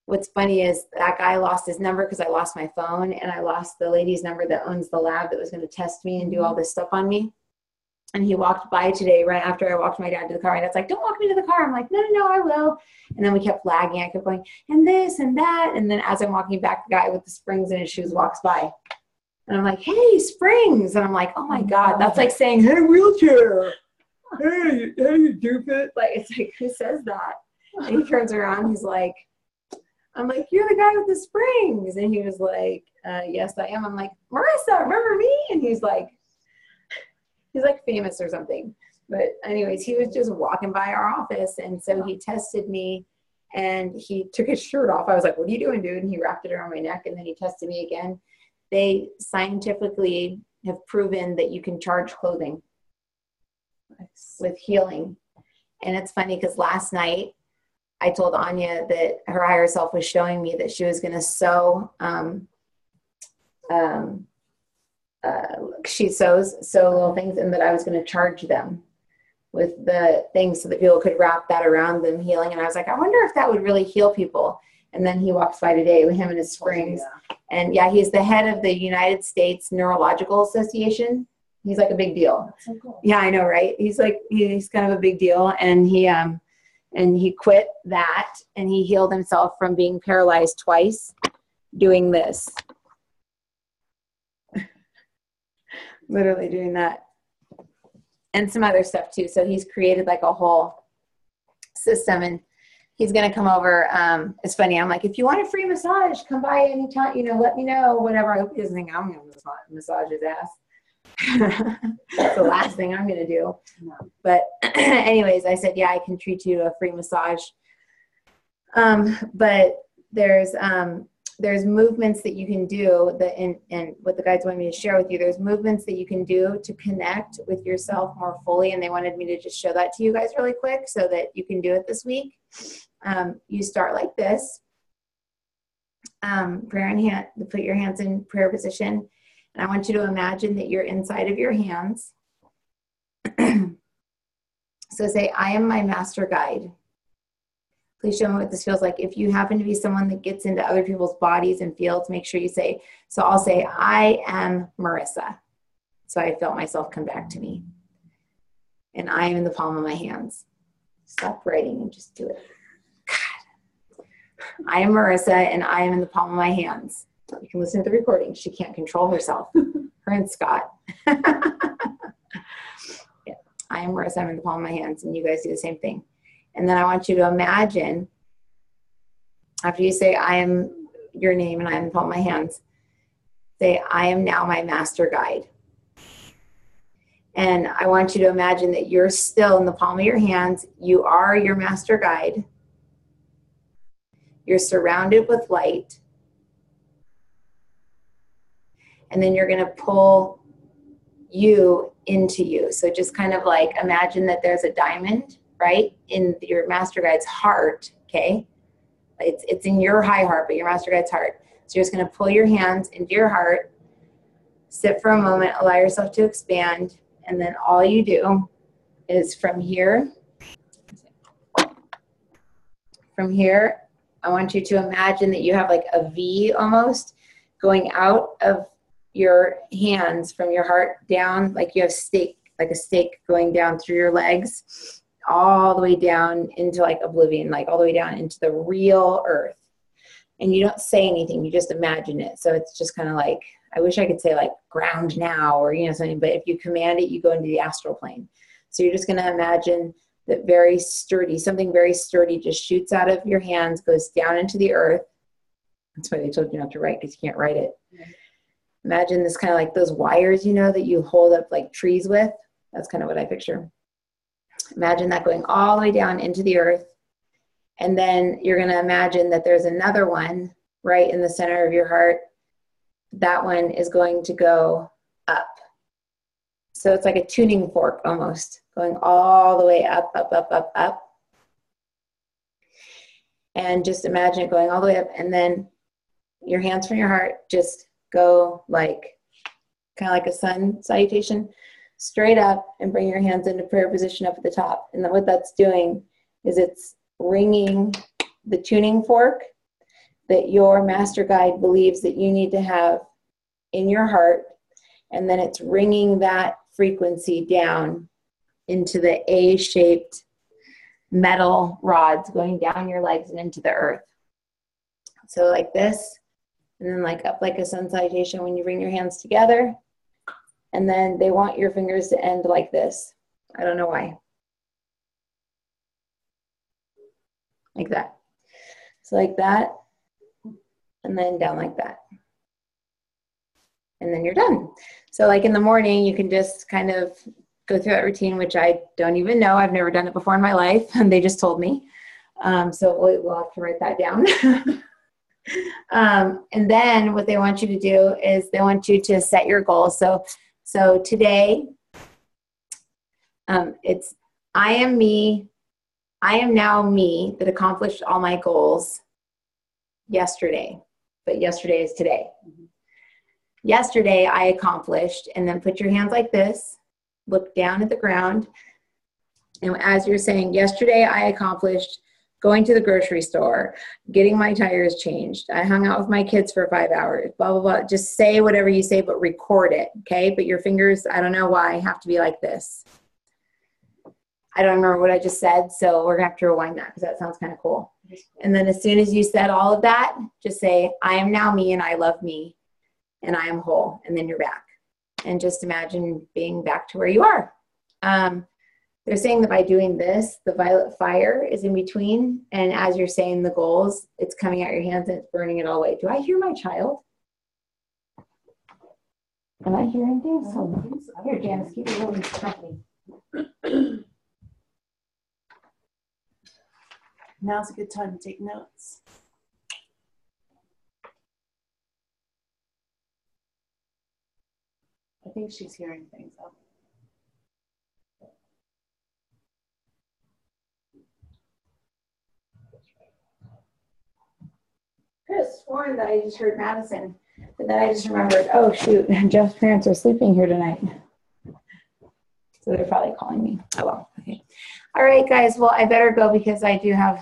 what's funny is that guy lost his number because I lost my phone, and I lost the lady's number that owns the lab that was going to test me and do all this stuff on me. And he walked by today right after I walked my dad to the car. And it's like, don't walk me to the car. I'm like, no, I will. And then we kept lagging. I kept going, and this and that. And then as I'm walking back, the guy with the springs in his shoes walks by. And I'm like, hey, springs. And I'm like, oh my God, that's like saying, hey, wheelchair. Hey, you doofus. Like, it's like, who says that? And he turns around. He's like, I'm like, you're the guy with the springs. And he was like, yes, I am. I'm like, Marissa, remember me? And he's like famous or something. But anyways, he was just walking by our office. And so he tested me and he took his shirt off. I was like, what are you doing, dude? And he wrapped it around my neck, and then he tested me again. They scientifically have proven that you can charge clothing with healing. And it's funny because last night I told Anya that her higher self was showing me that she was going to sew, she sew little things, and that I was going to charge them with the things so that people could wrap that around them healing. And I was like, I wonder if that would really heal people. And then he walks by today with him and his springs. Yeah. And yeah, he's the head of the United States Neurological Association. He's like a big deal. That's so cool. Yeah, I know, right? He's kind of a big deal. And he quit that, and he healed himself from being paralyzed twice doing this. Literally doing that. And some other stuff too. So he's created like a whole system, and he's going to come over. It's funny. I'm like, if you want a free massage, come by anytime, let me know, whatever. I hope he doesn't think I'm going to massage his ass. That's the last thing I'm going to do. No. But anyways, I said, yeah, I can treat you to a free massage. But there's movements that you can do and what the guides wanted me to share with you. There's movements that you can do to connect with yourself more fully. And they wanted me to just show that to you guys really quick so that you can do it this week. You start like this. Prayer in hand, put your hands in prayer position. And I want you to imagine that you're inside of your hands. So say, I am my master guide. Please show me what this feels like. If you happen to be someone that gets into other people's bodies and fields, make sure you say, so I'll say, I am Marissa. So I felt myself come back to me. And I am in the palm of my hands. Stop writing and just do it. God. I am Marissa, and I am in the palm of my hands. You can listen to the recording. She can't control herself. Her and Scott. Yeah. I am Marissa. I'm in the palm of my hands. And you guys do the same thing. And then I want you to imagine, after you say, I am your name and I am in the palm of my hands, say, I am now my master guide. And I want you to imagine that you're still in the palm of your hands. You are your master guide. You're surrounded with light. and then you're going to pull you into you. So just kind of like imagine that there's a diamond, right, in your master guide's heart, okay? It's in your high heart, but your master guide's heart. So you're just going to pull your hands into your heart, sit for a moment, allow yourself to expand, and then all you do is from here, I want you to imagine that you have like a V almost going out of your hands from your heart down, like you have like a stake going down through your legs, all the way down into like oblivion, like all the way down into the real earth. And you don't say anything, you just imagine it. So it's just kind of like, I wish I could say like ground now or, something, but if you command it, you go into the astral plane. So you're just going to imagine that something very sturdy just shoots out of your hands, goes down into the earth. That's why they told you not to write, because you can't write it. Mm-hmm. Imagine this kind of like those wires, that you hold up like trees with. That's kind of what I picture. Imagine that going all the way down into the earth. And then you're going to imagine that there's another one right in the center of your heart. That one is going to go up. So it's like a tuning fork almost, going all the way up, up, up, up, up. And just imagine it going all the way up. And then your hands from your heart just go like, kind of like a sun salutation, straight up, and bring your hands into prayer position up at the top. And then what that's doing is it's ringing the tuning fork that your master guide believes that you need to have in your heart. And then it's ringing that frequency down into the A-shaped metal rods going down your legs and into the earth. So like this, and then like up like a sun salutation when you bring your hands together. And then they want your fingers to end like this. I don't know why. Like that. So like that, and then down like that. And then you're done. So like in the morning, you can just kind of go through that routine, which I don't even know. I've never done it before in my life, and they just told me. So we'll have to write that down. And then what they want you to do is they want you to set your goals. So today, it's I am now me that accomplished all my goals yesterday, but yesterday is today. Mm-hmm. Yesterday I accomplished, and then put your hands like this, look down at the ground. And as you're saying, yesterday I accomplished going to the grocery store, getting my tires changed. I hung out with my kids for 5 hours, blah, blah, blah. Just say whatever you say, but record it, okay? But your fingers, I don't know why, have to be like this. I don't remember what I just said, so we're going to have to rewind that because that sounds kind of cool. And then as soon as you said all of that, just say, I am now me and I love me and I am whole. And then you're back. And just imagine being back to where you are. They're saying that by doing this, the violet fire is in between. And as you're saying the goals, it's coming out your hands and it's burning it all away. Do I hear my child? Am I hearing things? Oh, here, Janice, keep it really company. Now's a good time to take notes. I think she's hearing things up. I could have sworn that I just heard Madison, but then I just remembered, oh shoot, Jeff's parents are sleeping here tonight. So they're probably calling me. Oh well, okay. All right, guys, well, I better go because I do have,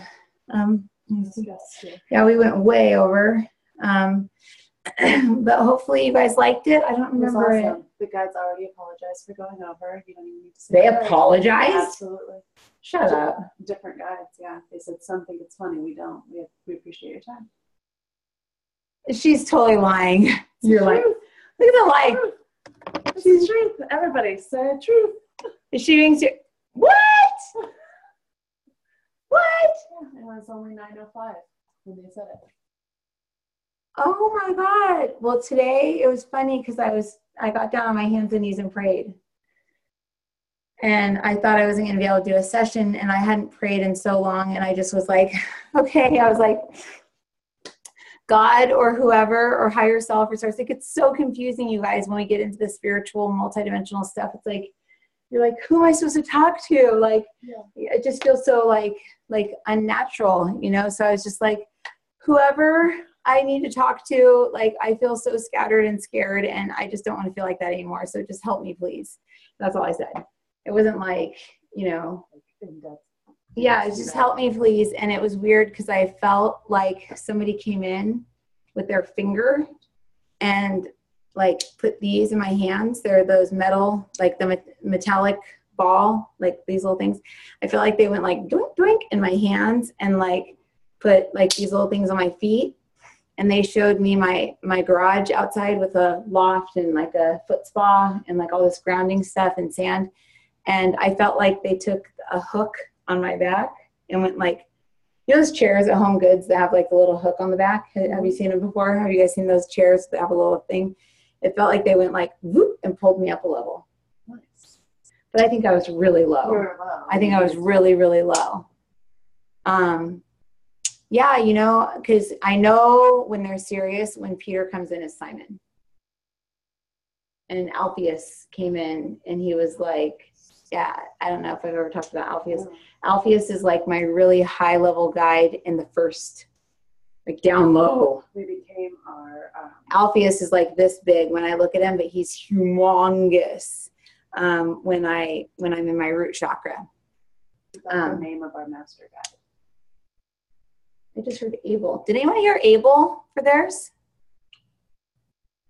yeah, we went way over. But hopefully you guys liked it. I don't remember it. Awesome. The guides already apologized for going over. You don't even need to say They apologized? Absolutely. Shut up. Different guides, yeah. They said some think it's funny. We don't. We appreciate your time. She's totally lying. You're like, look at the lie. She's truth. Everybody say truth. Is she being serious? What? What? Yeah, it was only 9:05 when they said it. Oh my God. Well, today it was funny because I got down on my hands and knees and prayed. And I thought I wasn't going to be able to do a session, and I hadn't prayed in so long, and I just was like, okay. I was like, God or whoever or higher self or source. Like, it's so confusing, you guys, when we get into the spiritual, multidimensional stuff. It's like, you're like, who am I supposed to talk to? Like, it just feels so like unnatural, you know? So I was just like, whoever I need to talk to, like, I feel so scattered and scared, and I just don't want to feel like that anymore. So just help me, please. That's all I said. It wasn't like, you know, yeah, it's just help me, please. And it was weird because I felt like somebody came in with their finger and like put these in my hands. They're those metal, like the metallic ball, like these little things. I feel like they went like doink, doink in my hands and like put like these little things on my feet. And they showed me my garage outside with a loft and like a foot spa and like all this grounding stuff and sand. And I felt like they took a hook on my back and went like, you know those chairs at Home Goods that have like the little hook on the back? Have you seen them before? Have you guys seen those chairs that have a little thing? It felt like they went like whoop and pulled me up a level. Nice. But I think I was really low. You were low. I think I was really, really low. Yeah, you know, because I know when they're serious when Peter comes in as Simon. And Alpheus came in and he was like, yeah, I don't know if I've ever talked about Alpheus. Alpheus is like my really high level guide in the first, like down low. We became our. Alpheus is like this big when I look at him, but he's humongous when I'm in my root chakra. That's the name of our master guide. I just heard Abel. Did anyone hear Abel for theirs?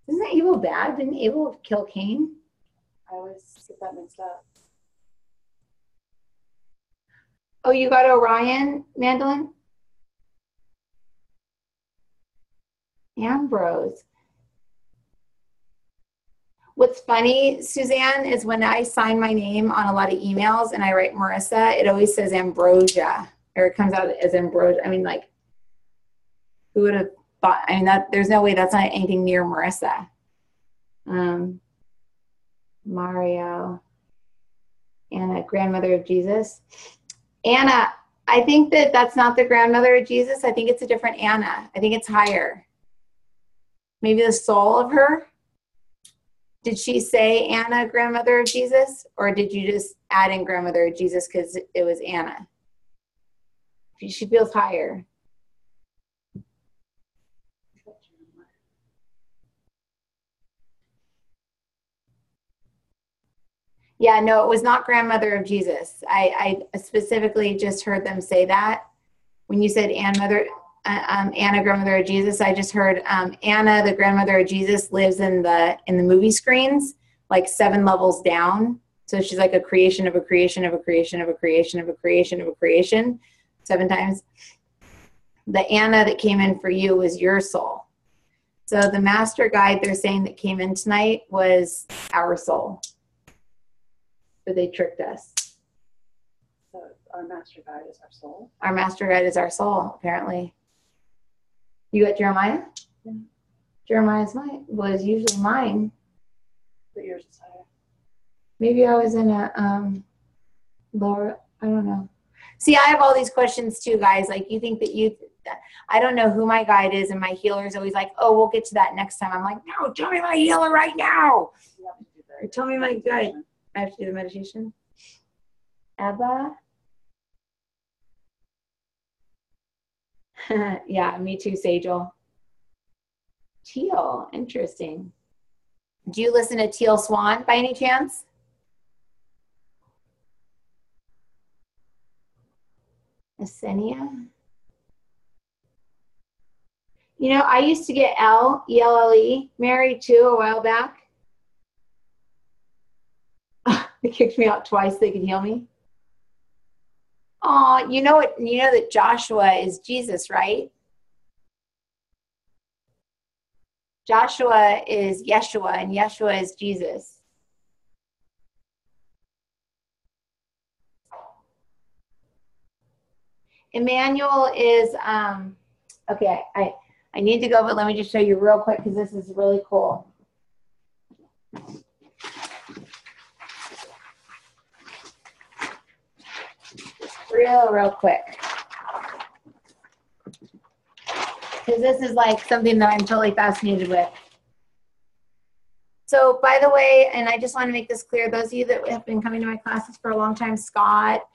Isn't Abel bad? Didn't Abel kill Cain? I always get that mixed up. Oh, you got Orion, Mandolin? Ambrose. What's funny, Suzanne, is when I sign my name on a lot of emails and I write Marissa, it always says Ambrosia, or it comes out as Ambrosia. I mean, like, who would have thought? I mean, that there's no way that's not anything near Marissa. Mario, Anna, grandmother of Jesus. Anna, I think that's not the grandmother of Jesus. I think it's a different Anna. I think it's higher. Maybe the soul of her. Did she say Anna, grandmother of Jesus? Or did you just add in grandmother of Jesus because it was Anna? She feels higher. Yeah, no, it was not grandmother of Jesus. I specifically just heard them say that. When you said Anna, grandmother of Jesus, I just heard Anna, the grandmother of Jesus, lives in the movie screens, like 7 levels down. So she's like a creation of a creation of a creation of a creation of a creation of a creation, 7 times. The Anna that came in for you was your soul. So the master guide they're saying that came in tonight was our soul. But they tricked us. So our master guide is our soul. Our master guide is our soul, apparently. You got Jeremiah? Yeah. Jeremiah's mine was usually mine. But yours is higher. Maybe I was in a lower, I don't know. See, I have all these questions too, guys. Like, you think that I don't know who my guide is, and my healer is always like, oh, we'll get to that next time. I'm like, no, tell me my healer right now. Or tell me my guide. I have to do the meditation. Abba. Yeah, me too, Sajal. Teal, interesting. Do you listen to Teal Swan by any chance? Asenia? You know, I used to get E-L-L-E, married too a while back. They kicked me out twice. They could heal me. Oh, you know what? You know that Joshua is Jesus, right? Joshua is Yeshua, and Yeshua is Jesus. Emmanuel is okay. I need to go, but let me just show you real quick because this is really cool. Real quick. because this is like something that I'm totally fascinated with. So by the way, and I just want to make this clear, those of you that have been coming to my classes for a long time, Scott,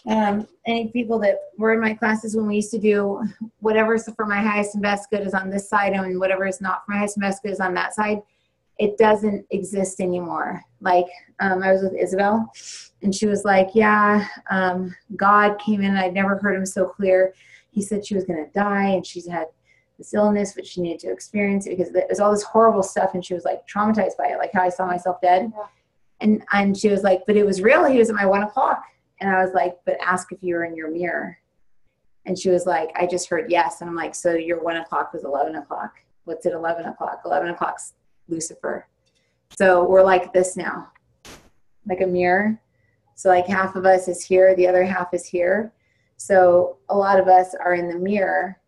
any people that were in my classes when we used to do whatever's for my highest and best good is on this side, and whatever is not for my highest and best good is on that side, it doesn't exist anymore. Like I was with Isabel, and she was like, yeah, God came in, and I'd never heard him so clear. He said she was going to die, and she's had this illness, but she needed to experience it because there's all this horrible stuff, and she was like traumatized by it, like how I saw myself dead. Yeah. And she was like, but it was real. He was at my 1 o'clock. And I was like, but ask if you were in your mirror. And she was like, I just heard yes. And I'm like, so your 1 o'clock was 11 o'clock. What's at 11 o'clock? 11 o'clock's Lucifer. So we're like this now, like a mirror. So like half of us is here, the other half is here. So a lot of us are in the mirror,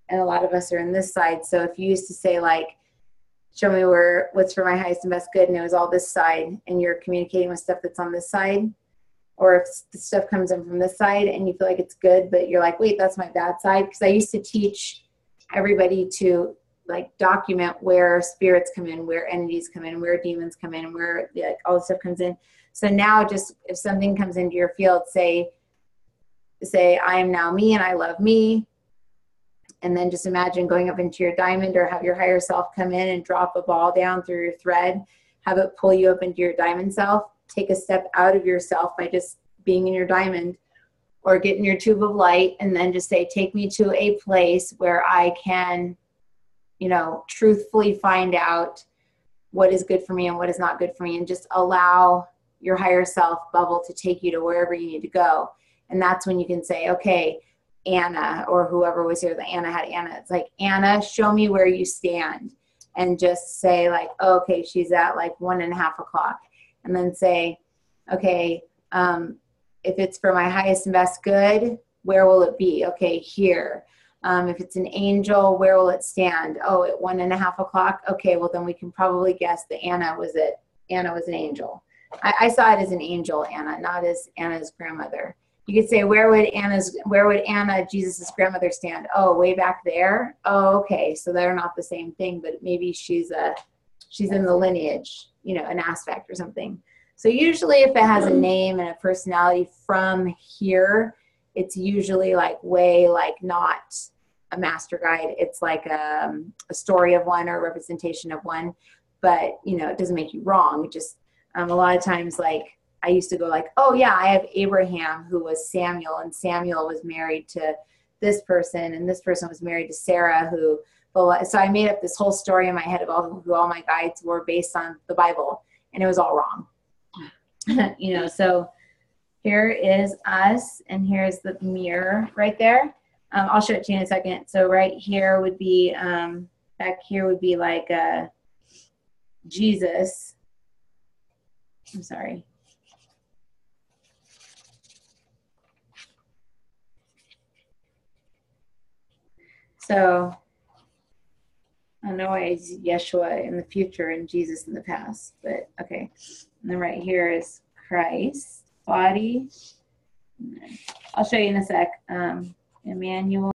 and a lot of us are in this side. So if you used to say like, show me what's for my highest and best good, and it was all this side, and you're communicating with stuff that's on this side, or if the stuff comes in from this side and you feel like it's good, but you're like, wait, that's my bad side. Because I used to teach everybody to like document where spirits come in, where entities come in, where demons come in, where like, all this stuff comes in. So now just if something comes into your field, say I am now me and I love me. And then just imagine going up into your diamond, or have your higher self come in and drop a ball down through your thread, have it pull you up into your diamond self. Take a step out of yourself by just being in your diamond, or get in your tube of light, and then just say, take me to a place where I can, you know, truthfully find out what is good for me and what is not good for me, and just allow your higher self bubble to take you to wherever you need to go. And that's when you can say, okay, Anna, or whoever was here, that Anna had Anna. It's like, Anna, show me where you stand. And just say like, oh, okay, she's at like 1.5 o'clock. And then say, okay, if it's for my highest and best good, where will it be? Okay, here. If it's an angel, where will it stand? Oh, at 1.5 o'clock. Okay, well then we can probably guess that Anna was an angel. I saw it as an angel, Anna, not as Anna's grandmother. You could say, where would Anna, Jesus' grandmother, stand? Oh, way back there. Oh, okay, so they're not the same thing, but maybe she's in the lineage, you know, an aspect or something. So usually if it has a name and a personality from here, it's usually like way like not a master guide. It's like a story of one or a representation of one, but you know, it doesn't make you wrong. It just, a lot of times, like I used to go like, oh yeah, I have Abraham who was Samuel, and Samuel was married to this person, and this person was married to Sarah who, so I made up this whole story in my head of who all my guides were based on the Bible, and it was all wrong. You know, so here is us, and here's the mirror right there. I'll show it to you in a second. So right here would be, back here would be like Jesus. I'm sorry. So I know it's Yeshua in the future and Jesus in the past, but okay. And then right here is Christ, body. I'll show you in a sec. Emmanuel.